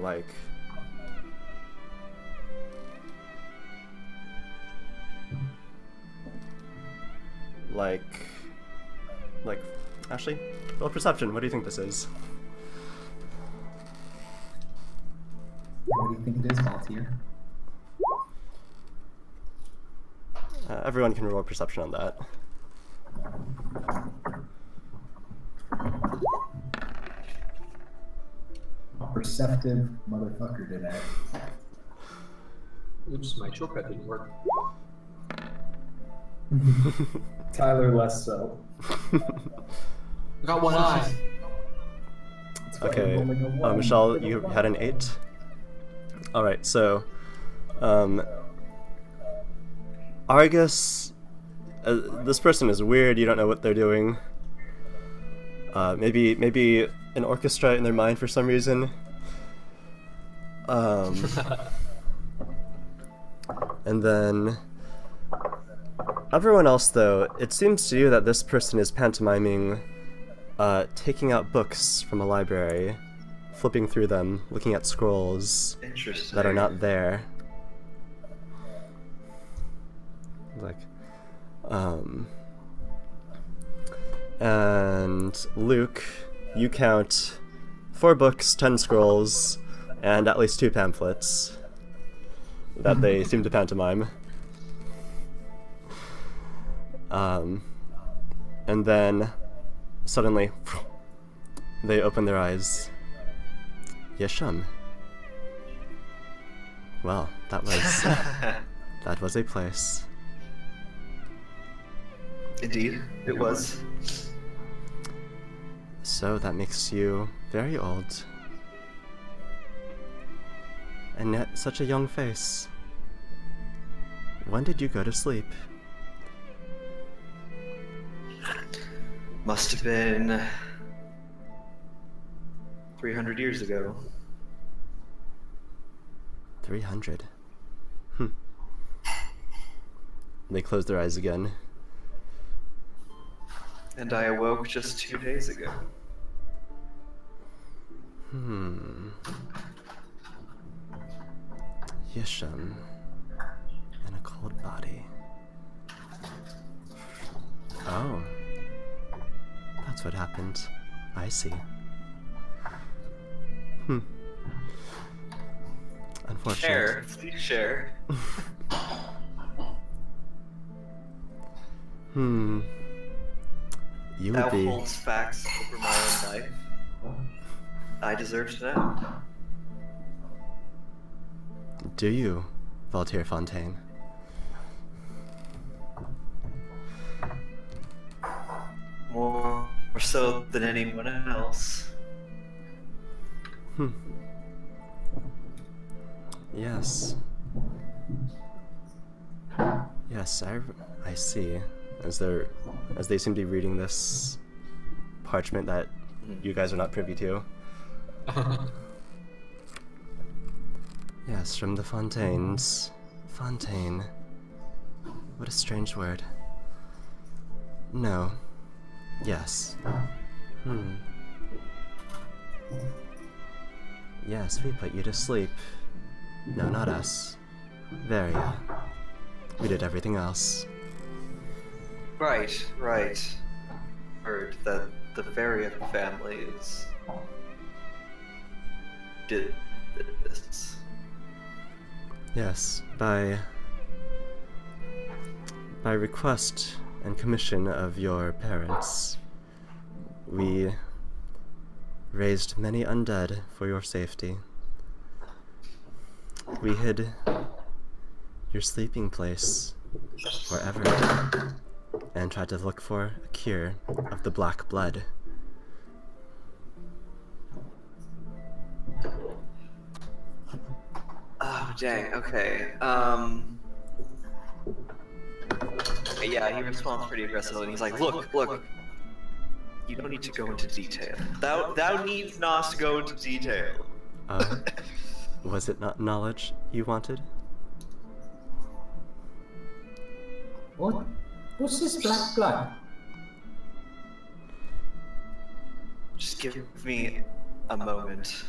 Ashley, roll perception. What do you think this is? What do you think it is, Maltier? Everyone can roll perception on that. A perceptive motherfucker today. Oops, my shortcut didn't work. Tyler, less so. I got one eye. It's why Okay, you're rolling a one Michelle, with a you one. had an 8. Alright, so, Argus, this person is weird, you don't know what they're doing. Maybe an orchestra in their mind for some reason. And then, everyone else though, it seems to you that this person is pantomiming, taking out books from a library, flipping through them, looking at scrolls Interesting. that are not there. And Luke, you count 4 books, 10 scrolls, and at least 2 pamphlets that they seem to pantomime. And then suddenly they open their eyes. Yisham. Well, that was a place. Indeed, it was. So that makes you very old. And yet such a young face. When did you go to sleep? Must have been 300 years ago. 300. They close their eyes again. And I awoke just 2 days ago. Yisham. In a cold body. Oh. That's what happened. I see. Unfortunate. Share, please share. You Thou would be. holds facts over my own life. I deserve to know. Do you, Valtier Fontaine? More so than anyone else. Yes. Yes, I see. As they seem to be reading this parchment that you guys are not privy to. Yes, from the Fontaines. Fontaine. What a strange word. No. Yes. Yes, we put you to sleep. No, not us. Varia. We did everything else. Right. Heard that the Varia family did this. Yes, by request and commission of your parents, we raised many undead for your safety. We hid your sleeping place forever and tried to look for a cure of the black blood. Oh, dang, okay. Yeah, he responds pretty aggressively, and he's like, look, you don't need to go into detail. Thou needs not to go into detail. Was it not knowledge you wanted? What's this black blood? Just give me a moment.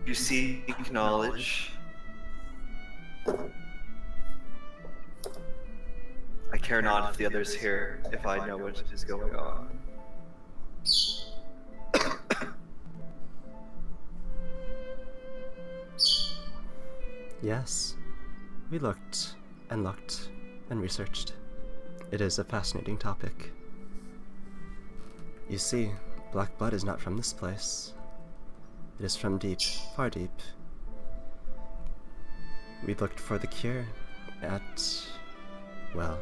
You seek knowledge. I care not if the others hear, if I know what is going on. Yes. We looked and researched. It is a fascinating topic. You see, black blood is not from this place. It is from deep, far deep. We looked for the cure at... well...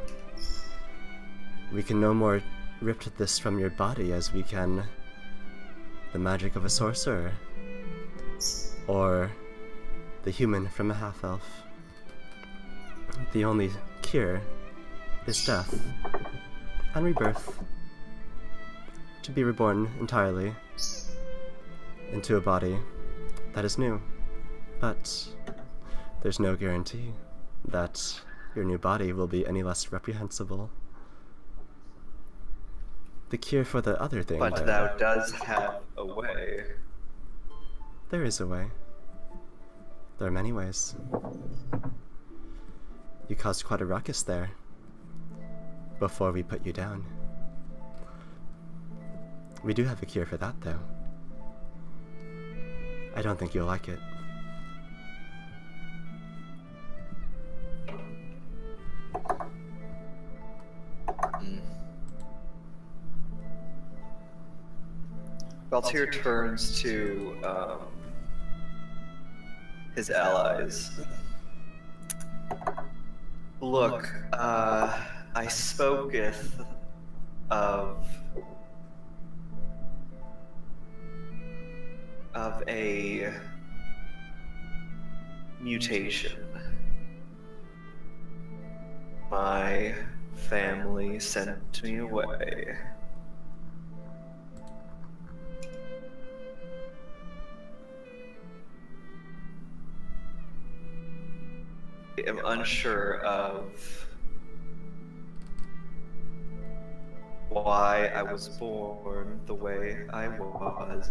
we can no more rip this from your body as we can the magic of a sorcerer, or the human from a half-elf. The only cure is death and rebirth, to be reborn entirely into a body that is new. But there's no guarantee that your new body will be any less reprehensible. The cure for the other thing, But though, thou does have a way. there is a way. There are many ways. You caused quite a ruckus there before we put you down. We do have a cure for that, though. I don't think you'll like it. Valtir turns to his allies. Look, I spoketh of a mutation. My family sent me away. I am unsure of why I was born the way I was.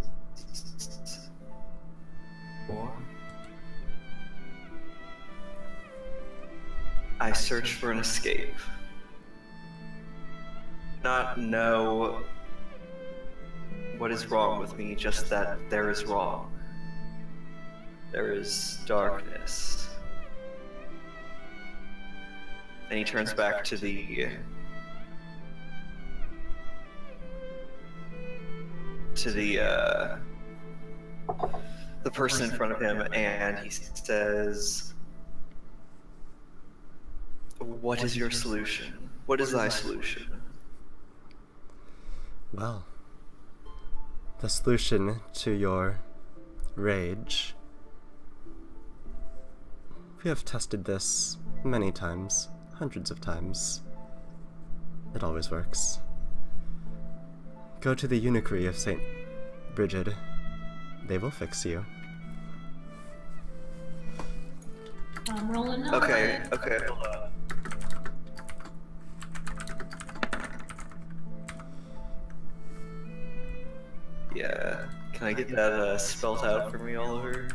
I search for an escape. Not know what is wrong with me, just that there is wrong. There is darkness. And he turns back to the person in front of him, and he says, "What is your solution? What is thy solution?" Well, the solution to your rage... we have tested this many times, hundreds of times. It always works. Go to the Eunuchry of St. Brigid. They will fix you. I'm rolling up. Okay. Yeah. Can I get that spelt out for me, Oliver?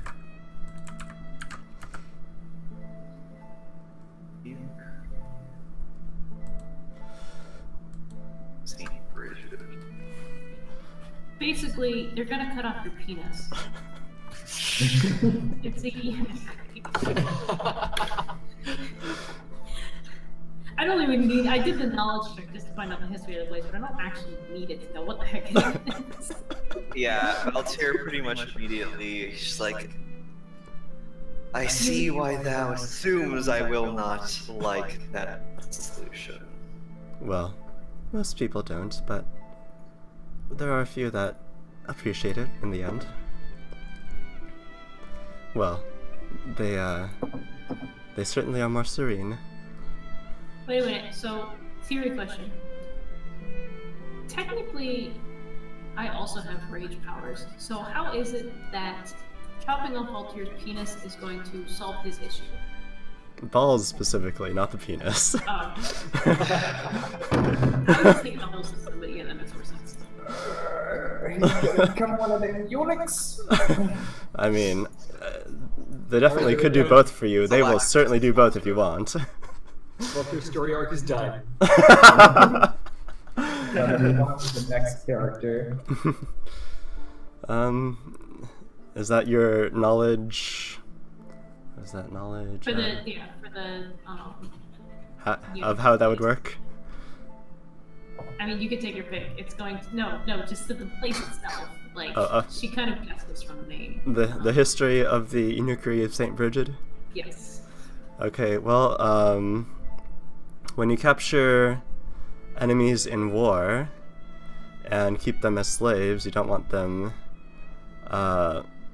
St. Bridget. Basically, they're gonna cut off your penis. It's a eunuchry. I don't even need. I did the knowledge check just to find out the history of the place, but I don't actually need it to know what the heck it is. Yeah, Valtier pretty much immediately, he's like, I see why thou assumes I will not like that solution. Well, most people don't, but there are a few that appreciate it in the end. Well, they certainly are more serene. Wait a minute. So, theory question. Technically, I also have rage powers. So how is it that chopping off Altier's penis is going to solve his issue? Balls specifically, not the penis. I was thinking the whole system, but yeah, that makes more sense. He's gonna become one of them eunuchs. I mean, they definitely could do both for you. They will certainly do both if you want. Well, your story arc is done. The next character. Is that your knowledge? Is that knowledge? For the Of how that would work? I mean, you could take your pick. It's going to no, just to the place itself. Like she kind of guessed this from the name. The history of the eunuchry of Saint Brigid? Yes. Okay, well, when you capture enemies in war and keep them as slaves, you don't want them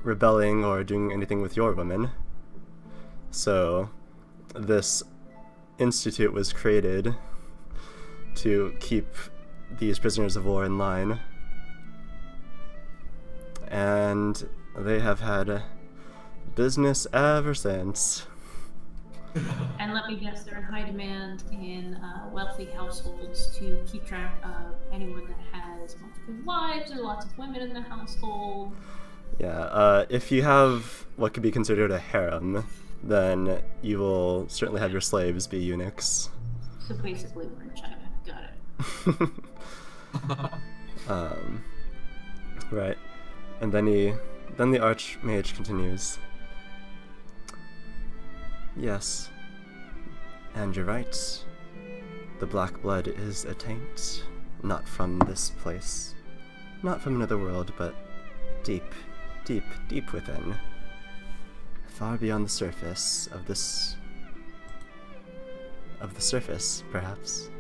rebelling or doing anything with your women. So this institute was created to keep these prisoners of war in line, and they have had business ever since. And let me guess, they're in high demand in wealthy households to keep track of anyone that has multiple wives or lots of women in the household. Yeah, if you have what could be considered a harem, then you will certainly have your slaves be eunuchs. So basically, we're in China. Got it. Right. And then the Archmage continues. Yes. And you're right. The black blood is a taint, not from this place. Not from another world, but deep, deep, deep within. Far beyond the surface of this... of the surface, perhaps,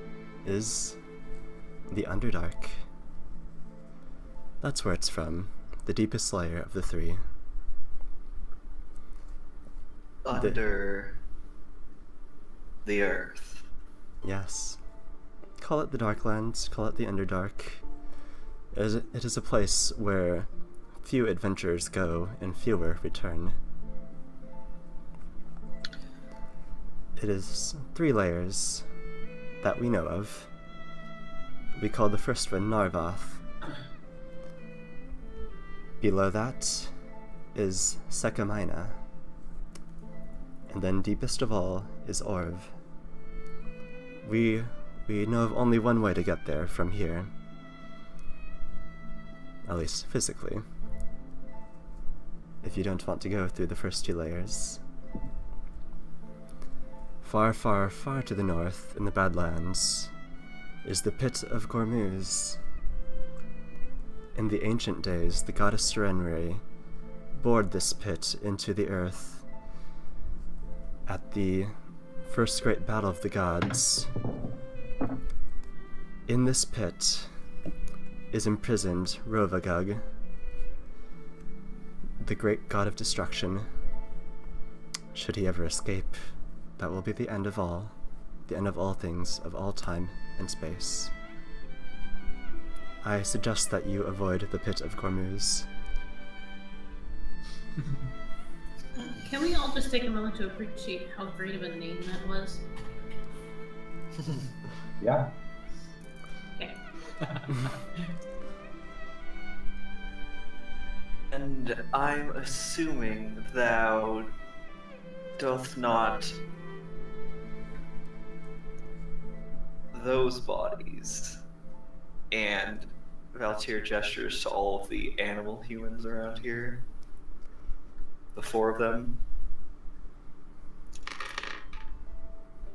is the Underdark. That's where it's from, the deepest layer of the three. Under the earth. Yes. Call it the Darklands, call it the Underdark. It is a place where few adventurers go and fewer return. It is 3 layers that we know of. We call the first one Narvath. Below that is Sekamina. And then deepest of all is Orv. We know of only one way to get there from here. At least physically. If you don't want to go through the first 2 layers. Far, far, far to the north, in the Badlands, is the Pit of Gormuz. In the ancient days, the goddess Serenre bored this pit into the earth at the first great battle of the gods. In this pit is imprisoned Rovagug, the great god of destruction. Should he ever escape, that will be the end of all things, of all time and space. I suggest that you avoid the Pit of Gormuz. Can we all just take a moment to appreciate how great of a name that was? Yeah. Okay. And I'm assuming thou doth not those bodies. And Valtier gestures to all of the animal humans around here. The 4 of them.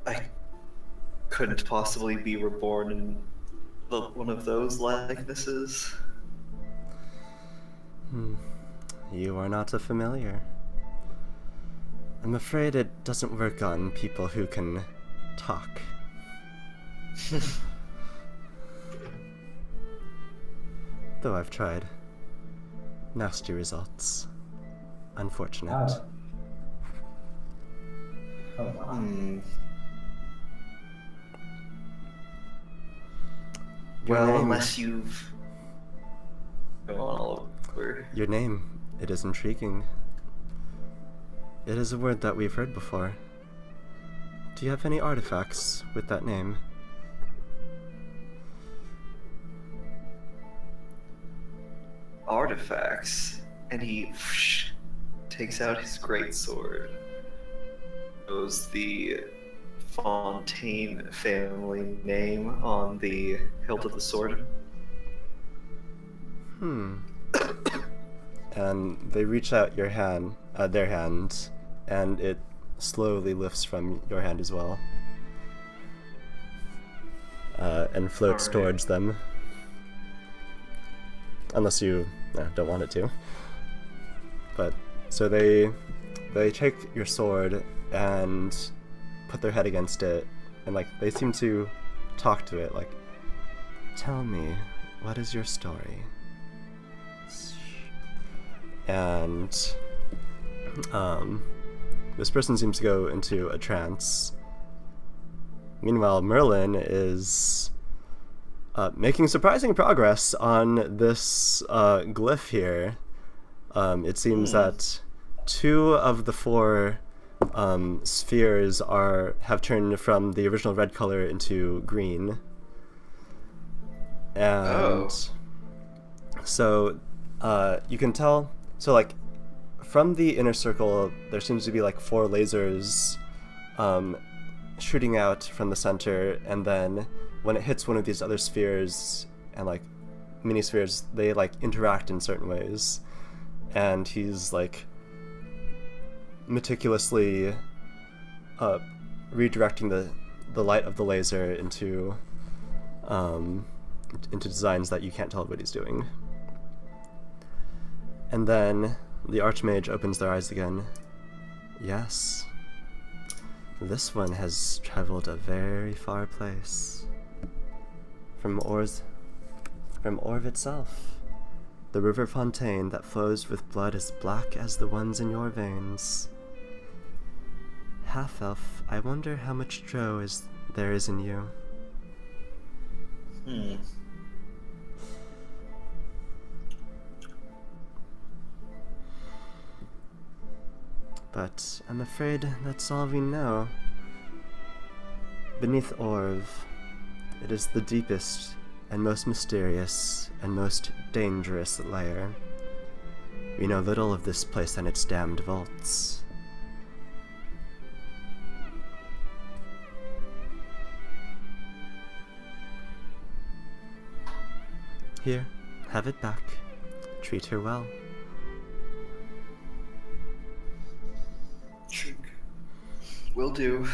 I couldn't possibly be reborn in one of those likenesses. You are not a familiar. I'm afraid it doesn't work on people who can talk. Though I've tried. Nasty results. Unfortunate. Oh, wow. Your Well, name- unless you've gone all over. Your name, it is intriguing. It is a word that we've heard before. Do you have any artifacts with that name? Artifacts, and he takes out his great sword. Shows the Fontaine family name on the hilt of the sword. And they reach out their hand, and it slowly lifts from your hand as well, and floats Alright. towards them. Unless you don't want it to. But so they take your sword and put their head against it, and like they seem to talk to it. Like, tell me, what is your story? And this person seems to go into a trance. Meanwhile, Merlin is making surprising progress on this glyph here. It seems that 2 of the 4 spheres have turned from the original red color into green. And so you can tell, so like from the inner circle there seems to be like 4 lasers shooting out from the center, and then when it hits one of these other spheres and like mini spheres, they like interact in certain ways, and he's like meticulously redirecting the light of the laser into designs that you can't tell what he's doing. And then the Archmage opens their eyes again. Yes, this one has traveled a very far place. From Orv itself. The river Fontaine that flows with blood as black as the ones in your veins. Half-elf, I wonder how much Drow there is in you. But I'm afraid that's all we know. Beneath Orv, it is the deepest and most mysterious and most dangerous lair. We know little of this place and its damned vaults. Here, have it back. Treat her well. Will do.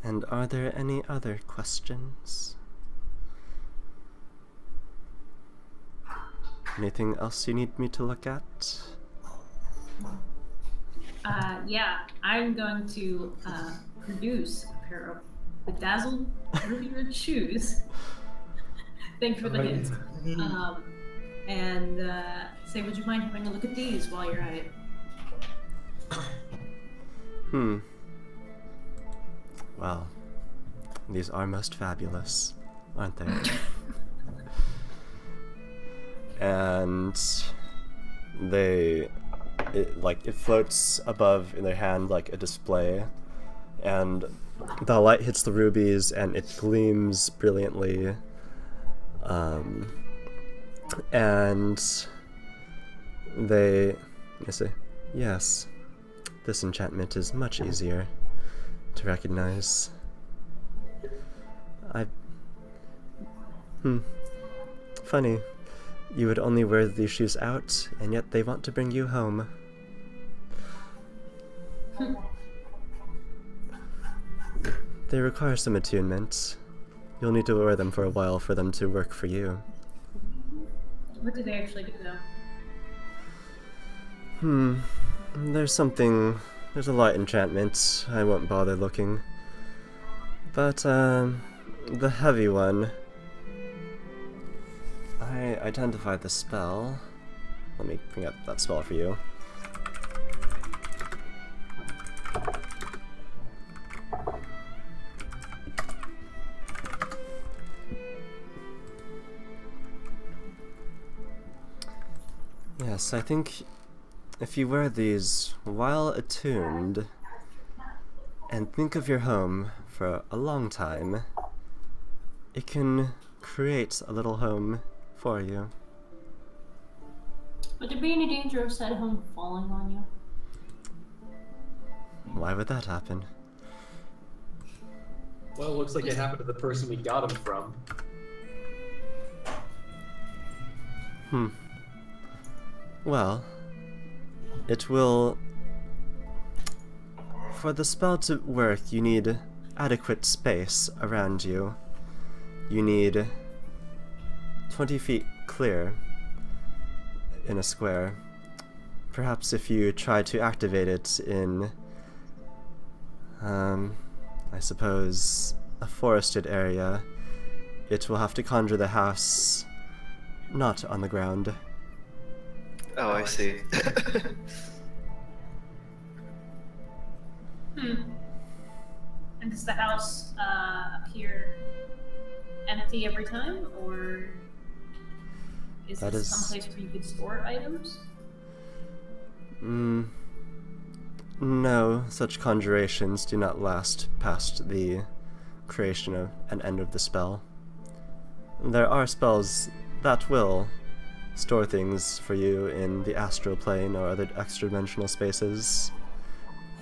And are there any other questions? Anything else you need me to look at? Yeah, I'm going to produce a pair of bedazzled ruby red shoes. Thanks for the hint. And say, would you mind having a look at these while you're at it? Well, these are most fabulous, aren't they? And it floats above in their hand like a display, and the light hits the rubies and it gleams brilliantly. And they say, yes, this enchantment is much easier to recognize. Funny. You would only wear these shoes out, and yet they want to bring you home. They require some attunement. You'll need to wear them for a while for them to work for you. What do they actually do, though? There's a light enchantment. I won't bother looking. But, the heavy one, I identified the spell. Let me bring up that spell for you. Yes, I think if you wear these while attuned and think of your home for a long time, it can create a little home for you. Would there be any danger of said home falling on you? Why would that happen? Well, it looks like it happened to the person we got him from. Well, it will... For the spell to work, you need adequate space around you. You need 20 feet clear in a square. Perhaps if you try to activate it in, I suppose, a forested area, it will have to conjure the house not on the ground. Oh, I see. And does the house appear empty every time, or is That this is- someplace where you could store items? No, such conjurations do not last past the creation of and end of the spell. There are spells that will store things for you in the astral plane or other extra-dimensional spaces.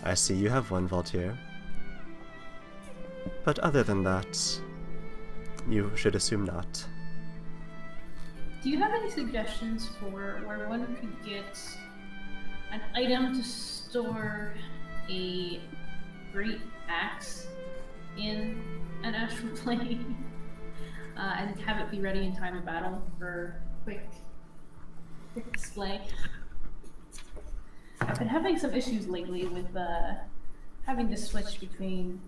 I see you have one, Voltaire. But other than that, you should assume not. Do you have any suggestions for where one could get an item to store a great axe in an astral plane and have it be ready in time of battle for quick display? I've been having some issues lately with having to switch between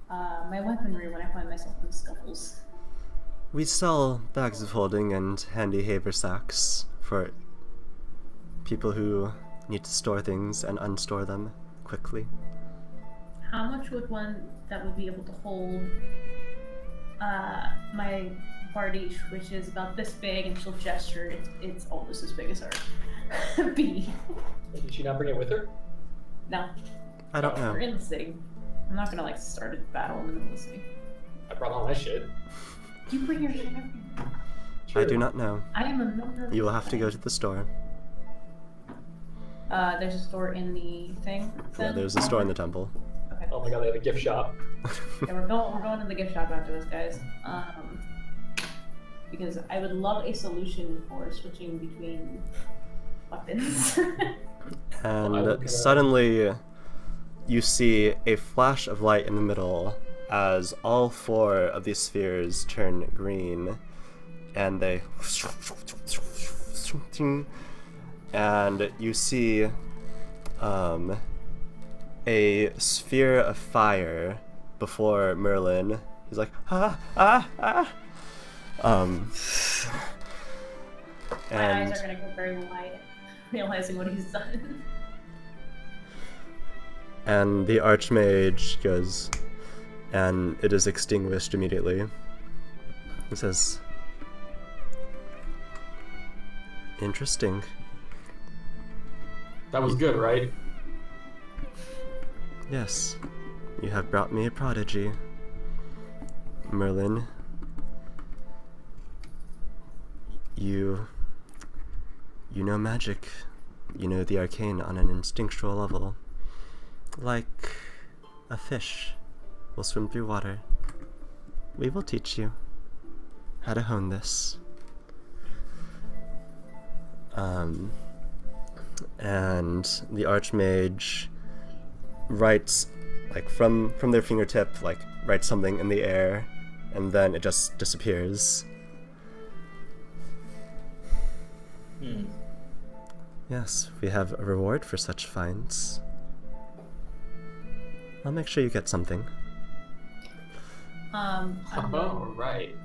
my weaponry when I find myself in scuffles. We sell bags of holding and handy haversacks for people who need to store things and unstore them quickly. How much would one that would be able to hold my bardiche, which is about this big, and she'll gesture, it's almost as big as her, be? Did she not bring it with her? No. I don't We're know. in the city. I'm not gonna start a battle in the middle of the city. I brought all my shit. You bring your shit everywhere. I do not know. I am a member of You will have to go to the store. There's a store in the thing. Yeah, then? there's a store in the temple. Okay. Oh my god, they have a gift shop. Yeah, we're going to the gift shop after this, guys. Because I would love a solution for switching between weapons. And suddenly, you see a flash of light in the middle as all 4 of these spheres turn green, and they... And you see a sphere of fire before Merlin. He's like, ah, ah, ah. My And eyes are gonna go very wide, realizing what he's done. and the Archmage goes, and it is extinguished immediately. He says, interesting. That was good, right? Yes, you have brought me a prodigy. Merlin, you know magic. You know the arcane on an instinctual level. Like a fish will swim through water. We will teach you how to hone this. And the Archmage writes like from their fingertip, like writes something in the air, and then it just disappears. Yes, we have a reward for such finds. I'll make sure you get something. I'm Oh, going right.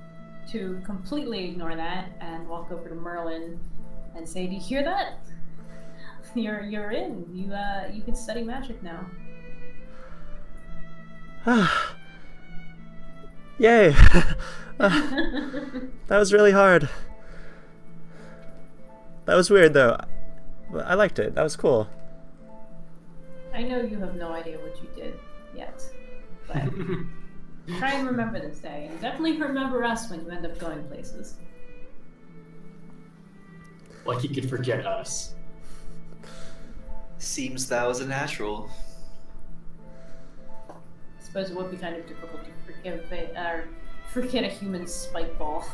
to completely ignore that and walk over to Merlin and say, "Do you hear that? You're in. You can study magic now." Yay! That was really hard. That was weird though. I liked it. That was cool. I know you have no idea what you did yet, but try and remember this day, and definitely remember us when you end up going places. Like he could forget us. Seems that was a natural. I suppose it would be kind of difficult to forget a human spike ball.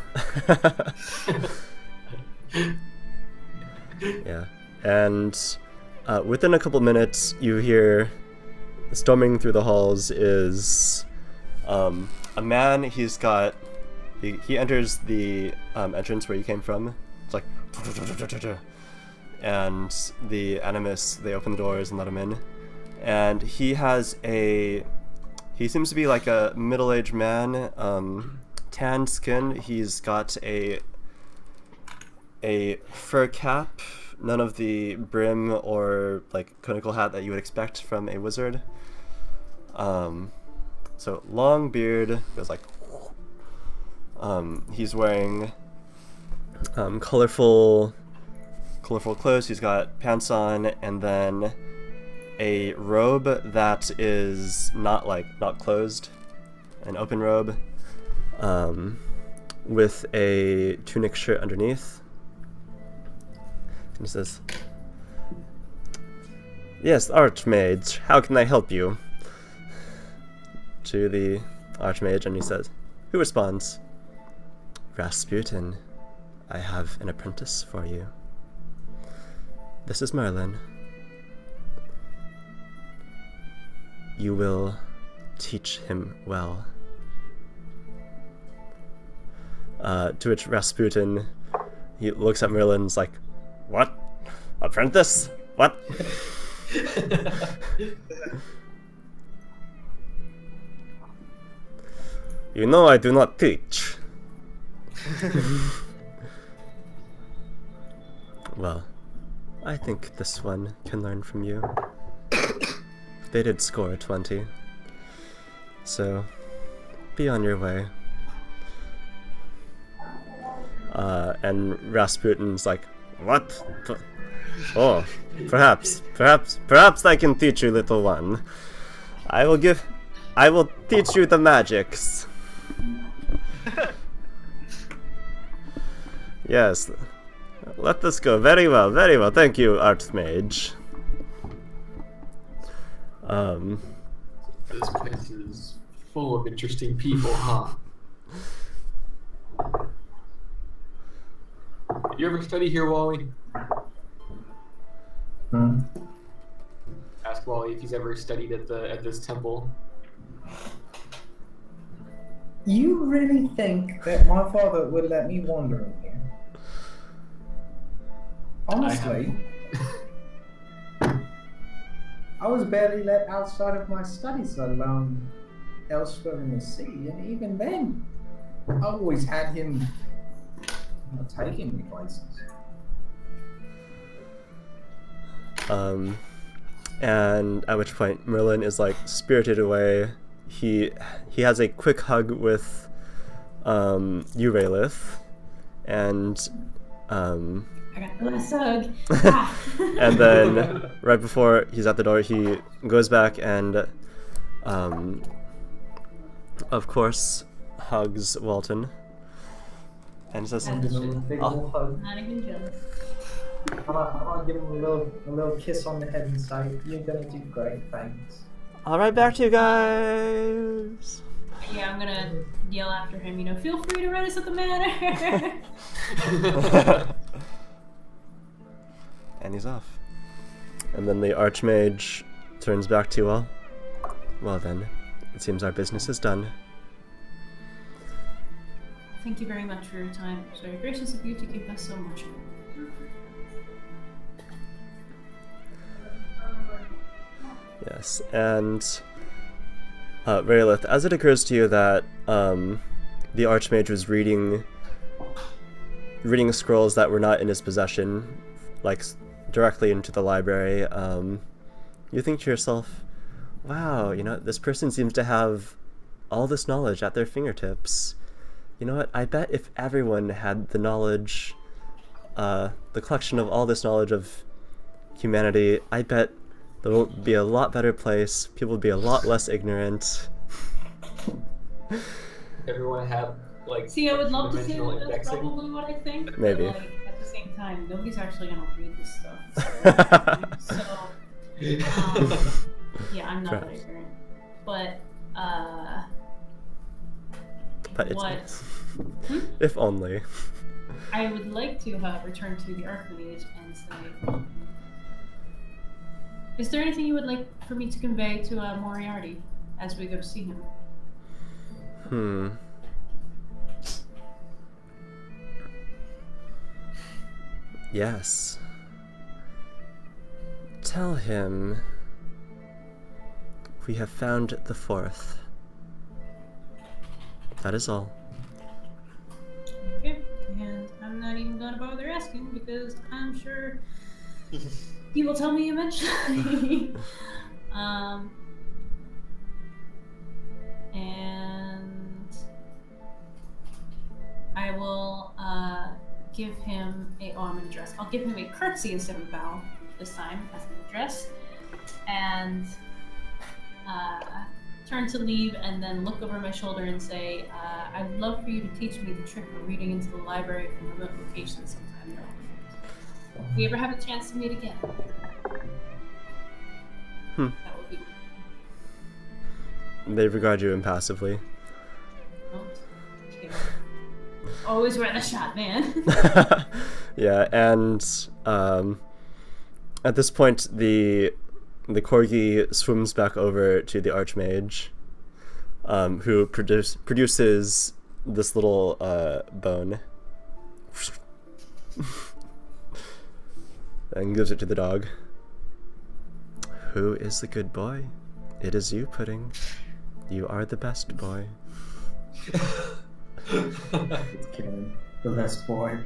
Yeah, and within a couple minutes, you hear storming through the halls is a man. He enters the entrance where you came from. It's like, and the animus, they open the doors and let him in, and he seems to be like a middle-aged man, tan skin. He's got a fur cap, none of the brim or like conical hat that you would expect from a wizard. So long beard, goes like. He's wearing colorful clothes. He's got pants on, and then a robe that is not closed, an open robe, with a tunic shirt underneath. And he says, "Yes, Archmage, how can I help you?" To the Archmage, and he says, "Who responds?" "Rasputin, I have an apprentice for you. This is Merlin. You will teach him well." To which Rasputin, he looks at Merlin and is like, "What? Apprentice? What?" "You know I do not teach." "Well, I think this one can learn from you." They did score 20. So, be on your way. And Rasputin's like, "What? Oh, perhaps I can teach you, little one. I will teach you the magics." "Yes, let this go. Very well, very well. Thank you, Archmage." This place is full of interesting people, huh? You ever study here, Wally? Ask Wally if he's ever studied at this temple. You really think that my father would let me wander in here? Honestly, I was barely let outside of my studies, let alone elsewhere in the city, and even then, I always had him taking me places. And at which point Merlin is like spirited away. He has a quick hug with Euralith, and I got the last hug. and then right before he's at the door, he goes back and of course hugs Walton and says, As it should. A big old hug. Not even jealous. I'll give him a little kiss on the head and say, "You're gonna do great, thanks." "I'll right back to you guys." Yeah, I'm gonna yell after him, "Feel free to write us at the manor." And he's off. And then the Archmage turns back to you all. Well then, it seems our business is done. Thank you very much for your time. It's very gracious of you to give us so much. Yes, and Raelith, as it occurs to you that the Archmage was reading scrolls that were not in his possession, like directly into the library, you think to yourself, wow, you know, this person seems to have all this knowledge at their fingertips. You know what, I bet if everyone had the knowledge, the collection of all this knowledge of humanity, I bet the world would be a lot better place, people would be a lot less ignorant. Everyone had like. See, I would love to say dimensional that that's indexing. probably what I think. Maybe. But, like, at the same time, nobody's actually gonna read this stuff. So, yeah, I'm not that Correct. ignorant. But, But it's what? nice. If only. I would like to return to the Archmage and say, is there anything you would like for me to convey to Moriarty as we go to see him? Yes. Tell him we have found the fourth. That is all. Okay, and I'm not even gonna bother asking because I'm sure he will tell me eventually. And I will give him a I'm gonna address. I'll give him a curtsy instead of a bow this time as an address, and turn to leave, and then look over my shoulder and say, I'd love for you to teach me the trick of reading into the library from remote locations sometime, though. If we ever have a chance to meet again, that would be They regard you impassively. okay. Always worth a shot, man. Yeah, and at this point, the corgi swims back over to the Archmage, who produces this little bone and gives it to the dog. Who is the good boy? It is you, Pudding. You are the best boy. It's killing the best boy.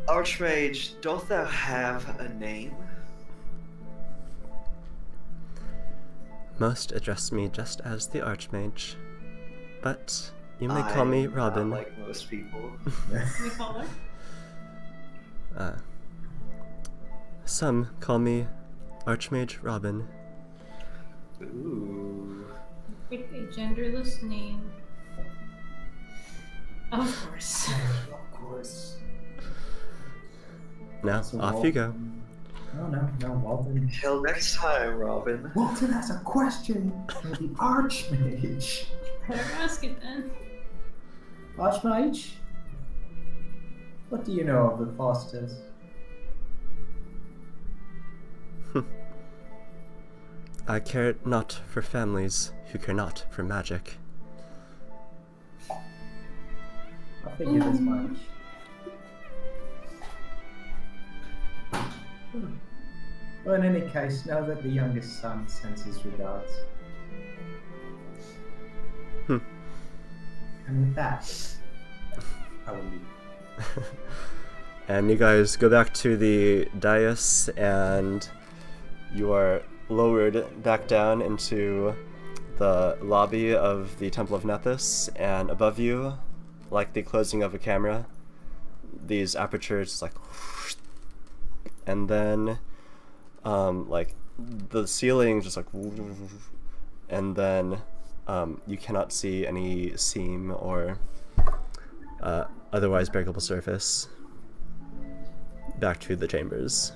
Archmage, don't thou have a name? Most address me just as the Archmage, but you may call I'm me not Robin. like most people. We call her? Some call me Archmage Robin. Ooh. Pick a genderless name. Of course. Of course. Now, So off you go. No, Walton. Till next time, Robin. Walton has a question for the Archmage. Better ask it then. Archmage? What do you know of the Fosters? I care not for families who care not for magic. I figured as much. Well, in any case, know that the youngest son sends his regards. And with that, I will leave. And you guys go back to the dais, and you are lowered back down into the lobby of the Temple of Nethys, and above you, like the closing of a camera, these apertures like, and then like the ceiling just like, and then you cannot see any seam or otherwise breakable surface. Back to the chambers.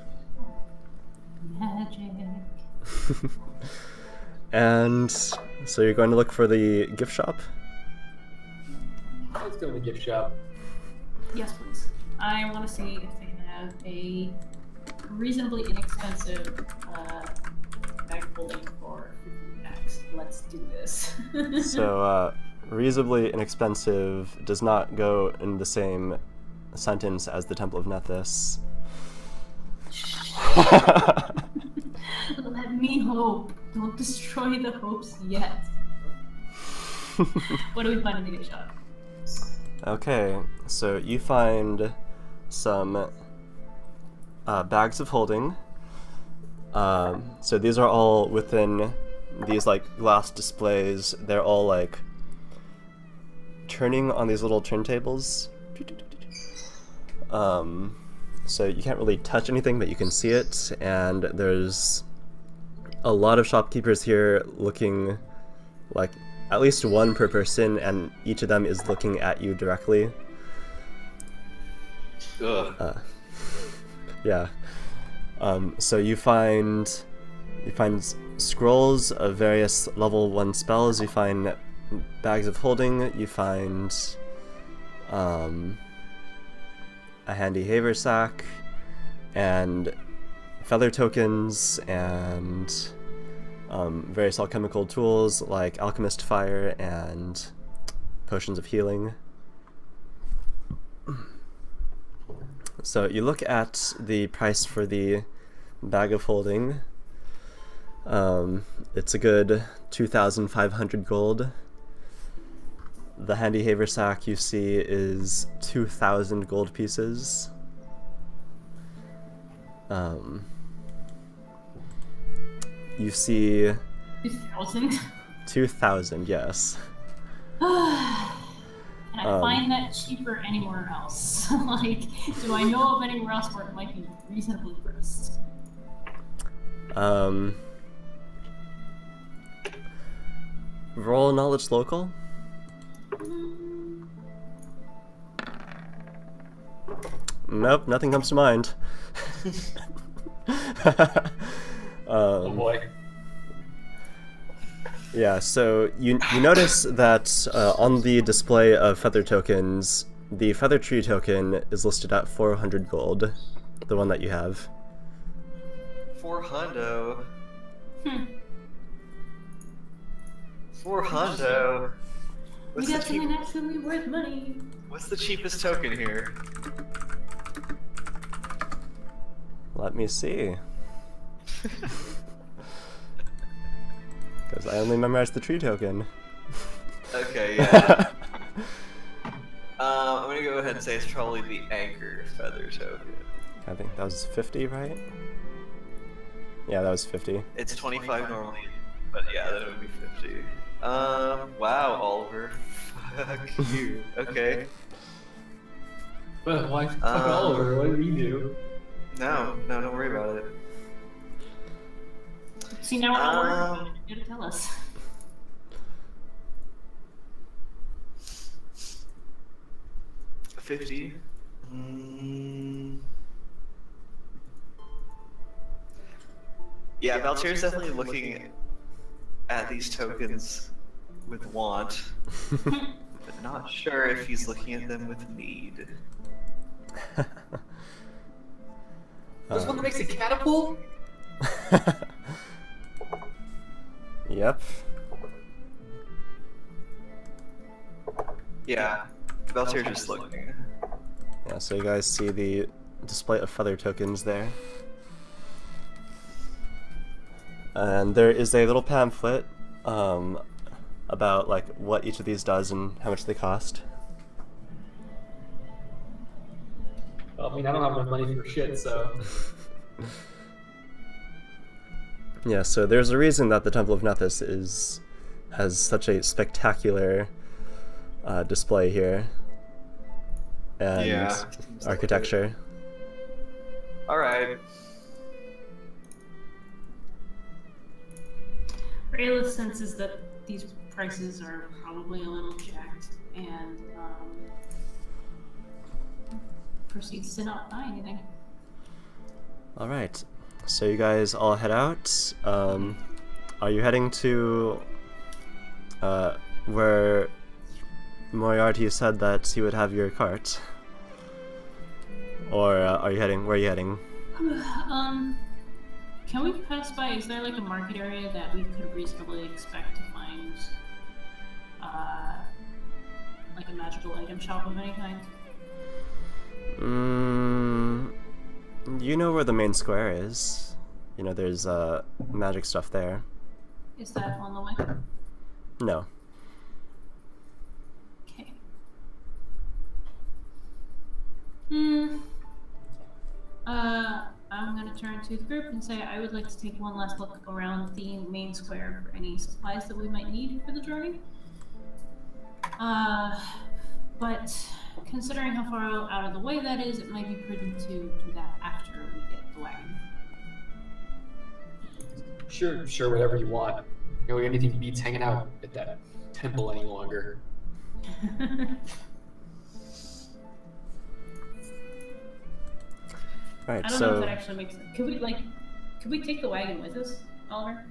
Magic. And so you're going to look for the gift shop? Let's go to the gift shop. Yes, please. I want to see if they have a reasonably inexpensive holding for 50x. Let's do this. So, reasonably inexpensive does not go in the same sentence as the Temple of Nethys. Let me hope. Don't destroy the hopes yet. What do we find in the gift shop? Okay, so you find some bags of holding. So these are all within these like glass displays. They're all like turning on these little turntables. So you can't really touch anything, but you can see it, and there's a lot of shopkeepers here looking like at least one per person, and each of them is looking at you directly. Ugh. Yeah. So you find scrolls of various level 1 spells, you find bags of holding, you find a handy haversack, and feather tokens, and various alchemical tools like alchemist fire and potions of healing. So you look at the price for the bag of holding. It's a good 2,500 gold. The handy haversack you see is 2,000 gold pieces. You see 2,000? 2,000, yes. Can I find that cheaper anywhere else? Like, do I know of anywhere else where it might be reasonably priced? Roll knowledge local. Nope, nothing comes to mind. Oh boy. Yeah, so you notice that on the display of feather tokens, the feather tree token is listed at 400 gold, the one that you have. 400. 400. We got something actually worth money. What's the cheapest token here? Let me see. Because I only memorized the tree token. Okay, yeah. I'm gonna go ahead and say it's probably the anchor feather token. I think that was 50, right? Yeah, that was 50. It's 25 normally, but yeah, then it would be 50. Wow, Oliver. Fuck you. Okay. But why fucking Oliver? What did he do? No, don't worry about it. See, now we're not worried. You gotta tell us. $50. Yeah, Valtier's definitely looking at these tokens with want, but not sure if he's looking at them with need. This one that makes a catapult? Yep. Yeah, Valtier's just looking. Yeah, so you guys see the display of feather tokens there. And there is a little pamphlet about like what each of these does and how much they cost. Well, I mean, I don't have enough money for shit, so. Yeah, so there's a reason that the Temple of Nethys has such a spectacular display here. And Yeah. architecture. Alright. Rayla's sense is that these prices are probably a little jacked, and proceeds to not buy anything. Alright, so you guys all head out. Are you heading to where Moriarty said that he would have your cart? Or are you heading, where are you heading? Can we pass by? Is there like a market area that we could reasonably expect to find, like a magical item shop of any kind? You know where the main square is. You know, there's magic stuff there. Is that on the way? No. Okay. I'm gonna turn to the group and say I would like to take one last look around the main square for any supplies that we might need for the journey. But considering how far out of the way that is, it might be prudent to do that after we get the wagon. Sure, whatever you want. You know, anything beats hanging out at that temple any longer. Right, I don't know if that actually makes sense. Could we take the wagon with us, Oliver?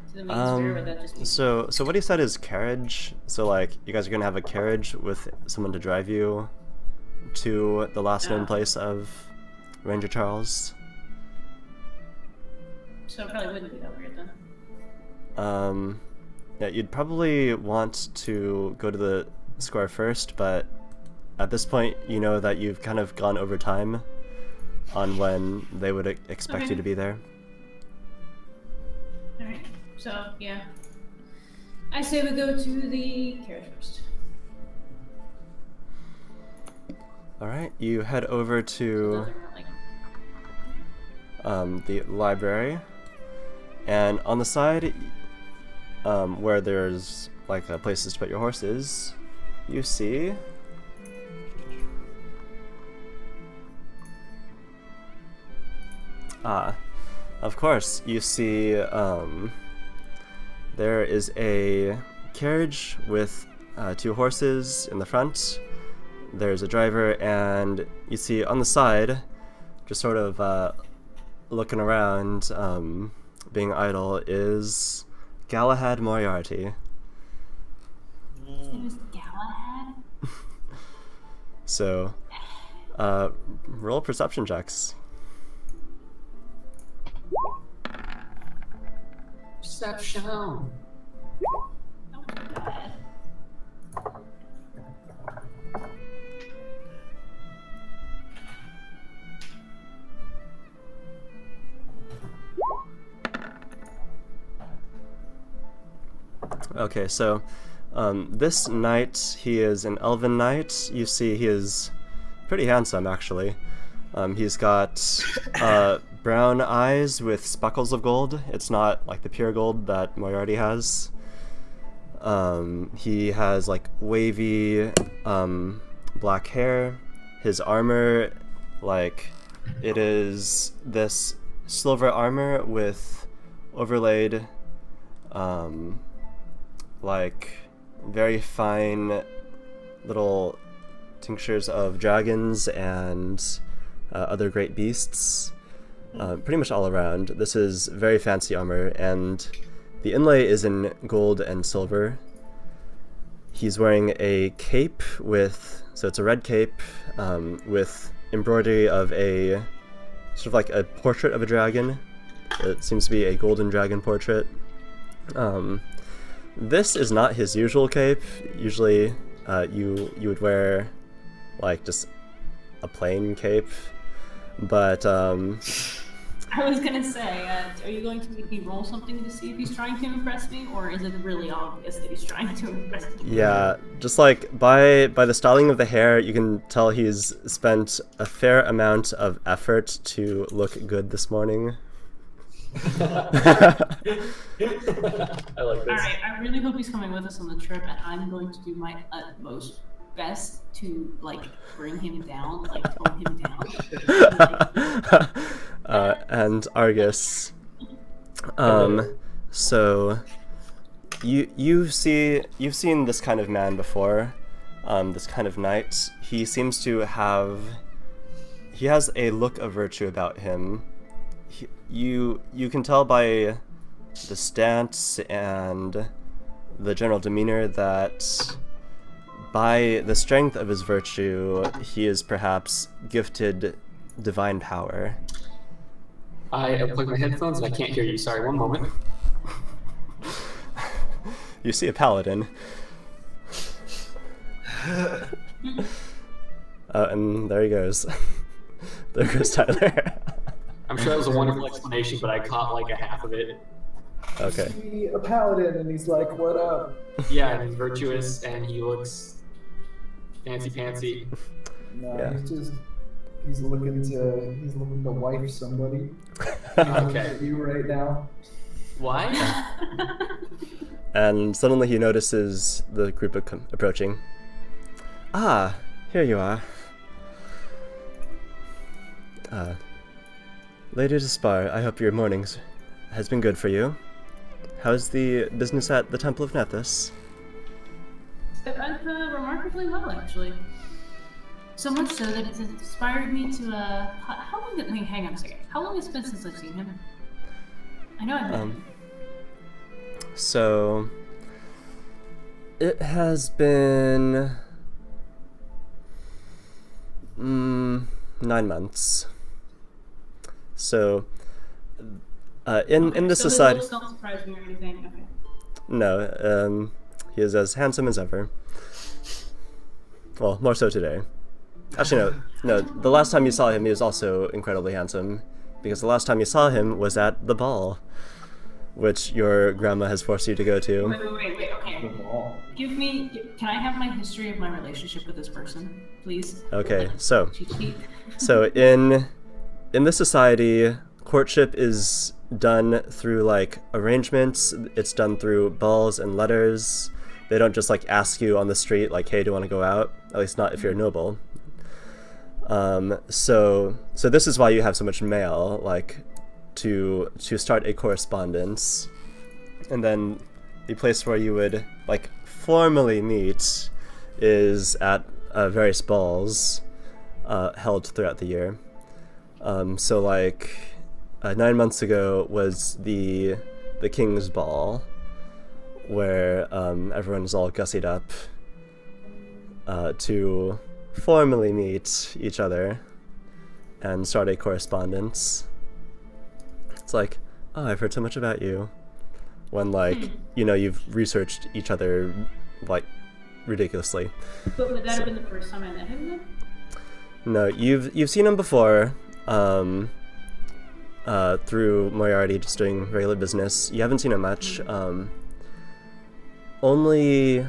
To the main square, or that just be... So what he said is carriage. So like you guys are gonna have a carriage with someone to drive you to the last known place of Ranger Charles. So it probably wouldn't be that weird then. Yeah, you'd probably want to go to the square first, but at this point you know that you've kind of gone over time on when they would expect you to be there. Alright, so yeah. I say we go to the carriage first. Alright, you head over to the library, and on the side where there's like places to put your horses, you see of course, you see there is a carriage with 2 horses in the front. There's a driver, and you see on the side, just sort of looking around, being idle, is Galahad Moriarty. It was Galahad? So, roll perception checks. Perception. Oh my god. Okay, so this knight, he is an elven knight. You see he is pretty handsome, actually. He's got brown eyes with speckles of gold. It's not like the pure gold that Moriarty has. He has like wavy black hair. His armor, like, it is this silver armor with overlaid like very fine little tinctures of dragons and other great beasts, pretty much all around. This is very fancy armor, and the inlay is in gold and silver. He's wearing a cape so it's a red cape with embroidery of a sort of like a portrait of a dragon. It seems to be a golden dragon portrait. This is not his usual cape. Usually you would wear like just a plain cape, but I was gonna say, are you going to make me roll something to see if he's trying to impress me, or is it really obvious that he's trying to impress me? yeah, just like by the styling of the hair, you can tell he's spent a fair amount of effort to look good this morning. I like this. Alright, I really hope he's coming with us on the trip, and I'm going to do my utmost best to, like, bring him down, like, tone him down. And Argus, so you've seen this kind of man before, this kind of knight. He seems to he has a look of virtue about him. You can tell by the stance and the general demeanor that by the strength of his virtue, he is perhaps gifted divine power. I unplugged my headphones and I can't hear you. Sorry, one moment. You see a paladin. And there he goes. There goes Tyler. I'm sure that was a wonderful explanation, but I caught like a half of it. Okay. See a paladin, and he's like, "What up?" Yeah, and he's virtuous and he looks fancy pantsy. No, Yeah. he's looking to wife somebody. Okay. You right now. Why? And suddenly he notices the group approaching. Ah, here you are. Lady Despar, I hope your mornings has been good for you. How's the business at the Temple of Nethys? It went remarkably well, actually. So much so that it's inspired me to, how long did, hang on a second. How long has it been since I've seen him? I know I've met him. So, it has been 9 months. So, in this So society, his looks don't surprise me or anything. Okay. no, he is as handsome as ever. Well, more so today. Actually, no. The last time you saw him, he was also incredibly handsome, because the last time you saw him was at the ball, which your grandma has forced you to go to. Wait, okay. Can I have my history of my relationship with this person, please? Okay, Like, so cheat sheet. So in this society, courtship is done through like arrangements. It's done through balls and letters. They don't just like ask you on the street like, "Hey, do you want to go out?" At least not if you're noble. So this is why you have so much mail, like to start a correspondence, and then the place where you would like formally meet is at various balls held throughout the year. So like 9 months ago was the King's Ball, where everyone's all gussied up to formally meet each other and start a correspondence. It's like, oh, I've heard so much about you. When like, you've researched each other like ridiculously. But would that have been the first time I met him then? No, you've seen him before, through Moriarty just doing regular business. You haven't seen him much. Only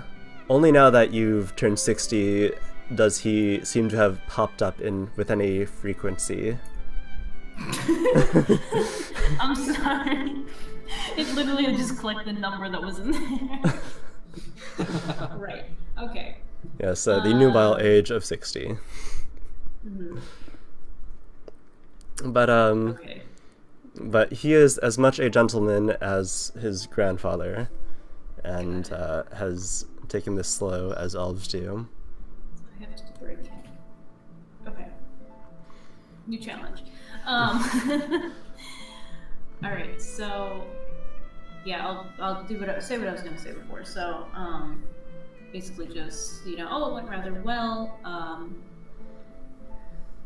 now that you've turned 60 does he seem to have popped up with any frequency. I'm sorry. It literally just clicked the number that was in there. Right. Okay. Yes, the nubile age of 60. Mhm. But Okay. but he is as much a gentleman as his grandfather, and has taken this slow as elves do. So I have to break. Okay. New challenge. All right. So, yeah, I'll say what I was going to say before. So, basically, just it went rather well.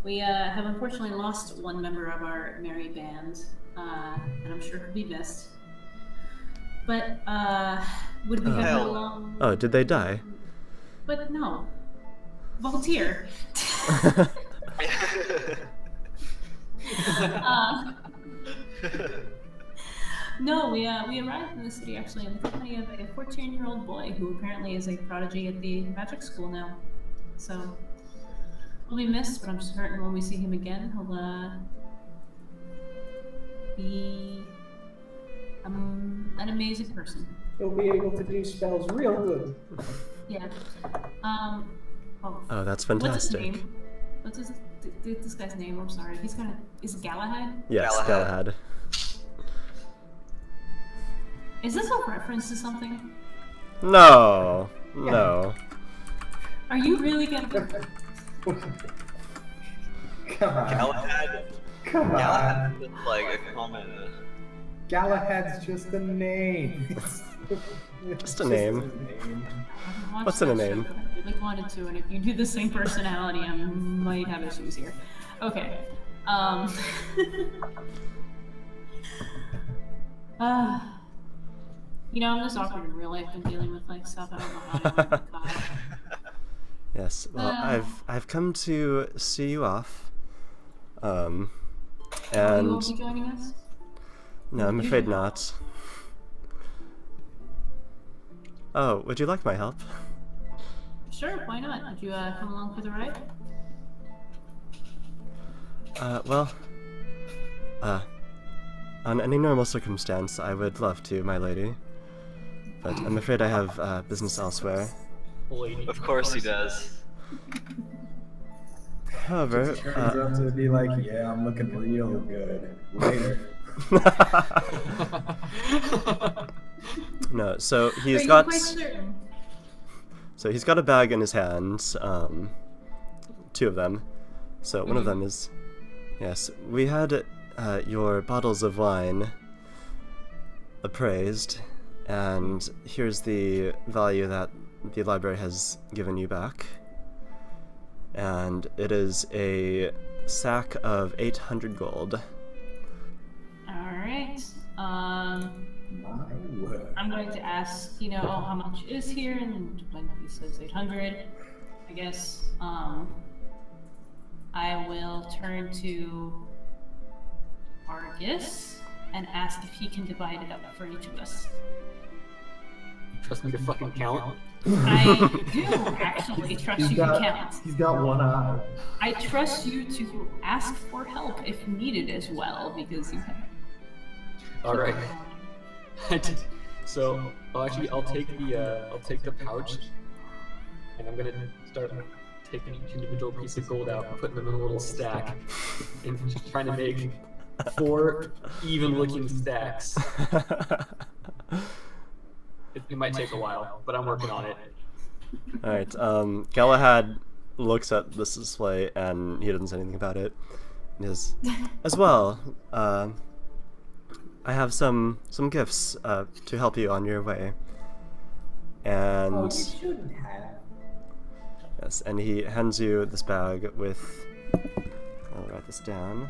We have unfortunately lost one member of our merry band, and I'm sure he'll be missed. But would we have no long? Oh, did they die? But no, Voltaire. No, we arrived in the city actually in the company of a 14-year-old boy who apparently is a prodigy at the magic school now. So he'll be missed, but I'm certain when we see him again, he'll be an amazing person. He'll be able to do spells real good. Yeah. Oh, that's What's his fantastic. name? What's this guy's name? I'm sorry. Is it Galahad? Yes, Galahad. Is this a reference to something? No. Are you really gonna? Come on. Galahad. Come on. Galahad is like a common. Galahad's just a name. Just a name. What's in a name? I really wanted to, and if you do the same personality, I might have issues here. Okay. I'm just awkward in real life and dealing with like stuff I don't know how to do. God. Yes, well, I've come to see you off. You And won't be joining us? no, I'm afraid not. Oh, would you like my help? Sure, why not? Would you come along for the ride? On any normal circumstance, I would love to, my lady. But I'm afraid I have business elsewhere. Lady. Of course he does. However, Turns out to be like, yeah, I'm looking real good. Later. no, so Are he's you got quite certain? so he's got a bag in his hands, two of them. So one of them is, yes, we had your bottles of wine appraised, and here's the value that the library has given you back. And it is a sack of 800 gold. Alright. My word. I'm going to ask, how much is here, and when he says 800, I guess, I will turn to Argus and ask if he can divide it up for each of us. Trust me to fucking count. I do actually trust you to count. He's got one eye. I trust you to ask for help if needed as well, because you have. All right. So I'll take the pouch, and I'm gonna start taking each individual piece of gold out and putting them in a little stack, and just trying to make 4 even-looking stacks. It might take a while, but I'm working on it. Alright, Galahad looks at this display and he doesn't say anything about it. He says, as well, I have some gifts to help you on your way. And Oh, you shouldn't have. yes, and he hands you this bag with, I'll write this down.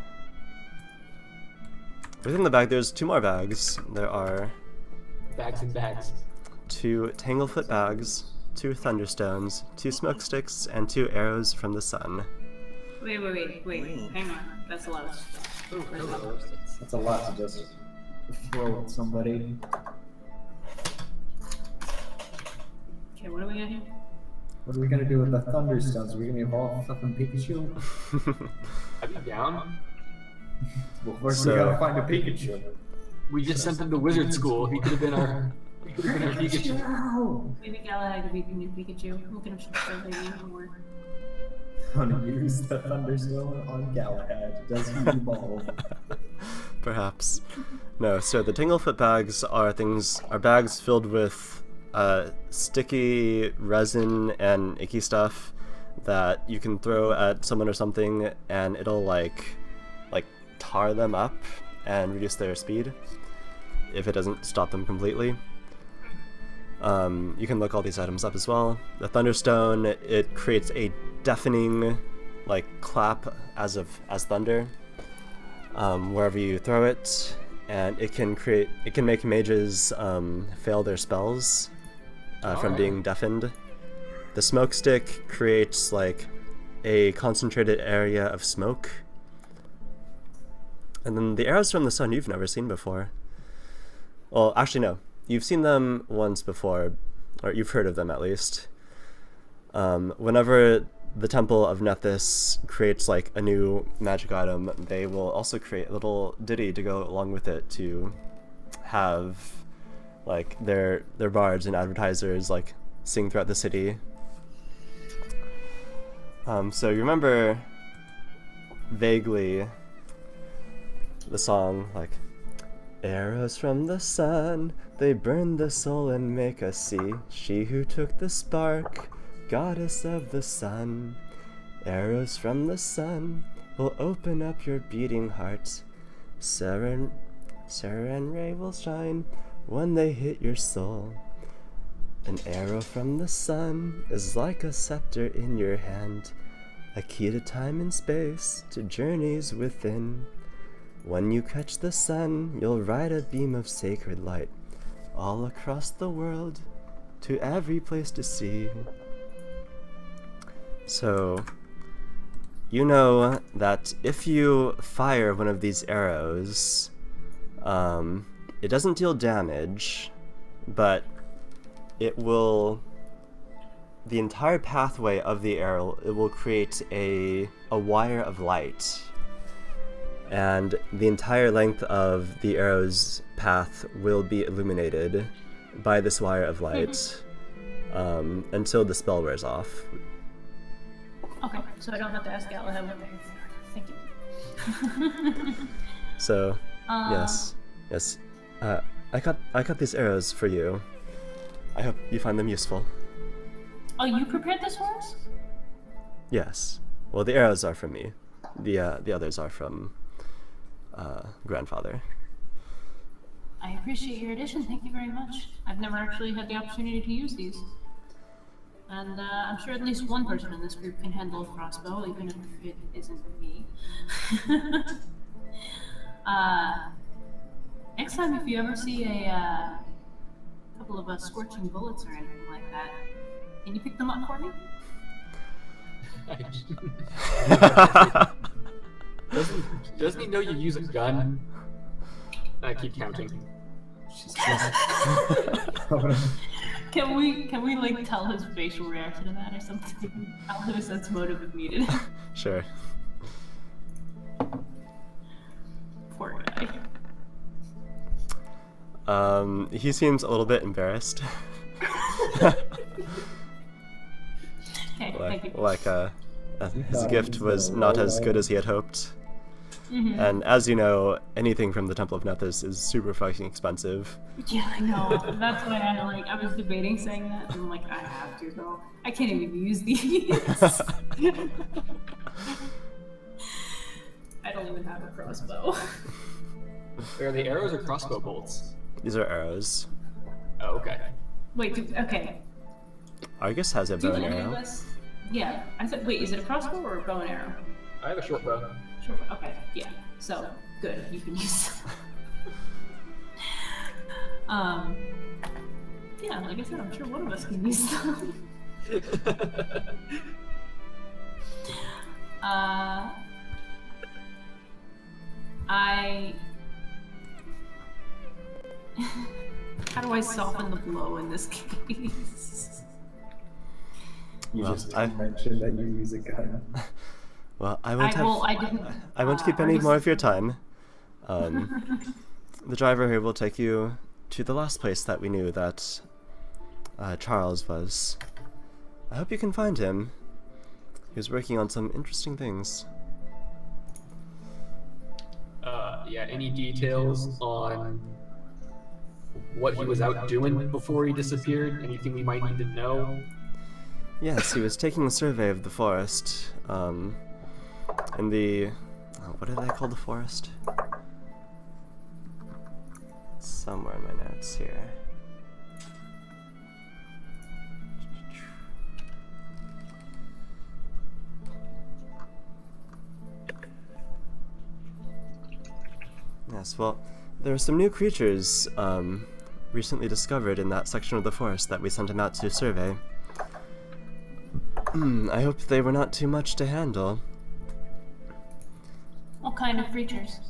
Within the bag there's 2 more bags. There are Bags and bags. 2 Tanglefoot bags, 2 Thunderstones, 2 smoke sticks, and 2 arrows from the sun. Wait, hang on. That's a lot of stuff. That's a lot to just throw at somebody. Okay, what do we got here? What are we gonna do with the Thunderstones? Are we gonna evolve fucking Pikachu? I'd be down. Well, first So- we gotta find a Pikachu. We just sent him to wizard school. He could have been our Pikachu. Ow! Maybe Galahad could be the new Pikachu. Who can have shown baby more? I'm gonna use the Thunderstone on Galahad. Does he evolve? Perhaps. No, so the Tanglefoot bags are bags filled with sticky resin and icky stuff that you can throw at someone or something and it'll like tar them up and reduce their speed if it doesn't stop them completely. You can look all these items up as well. The Thunderstone, it creates a deafening clap as thunder wherever you throw it, and it can make mages fail their spells from being deafened. The smoke stick creates a concentrated area of smoke. And then the arrows from the sun you've never seen before. Well, actually no. You've seen them once before, or you've heard of them at least. Whenever the Temple of Nethys creates a new magic item, they will also create a little ditty to go along with it to have their bards and advertisers sing throughout the city. So you remember vaguely the song arrows from the sun, they burn the soul and make us see. She who took the spark, goddess of the sun. Arrows from the sun will open up your beating heart. Sarah and Ray will shine when they hit your soul. An arrow from the sun is like a scepter in your hand, a key to time and space, to journeys within. When you catch the sun, you'll ride a beam of sacred light all across the world to every place to see. So, you know that if you fire one of these arrows, it doesn't deal damage, but it will, the entire pathway of the arrow, it will create a wire of light. And the entire length of the arrow's path will be illuminated by this wire of light until the spell wears off. Okay, so I don't have to ask Galahad what they Thank you. So, yes. I got these arrows for you. I hope you find them useful. Oh, you prepared this for us? Yes. Well, the arrows are from me. The others are from grandfather. I appreciate your addition. Thank you very much. I've never actually had the opportunity to use these. And I'm sure at least one person in this group can handle a crossbow, even if it isn't me. Next time, if you ever see a couple of scorching bullets or anything like that, can you pick them up for me? Doesn't he know you use a gun? I keep counting. Can we like tell his facial reaction to that or something? I'll have a sense motive if needed. Sure. Poor guy. He seems a little bit embarrassed. Okay, thank you. His gift was not as good as he had hoped. Mm-hmm. And as you know, anything from the Temple of Nethys is super fucking expensive. Yeah, I know. That's why I was debating saying that, and I'm like, I have to though. I can't even use these. I don't even have a crossbow. Are they arrows or crossbow bolts? These are arrows. Oh, okay. Wait, okay. Argus has a Do bow and any of arrow. us? Yeah. I said, wait, is it a crossbow or a bow and arrow? I have a short bow. Sure. Okay. Yeah. So good. You can use them. Yeah. Like I said, I'm sure one of us can use them. How do I soften the blow in this case? You Well, just I- mentioned that you use a gun. Well, I won't I won't keep any more of your time. The driver here will take you to the last place that we knew that Charles was. I hope you can find him. He was working on some interesting things. Yeah, any details on what he was out doing before he disappeared? Anything we might need to know? Yes, he was taking a survey of the forest. In the... what did I call the forest? It's somewhere in my notes here. Yes, well, there are some new creatures recently discovered in that section of the forest that we sent him out to survey. I hope they were not too much to handle. What kind of creatures?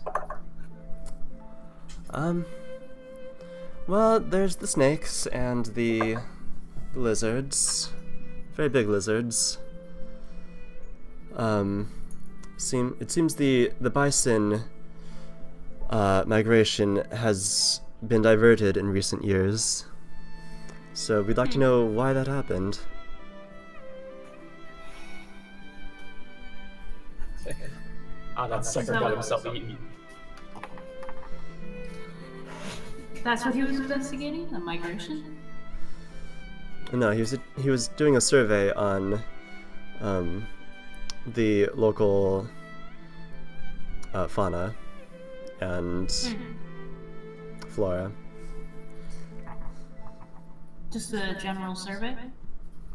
Well, there's the snakes and the lizards. Very big lizards. It seems the bison migration has been diverted in recent years. So we'd like to know why that happened. That sucker got himself eaten. That's what he was investigating? A migration? No, he was doing a survey on the local fauna and flora. Just a general survey?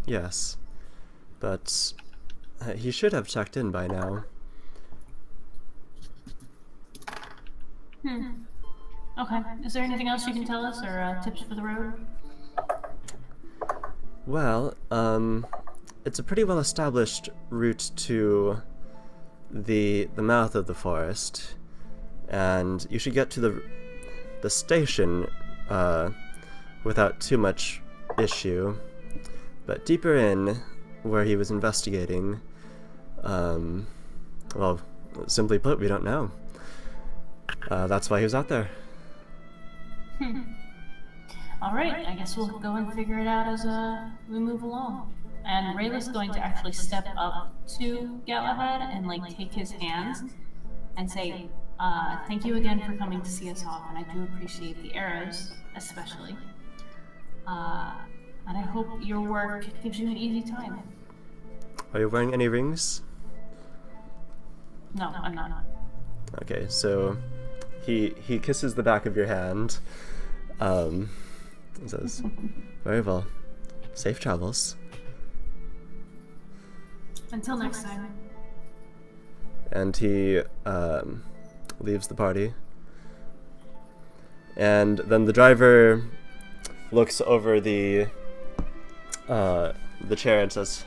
Yes, but he should have checked in by now. Okay. Is there anything else you can tell us, or tips for the road? Well, it's a pretty well-established route to the mouth of the forest, and you should get to the station without too much issue. But deeper in, where he was investigating, well, simply put, we don't know. That's why he was out there. All right, I guess we'll go and figure it out as we move along. And Rayla's going to actually step up to Galahad and like take his hands and say, "Thank you again for coming to see us off, and I do appreciate the arrows, especially. And I hope your work gives you an easy time." Are you wearing any rings? No, I'm not. Okay, so he kisses the back of your hand. And says, "Very well. Safe travels." Until next time. And he leaves the party. And then the driver looks over the chair and says,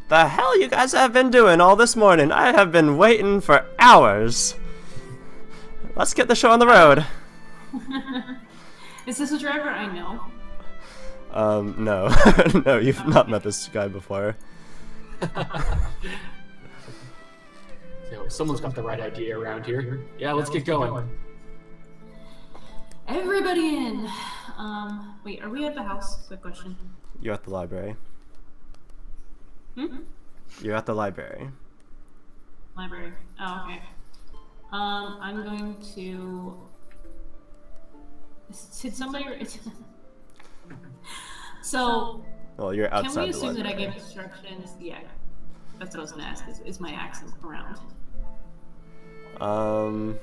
"The hell you guys have been doing all this morning? I have been waiting for hours. Let's get the show on the road." Is this a driver I know? No. No, you've not met this guy before. Someone's got the right idea around here. Yeah, let's get going. Everybody in. Wait, are we at the house? Quick question. You're at the library. You're at the library. Library. Oh, okay. I'm going to... Did somebody... So... Well, you're outside Can we the assume that I library. give instructions? Yeah. That's what I was going to ask. Is my accent around? I'm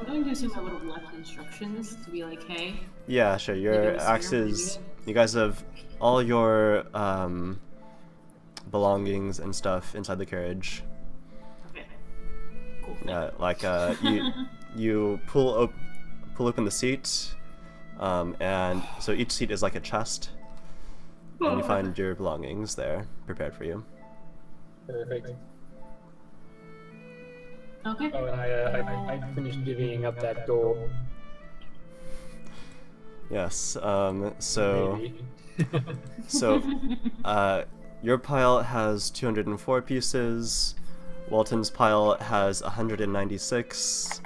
going to assume I would have left instructions to be like, hey... Yeah, sure. Your Maybe I'll axe see her is... maybe. You guys have all your belongings and stuff inside the carriage. Okay. Cool. Yeah, like you pull open the seat, and so each seat is like a chest, and you find your belongings there, prepared for you. Perfect. Okay. Oh, and I finished divvying up that gold. Yes. So Maybe. your pile has 204 pieces. Walton's pile has 196.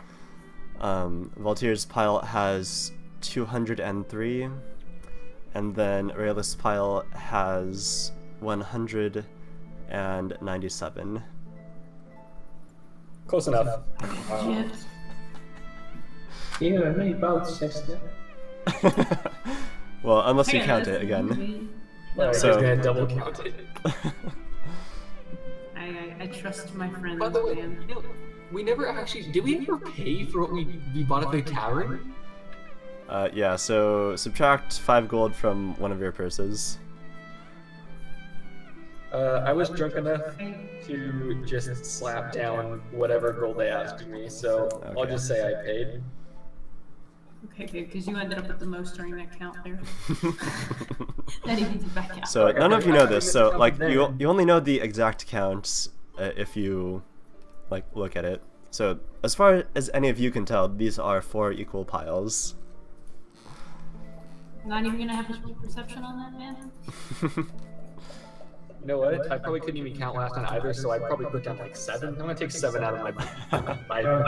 Valtier's pile has 203. And then Aurelius' pile has 197. Close enough. Shift. Yeah, I made about 60. Well, unless you Okay, count that's it again. me. No, So- so, gonna double count it. I trust my friends, By the way, man. you know, we never actually did. We ever pay for what we bought at the tavern? Yeah, so subtract 5 gold from one of your purses. I was drunk enough to just slap down whatever gold they asked me, so I'll Okay. just say I paid. Okay, good, because you ended up with the most during that count there. That evens it back out. So none of you know this. So like Then- you only know the exact counts if you like look at it. So as far as any of you can tell, these are 4 equal piles. Not even gonna have a perception on that, man? You know what? I probably couldn't even count last time either, so I probably put down like 7. I'm gonna take 7 out of my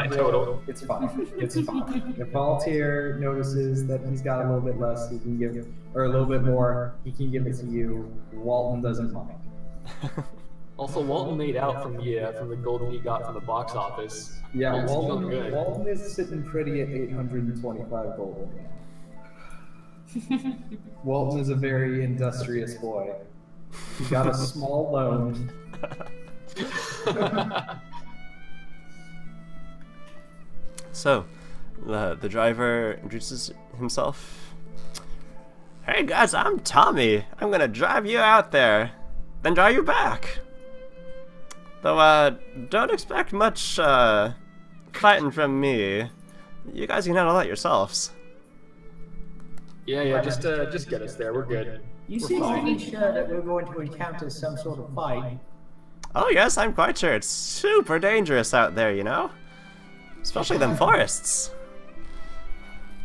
total. It's fine. It's fine. If Voltaire notices that he's got a little bit less, he can give, or a little bit more, he can give it to you. Walton doesn't mind. Also, Walton made out from the gold he got from the box office. Yeah, Walton's Walton, feeling good. Walton is sitting pretty at 825 gold. Walton is a very industrious boy. He got a small loan. So the driver introduces himself. "Hey guys, I'm Tommy. I'm gonna drive you out there, then drive you back. Though don't expect much fighting from me. You guys can handle that yourselves. Yeah, just get us there. We're good. You seem pretty sure that we're going to encounter some sort of fight. Oh yes, I'm quite sure. It's super dangerous out there, you know? Especially them forests.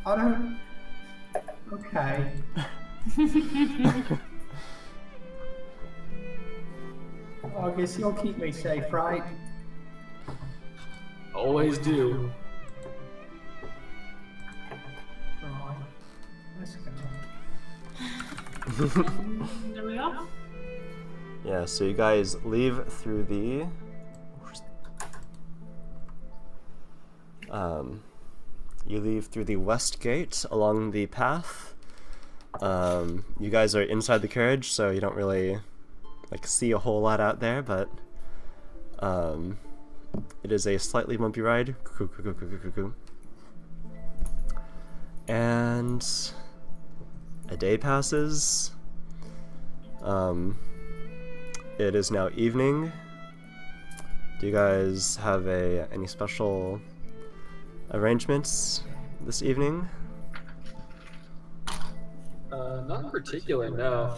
I don't... Okay. I guess you'll keep me safe, right? Always do. Right. Let's go. There we go. Yeah, so you guys leave through the... you leave through the west gate along the path. You guys are inside the carriage, so you don't really see a whole lot out there, but it is a slightly bumpy ride. And a day passes. It is now evening. Do you guys have any special arrangements this evening? Not in particular, no.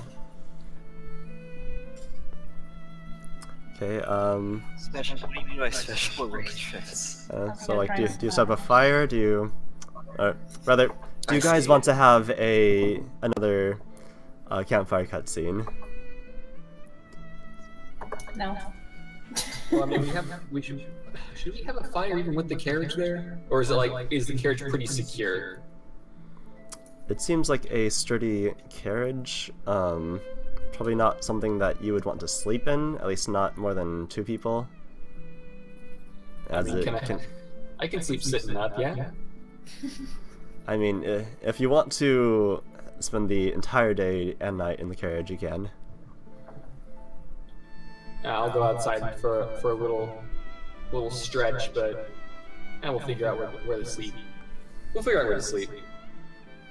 Okay, Special? What do you mean by special arrangements? so do you set up a fire? Do you, rather, do you guys want to have another campfire cutscene? No. Well, I mean, should we have a fire even with the carriage there? Or is it is the carriage pretty secure? It seems like a sturdy carriage. Probably not something that you would want to sleep in, at least not more than 2 people. I can sleep sitting up, yeah? I mean, if you want to spend the entire day and night in the carriage, you can. I'll go outside for a little stretch, but we'll figure out where to sleep. We'll figure out where to sleep.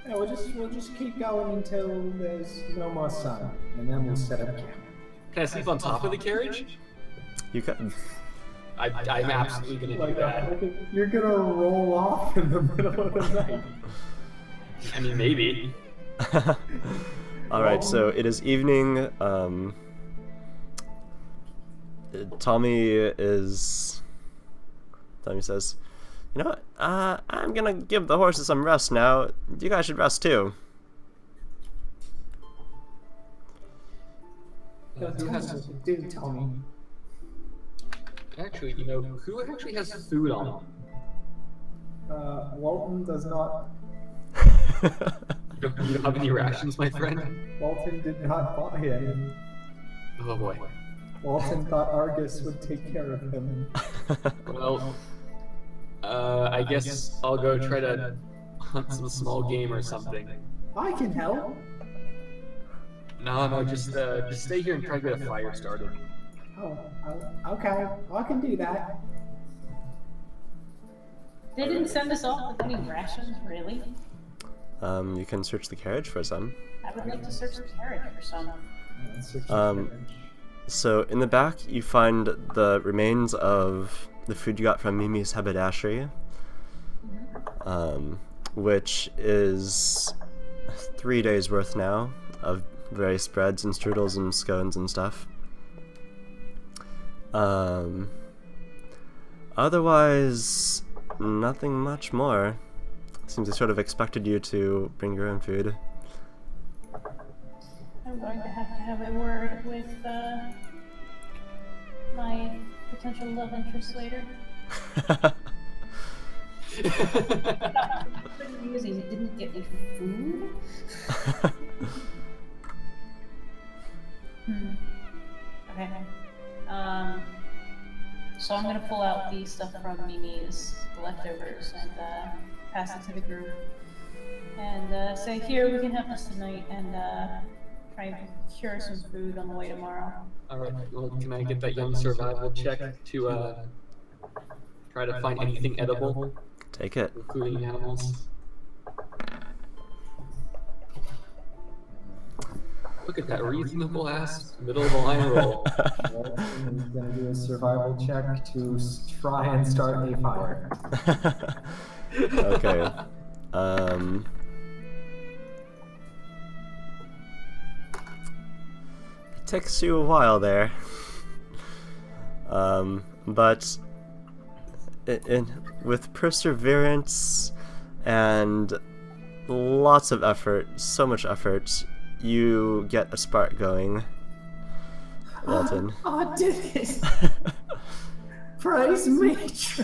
Yeah, we'll just keep going until there's no more sun, and then we'll set up camp. Can I sleep on top of the carriage? You can. I'm absolutely gonna do that. You're gonna roll off in the middle of the night. I mean, maybe. Alright, so it is evening. Tommy says, you know what, I'm gonna give the horses some rest now. You guys should rest too. Who has... Do tell me. Actually, who actually has food on them? Walton does not. You don't have any rations, my friend? Walton did not buy any. Oh boy. Walton thought Argus would take care of him. Well, I guess I'll go try to hunt some small game or something. I can help. No, just stay here and try to get a fire started. Oh, okay. I can do that. They didn't send us off with any rations, really? You can search the carriage for some. I would like to search the carriage for some. So in the back you find the remains of the food you got from Mimi's haberdashery, which is 3 days worth now of various breads and strudels and scones and stuff. Otherwise, nothing much more. Seems they sort of expected you to bring your own food. I'm going to have a word with my potential love interest later. He didn't get me food. Okay. So I'm gonna pull out the stuff from Mimi's, the leftovers, and pass it to the group. And say, here, we can have this tonight, and try and cure some food on the way tomorrow. Alright, well, can I get that young survival check to try to find anything edible? Take it. Including animals. Look at that reasonable ass middle of the line roll. Walton is gonna do a survival check to try and start a fire. Okay. It takes you a while there. But with perseverance and lots of effort, so much effort, you get a spark going, Walton. I did it! Praise me,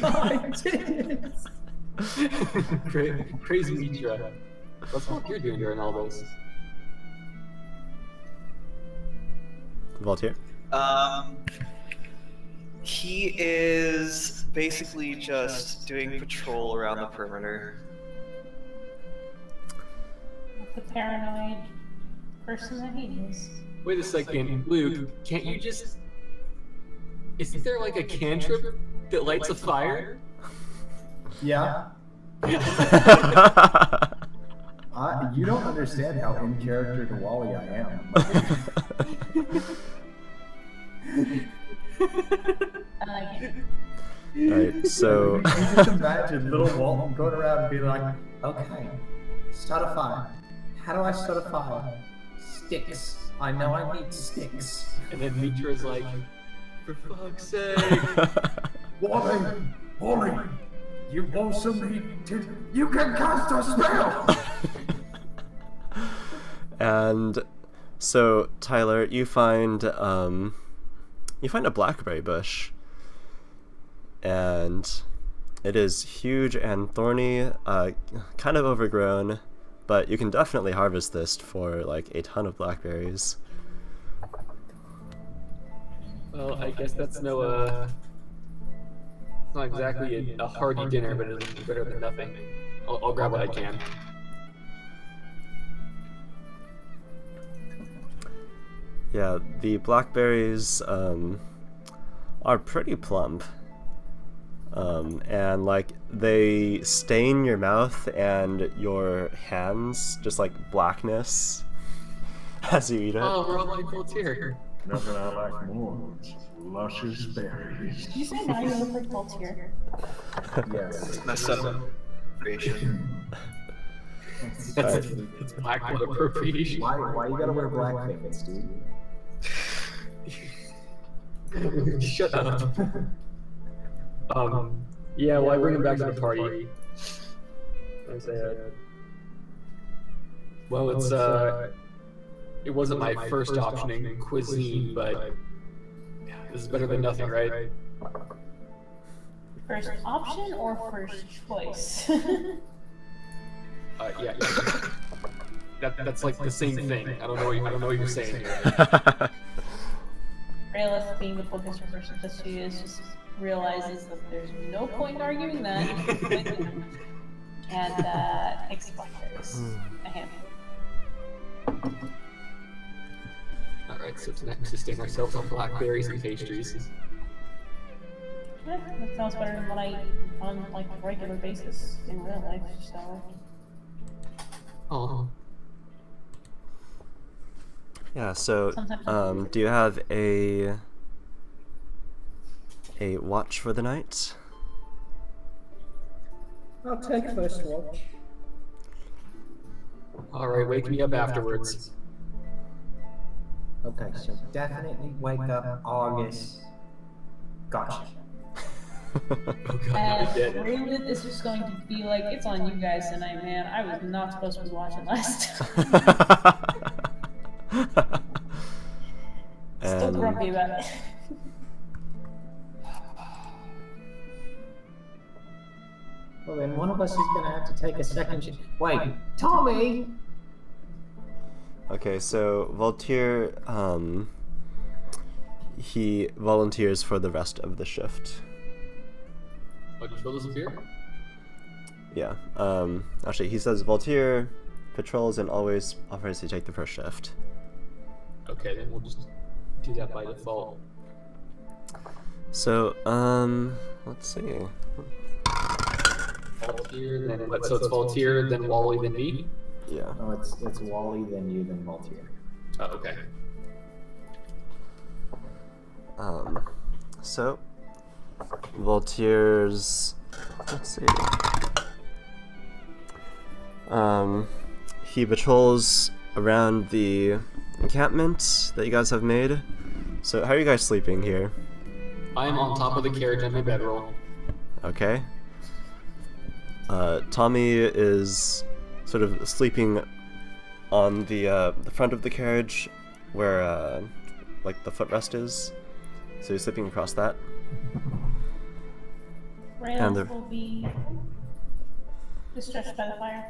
I did it! Praise Mitra. What's what you're doing during all this? Voltaire? He is basically just doing patrol around the perimeter. The paranoid person that he is. Wait a second, Luke. Can't you just? Isn't there like a cantrip that lights a fire? Yeah. You don't understand how in character to Wally I am. I like it. Alright, so... You just imagine little Walton going around and being like, okay, start a fire. How do I start a fire? Sticks. I know I need sticks. And then Mitra's like, for fuck's sake. Wally, you also need to... You can cast a spell! And so, Tyler, you find a blackberry bush. And it is huge and thorny, kind of overgrown, but you can definitely harvest this for like a ton of blackberries. Well, I guess that's no, it's not exactly a hearty dinner, but it's better than nothing. I'll grab what I can. Yeah, the blackberries are pretty plump. And like they stain your mouth and your hands, just like blackness as you eat it. Oh, we're all like Voltaire. Nothing I like more. Luscious berries. Did you say now you look like Voltaire? Yes. Messed up creation. That's Blackwood appropriation. Why you gotta wear black things, dude? Shut up. Yeah, well, I bring him back to the party. I say, well, it wasn't my first option in cuisine, but this is better than nothing, right? First option or first choice? Yeah. That's like the same thing. I don't know what you're saying here. Rayla, being the focused person that she is, just realizes that there's no point in arguing that. And takes the blackberries. A handful. Alright, so tonight we sustain ourselves on blackberries and pastries. Yeah, that sounds better than what I eat on like a regular basis in real life, so. Oh. Yeah, so Sometimes do you have a watch for the night? I'll take first watch. Alright, wake me up afterwards. Okay, so definitely wake up August. Gotcha. Oh god, now I get it. Really, this is going to be like, it's on you guys tonight, man. I was not supposed to be watching last time. Still grumpy about it. Well, then one of us is gonna have to take a second shift. Wait, Tommy! Okay, so Voltaire, he volunteers for the rest of the shift. Oh, did you fill this beer? Yeah, actually he says Voltaire patrols and always offers to take the first shift. Okay, then we'll just do that by default. So, let's see. Voltaire, then what? So it's Voltaire, then Wally, then me? Yeah. No, it's Wally, then you, then Voltaire. Oh, okay. So Voltaire's, let's see. He patrols around the encampment that you guys have made. So how are you guys sleeping here? I am on top of the carriage on my bedroll. Okay. Tommy is sort of sleeping on the front of the carriage where like the footrest is. So he's sleeping across that. And Raylan will be distressed by the fire.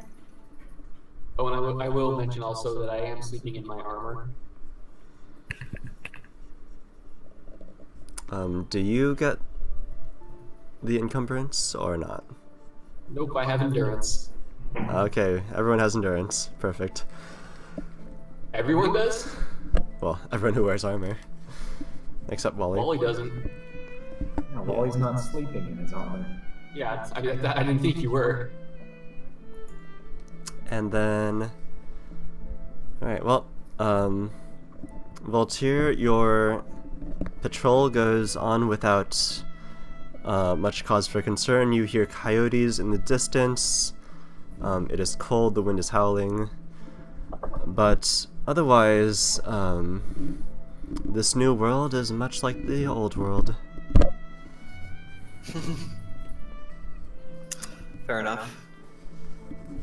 Oh, and I will mention also that I am sleeping in my armor. Do you get the encumbrance or not? Nope, I have endurance. Okay, everyone has endurance. Perfect. Everyone does? Well, everyone who wears armor. Except Wally. Wally doesn't. No, Wally's not sleeping in his armor. Yeah, I didn't think you were. And then... Alright, well, Voltaire, your patrol goes on without much cause for concern. You hear coyotes in the distance. It is cold, the wind is howling. But otherwise, this new world is much like the old world. Fair enough.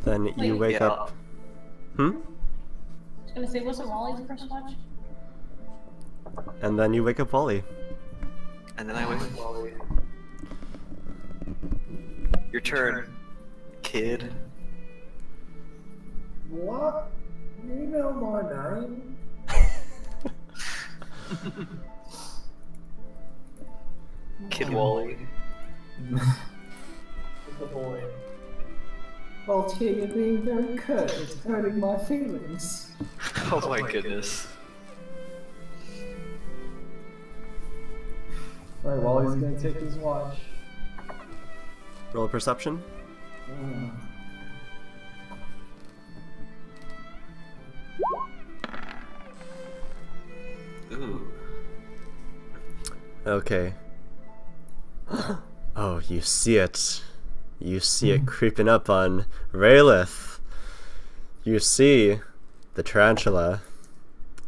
Then you wake Yeah. up... I was gonna say, wasn't Wally's first watch? And then you wake up Wally. And then I wake up Wally. Your turn, kid. What? You know my name? Kid Wally. The boy. Voltaire, you're being very curt. It's hurting my feelings. Oh my goodness. Right, Wally's gonna take his watch. Roll a perception. Ooh. Okay. Oh, you see it. You see it creeping up on Raylith. You see the tarantula.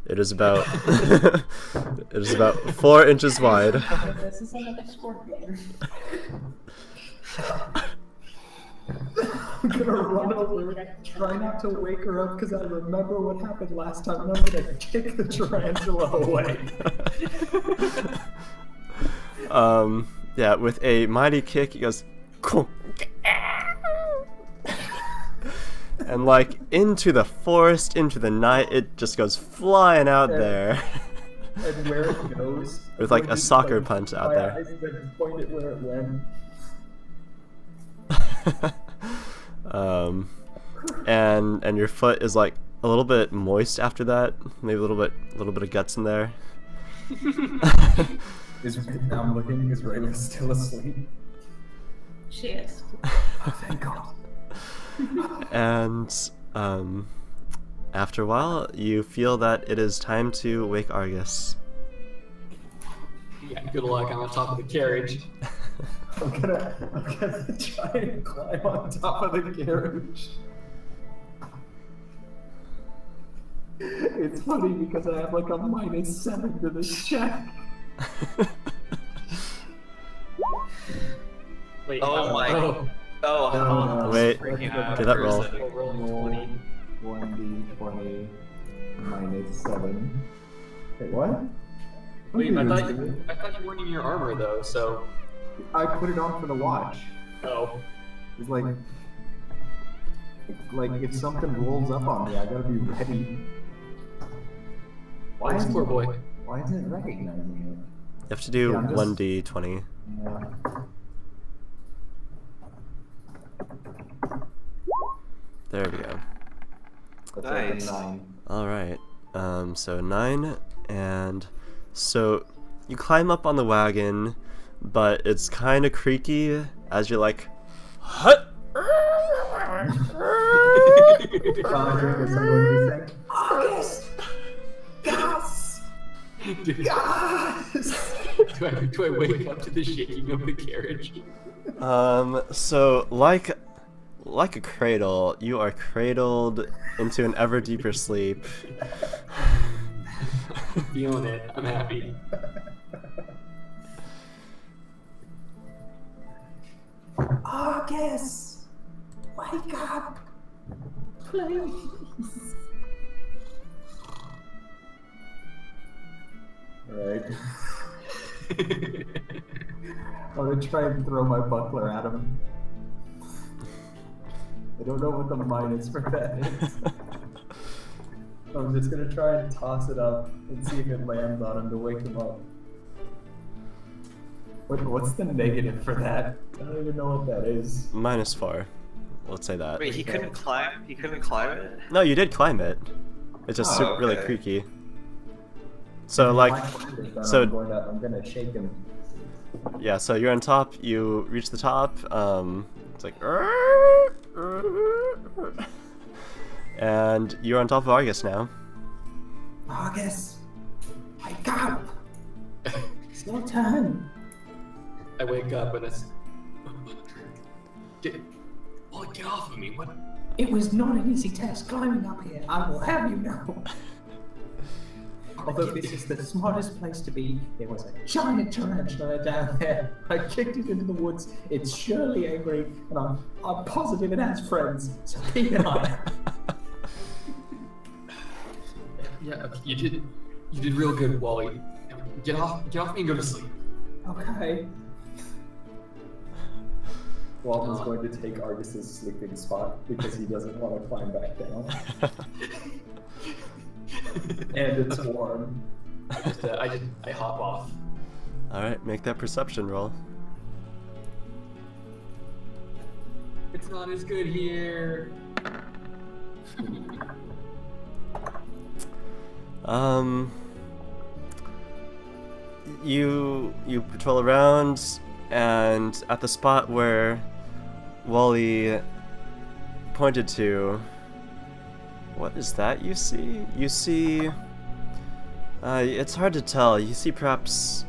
It is about it is about 4 inches wide. This is another scorpion. I'm gonna run over and try not to wake her up because I remember what happened last time and I'm gonna kick the tarantula away. Yeah, with a mighty kick, he goes, "Cool." And like into the forest, into the night, it just goes flying out there. And where it goes. With, like, I'm a going to, soccer like, punch out my there. eyes and then point it where it went. And your foot is like a little bit moist after that. Maybe a little bit of guts in there. Now I'm looking, is Raylan still asleep? She is. Oh, thank God. And after a while, you feel that it is time to wake Argus. Yeah, good luck. I'm on top of the carriage. I'm gonna try and climb on top of the carriage. It's funny because I have like a -7 to this check. Wait, Oh my- Oh, Oh, No. Wait, freaking out do that roll. for a second. rolling 20. 1d20 -7. Wait, what? Wait, I thought you weren't in your armor though, so. I put it on for the watch. Oh. It's like if something rolls up on me, I gotta be ready. Why is poor boy? Why isn't it recognizing You have to do Yeah, I'm just- 1d20. it? Yeah. There we go. That's Nice. like a 9. Alright, so 9, and so you climb up on the wagon, but it's kind of creaky as you're like, hut! August! Yes! Yes! Do I wake up to the shaking of the carriage? So like like a cradle, you are cradled into an ever deeper sleep. Feeling it. I'm happy. August! Wake up! Please! Alright. I'm gonna try and throw my buckler at him. I don't know what the minus for that is. I'm just gonna try and toss it up and see if it lands on him to wake him up. What's the negative for that? I don't even know what that is. -4. Let's say that. Wait, he couldn't climb? He couldn't climb it? No, you did climb it. It's just Oh, really okay. creaky. So If like, I climb it, then so- I'm gonna shake him. yeah. So you're on top. You reach the top. It's like, and you're on top of Argus now. August! Wake up! It's your turn! I wake up and it's. Get off of me! What? It was not an easy task climbing up here, I will have you know. Although this is the smartest place to be, there was a giant tarantula down there. I kicked it into the woods, it's surely angry, and I'm positive it has friends, so keep an eye out. Yeah, you did real good, Wally. Get off me and go to sleep. Okay. Walton's going to take Argus's sleeping spot because he doesn't want to climb back down. And it's warm. I hop off. All right, make that perception roll. It's not as good here. You patrol around, and at the spot where Wally pointed to, what is that you see? You see, it's hard to tell. You see perhaps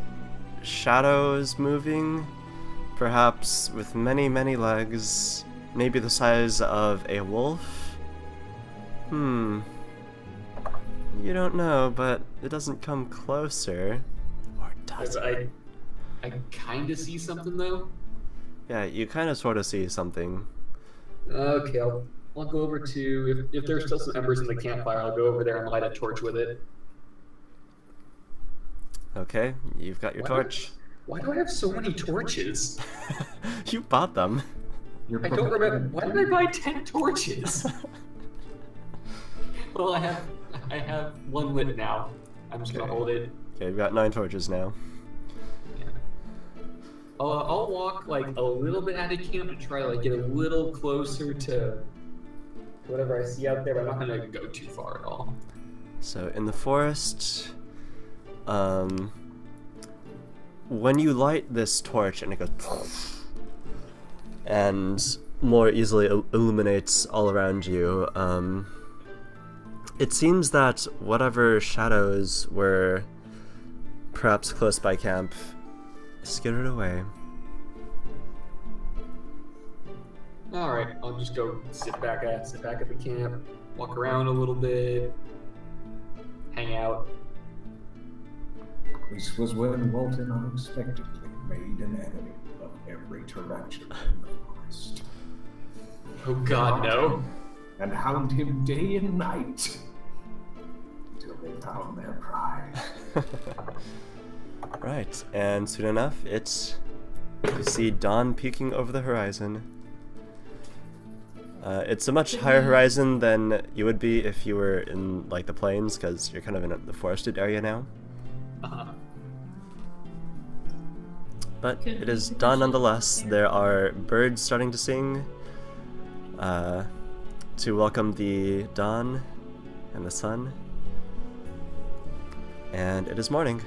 shadows moving, perhaps with many, many legs, maybe the size of a wolf? You don't know, but it doesn't come closer. Or does it? I kind of see something though. Yeah, you kind of sort of see something. Okay, I'll go over to if there's still some embers in the campfire. I'll go over there and light a torch with it. Okay, you've got your torch. Why do I have so many torches? You bought them. I don't remember. Why did I buy 10 torches? Well, I have one lit now. I'm just gonna hold it. Okay, you've got 9 torches now. I'll walk like a little bit out of camp to try to like get a little closer to whatever I see out there, but I'm not gonna go too far at all. So in the forest, when you light this torch and it goes and more easily illuminates all around you, it seems that whatever shadows were perhaps close by camp skittered away. All right, I'll just go sit back at the camp, walk around a little bit, hang out. This was when Walton unexpectedly made an enemy of every tarantula in the forest. Oh God, no! And hound him day and night until they found their prize. Right, and soon enough, you see dawn peeking over the horizon. It's a much higher horizon than you would be if you were in like the plains, because you're kind of in the forested area now. But it is dawn nonetheless. There are birds starting to sing to welcome the dawn and the sun. And it is morning.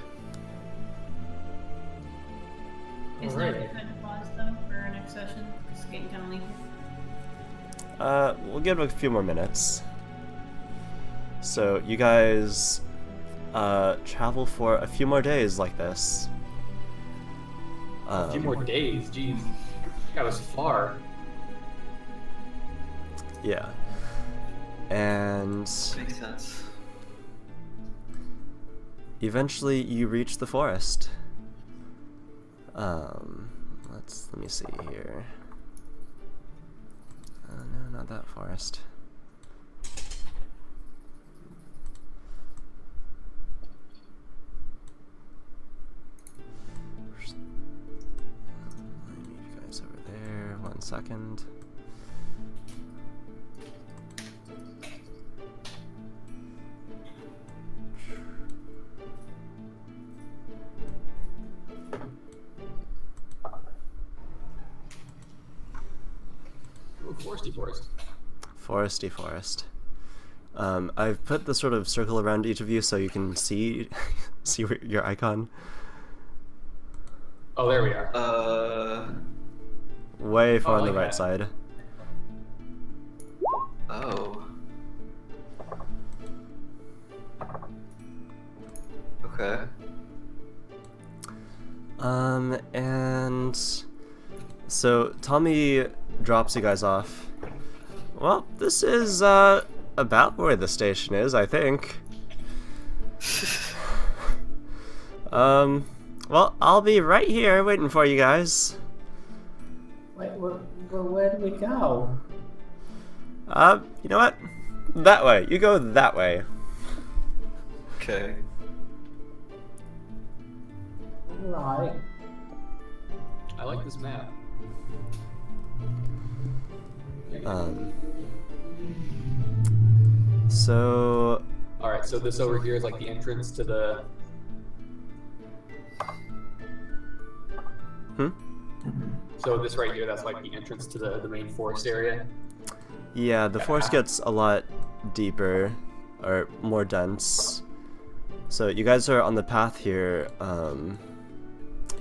Is there any kind of pause though for our next session? It's getting kind of late. We'll give it a few more minutes. So you guys travel for a few more days like this. A few more days, jeez. That was far. Yeah. And Makes sense. eventually you reach the forest. Let me see here. No, not that forest. Let me move you guys over there. 1 second. Oh, foresty forest. Foresty forest. I've put the sort of circle around each of you so you can see see your icon. Oh, there we are. Way far I on the like right that. side. Oh. Okay. And so Tommy drops you guys off. Well, this is about where the station is, I think. Well, I'll be right here waiting for you guys. Wait, where do we go? You know what? That way. You go that way. Okay. Right. I like this map. So All right, so this over here is like the entrance to the. So this right here, that's like the entrance to the main forest area. yeah, the forest gets a lot deeper or more dense. So you guys are on the path here.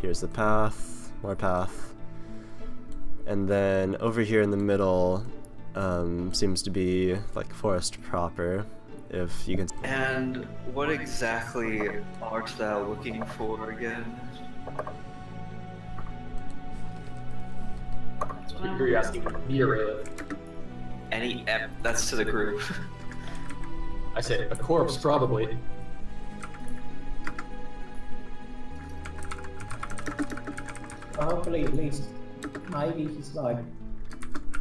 Here's the path, more path. And then over here in the middle seems to be like forest proper, if you can. And what exactly art thou looking for again? You're asking me or Rayleigh? That's to the group. I said a corpse, probably. Hopefully, at least, maybe he's like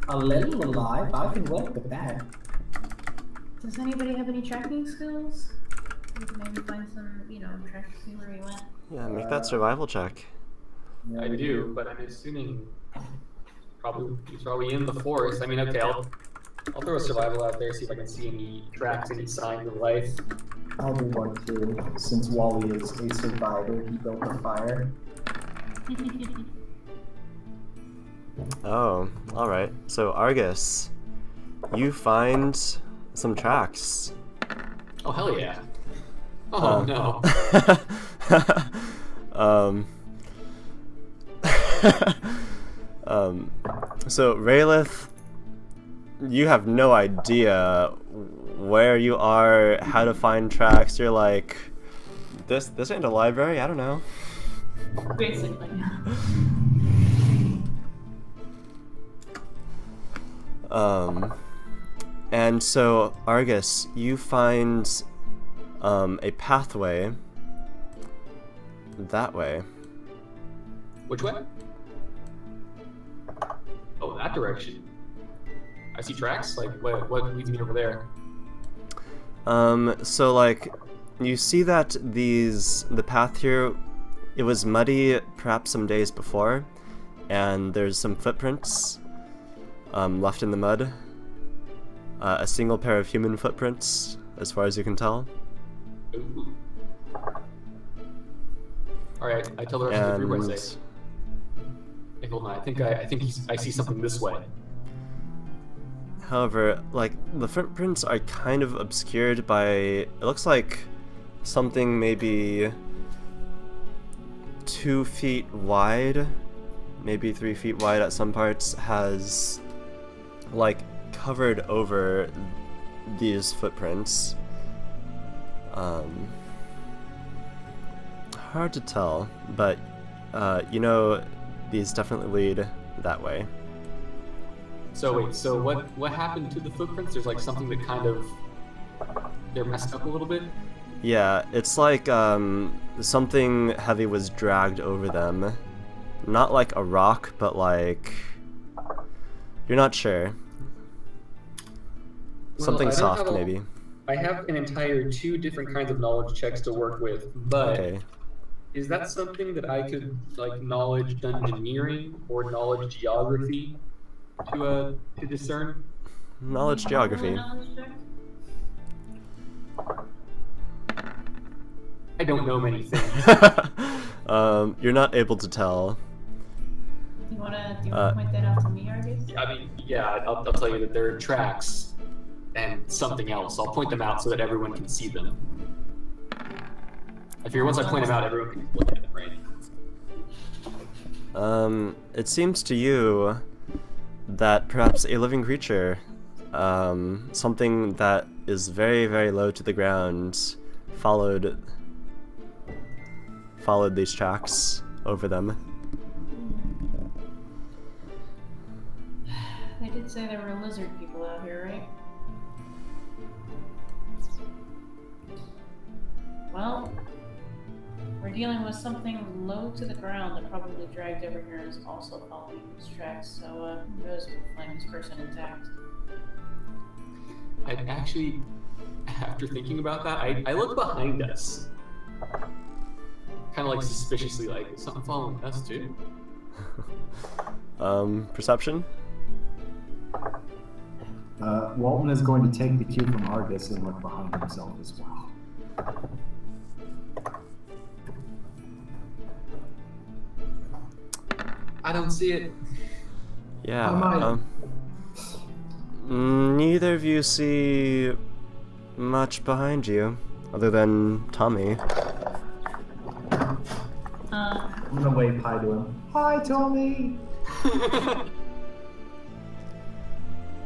a little alive. I can work with that. Does anybody have any tracking skills? We can maybe find some, track to see where he went. Yeah, make that survival check. I do, but I'm assuming he's probably in the forest. I mean, okay, I'll throw a survival out there, see if I can see any tracks, any signs of life. I'll do one too, since Wally is a survivor. He built a fire. Oh, alright. So Argus, you find some tracks. Oh, hell yeah. Oh, no. So Raylith, you have no idea where you are, how to find tracks. You're like, this ain't a library, I don't know. Basically. And so Argus, you find a pathway that way. Which way? Oh, that direction. I see tracks. Like, what leads me over there? So like, you see that the path here, it was muddy perhaps some days before, and there's some footprints left in the mud. A single pair of human footprints, as far as you can tell. Ooh. All right, I tell the rest of the group I say. Hey, hold on. I see something this way. However, like, the footprints are kind of obscured by, it looks like something maybe 2 feet wide, maybe 3 feet wide at some parts, has like covered over these footprints. Hard to tell, but these definitely lead that way. So wait, so what happened to the footprints? There's like something that kind of they're messed up a little bit. Yeah, it's like something heavy was dragged over them. Not like a rock, but like you're not sure. Something I don't soft, have maybe. I have an entire 2 different kinds of knowledge checks to work with, but Okay. is that something that I could like knowledge dungeoneering or knowledge geography to discern? Knowledge Can you roll a geography. knowledge check? I don't know many things. You're not able to tell. Do you wanna point that out to me, Argus? I mean, yeah, I'll tell you that there are tracks and something else. I'll point them out so that everyone can see them. I figure once I point them out, everyone can look at them, right? It seems to you that perhaps a living creature, something that is very, very low to the ground, followed these tracks over them. They did say there were lizard people out here, right? Well, we're dealing with something low to the ground that probably dragged over here and is also following these tracks, so who knows if we'll find this person intact. I actually, after thinking about that, I look behind us. Kind of like suspiciously, like, is something following us too? Perception? Walton is going to take the cue from Argus and look behind himself as well. I don't see it. Yeah. Neither of you see much behind you, other than Tommy. I'm gonna wave hi to him. Hi, Tommy!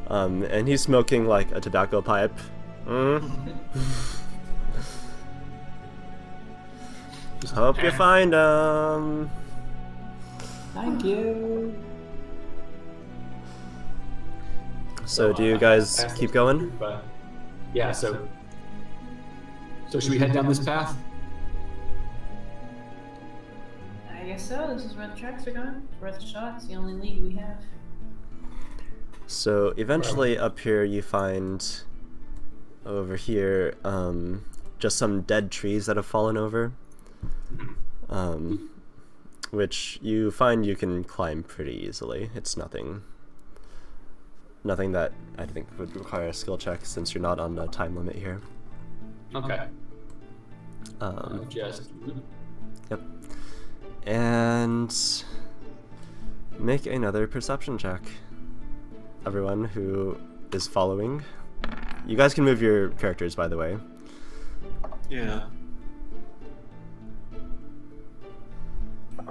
And he's smoking like a tobacco pipe. Hope you find him. Thank you! So do you guys keep going? But, yeah, so should we head down this path? I guess so. This is where the tracks are going. It's worth a shot. It's the only lead we have. So eventually up here you find over here just some dead trees that have fallen over, which you find you can climb pretty easily. It's nothing that I think would require a skill check since you're not on a time limit here. Okay. Yep. And make another perception check. Everyone who is following. You guys can move your characters, by the way. Yeah.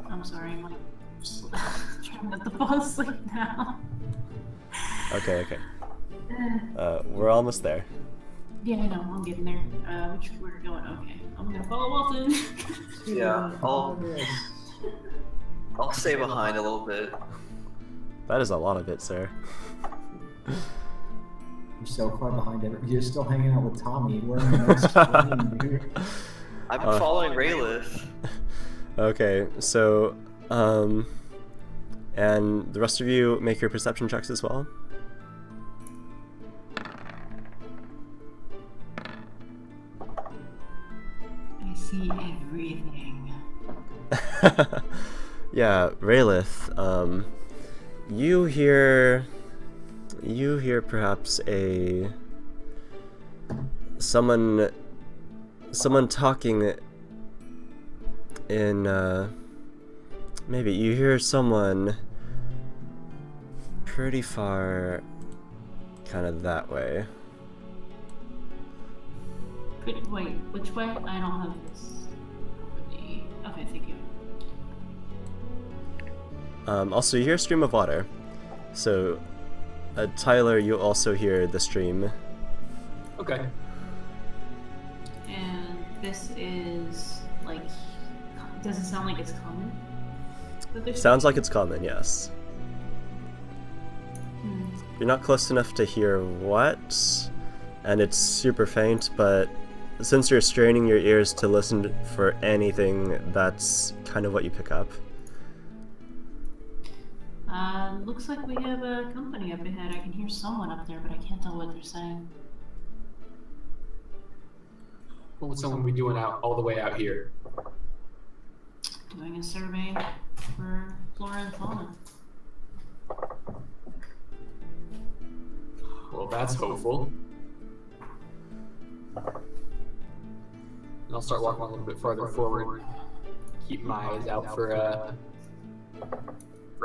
I'm sorry, I'm like trying not to fall asleep now. Okay. We're almost there. Yeah, I know. I'm getting there. Which we're going. Okay, I'm gonna follow Walton. Yeah, I'll stay behind a little bit. That is a lot of it, sir. You're so far behind it. You're still hanging out with Tommy. We're in the next lane, dude. I've been following Raylith. Okay, so, and the rest of you make your perception checks as well. I see everything. Yeah, Raylith, you hear perhaps someone talking in, maybe you hear someone pretty far kind of that way. Wait, which way? I don't have this. Okay, thank you. Also, you hear a stream of water. So, Tyler, you also hear the stream. Okay. And this is like, does it sound like it's common? Sounds like it's common, yes. you're not close enough to hear what, and it's super faint, but since you're straining your ears to listen for anything, that's kind of what you pick up. Looks like we have a company up ahead. I can hear someone up there, but I can't tell what they're saying. What would someone be doing out all the way out here? Doing a survey for flora and fauna. Well, that's hopeful. And I'll start walking a little bit farther forward. Keep my eyes out for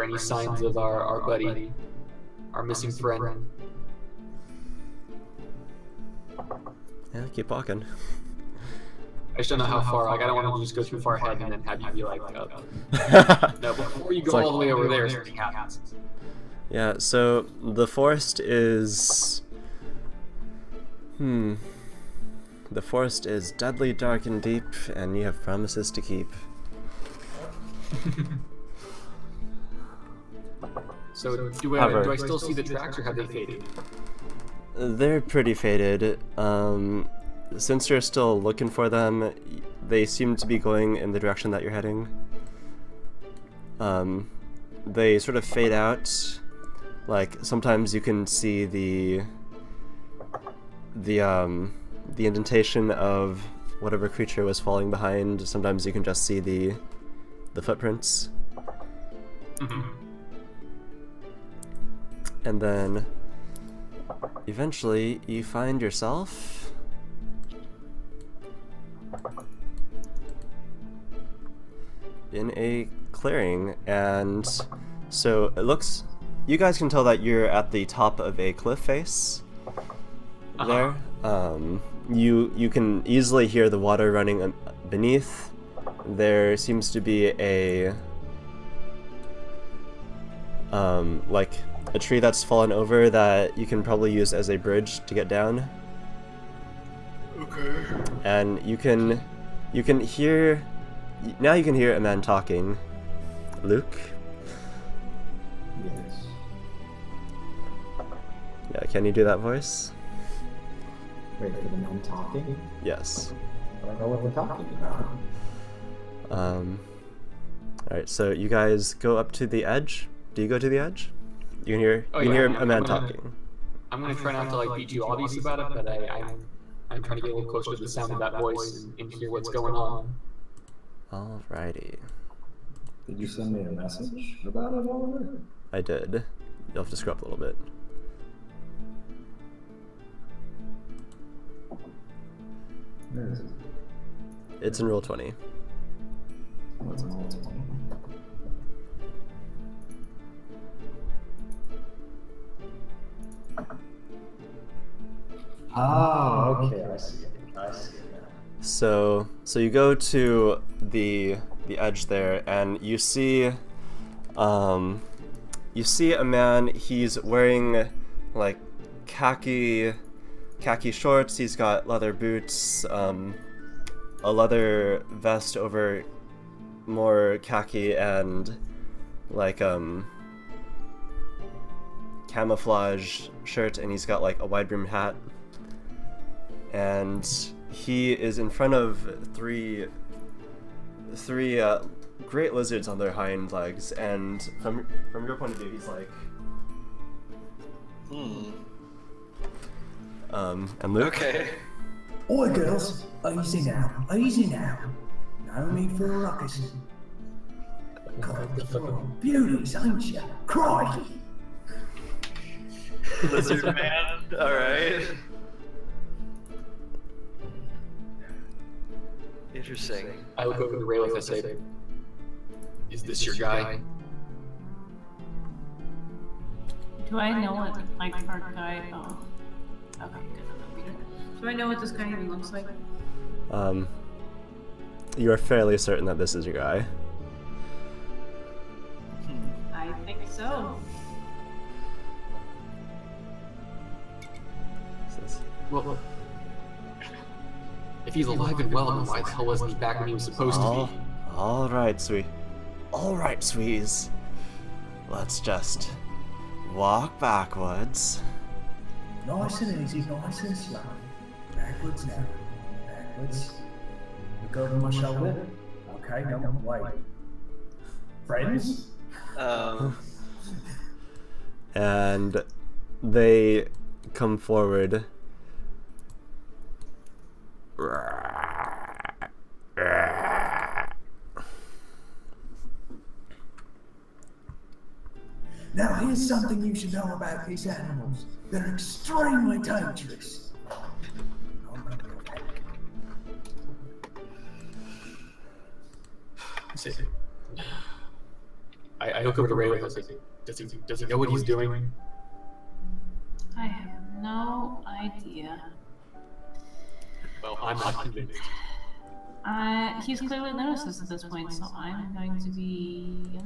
any signs of our buddy, our missing friend. Yeah, keep walking. I just don't know how far. Like, I don't want to just go too far ahead and then have you be like, no, before you go all the way over there, something happens. Yeah, so the forest is... The forest is deadly dark and deep, and you have promises to keep. So, do I still see the tracks, or have they faded? They're pretty faded. Since you're still looking for them, they seem to be going in the direction that you're heading. They sort of fade out. Like, sometimes you can see the indentation of whatever creature was falling behind. Sometimes you can just see the footprints. And then eventually you find yourself in a clearing, and so it looks, you guys can tell that you're at the top of a cliff face there. You can easily hear the water running beneath. There seems to be a like a tree that's fallen over that you can probably use as a bridge to get down. Okay. And you can hear, now you can hear a man talking. Luke? Yes. Yeah, can you do that voice? Wait, for the men talking? Yes. I don't know what we're talking about. Alright, so you guys go up to the edge. Do you go to the edge? You can hear, a man talking. I'm gonna try not to like be too obvious about it, but I'm trying to get a little closer to the sound of that voice and hear what's going on. Alrighty. Did you send me a message about it, Oliver? I did. You'll have to scrub a little bit. Where is it? It's in Rule 20. What's an alt 20? Oh, okay, I see it. I see it now. So you go to the edge there, and you see a man. He's wearing like khaki shorts. He's got leather boots, a leather vest over more khaki, and like camouflage shirt, and he's got like a wide brim hat. And he is in front of three great lizards on their hind legs, and from your point of view, he's like, and Luke? Okay. Oi, girls, easy now, easy now. No need for a ruckus. God, you're beauties, ain't you? Crikey! Lizard man. Alright. Interesting. I look over to Rayleigh and I say, "Is this your guy?" Do I know what our guy? Oh, okay, good. Do I know what this guy even looks like? You are fairly certain that this is your guy. I think so. Well, if he's alive and well, then why the hell wasn't he back when he was supposed to be? All right, sweeties. Let's just walk backwards. Nice and easy, nice and slow. Backwards now. Backwards. Look over my shoulder. Okay, no, wait. Friends? And they come forward. Now here's something you should know about these animals. They're extremely dangerous. I look over to Ray with us. Does he know what he's doing? I have no idea. Well, I'm not convinced. He's clearly noticed this at this point, so I'm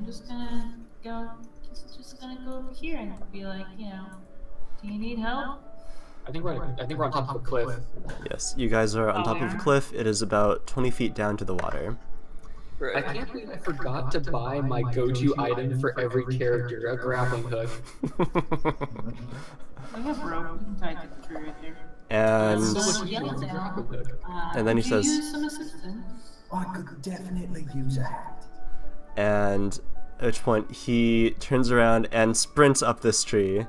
just gonna go over here and be like, do you need help? I think we're on top of a cliff. Yes, you guys are on top of a cliff. It is about 20 feet down to the water. I can't believe I forgot to buy my go-to item for every character, a grappling hook. I have rope. I'm tied to the tree right there. And So yell down. And then he Could you says- use some assistance? I could definitely use a hat. and at which point he turns around and sprints up this tree.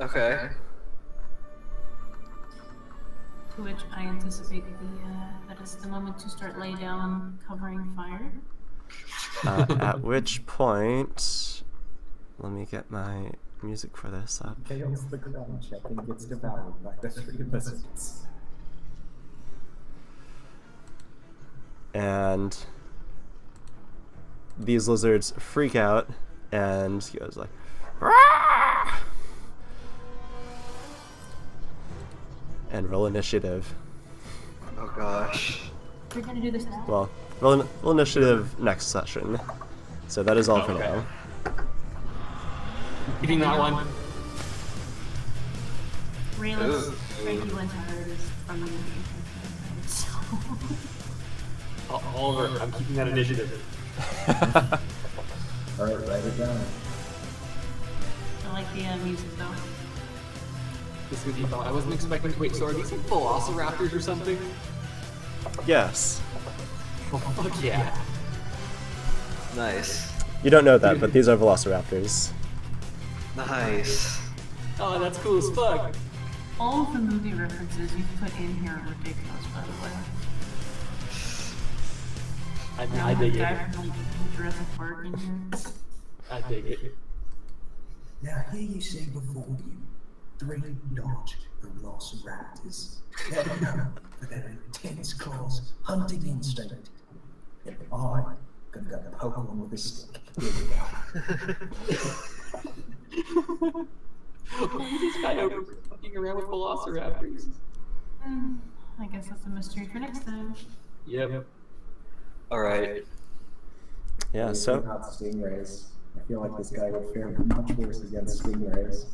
Okay. To which I anticipate that it's the moment to start lay down covering fire. At which point, let me get my music for this up. Fails the ground check and gets devoured by the three lizards. And these lizards freak out, and he goes like, "Rah!" And roll initiative. Oh gosh. You're gonna do this now? Well, roll initiative next session. So that is all for Okay. now. Hitting that one. Rayla's Frankie went to hers from the so Oliver, I'm keeping that initiative. Alright, write it down. I like the music though. This would be fun. I wasn't expecting. Wait, so are these like velociraptors or something? Yes. Oh, fuck yeah. Nice. You don't know that, but these are velociraptors. Nice. Oh, that's cool as fuck. All of the movie references you put in here are ridiculous, by the way. I dig The it. guy from like Jurassic Park in here. I dig it. Now here you see before you 3 large velociraptors. They're known for their intense claws, hunting instinct. And I'm gonna go poke one with a stick. Here we go. Why is this guy over fucking around with velociraptors? I guess that's a mystery for next time. Yep. Alright. Yeah, so Not stingrays. I feel like this guy would fare much worse against stingrays.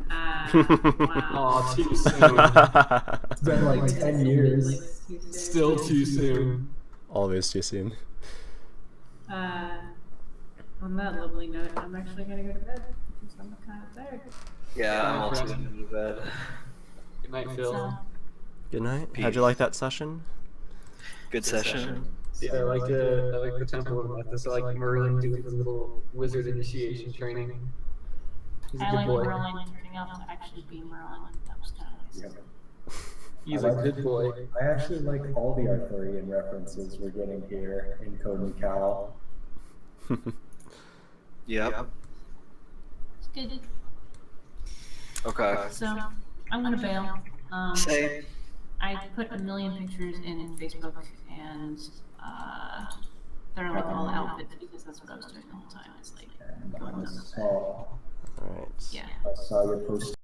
Wow. Aw, too soon. It's been like 10 years. Still too soon. always too soon. On that lovely note, I'm actually gonna go to bed because I'm kind of tired. Yeah, I'm also in the bed. Good night, Phil. So, Good night. How'd you like that session? Good session. Yeah, I like the temple of Methus. I like Merlin doing his little wizard initiation training. He's a I good like boy. Merlin turning out to actually be Merlin. That was kind of nice. He's I a like good boy. I actually like all the Arthurian references we're getting here in Code and Cal. Yep. It's good. Okay. So, I'm gonna bail. Same. I put a million pictures in Facebook, and they're like all outfits because that's what I was doing the whole time. It's like And going I nuts. saw, Alright. Yeah. I saw your post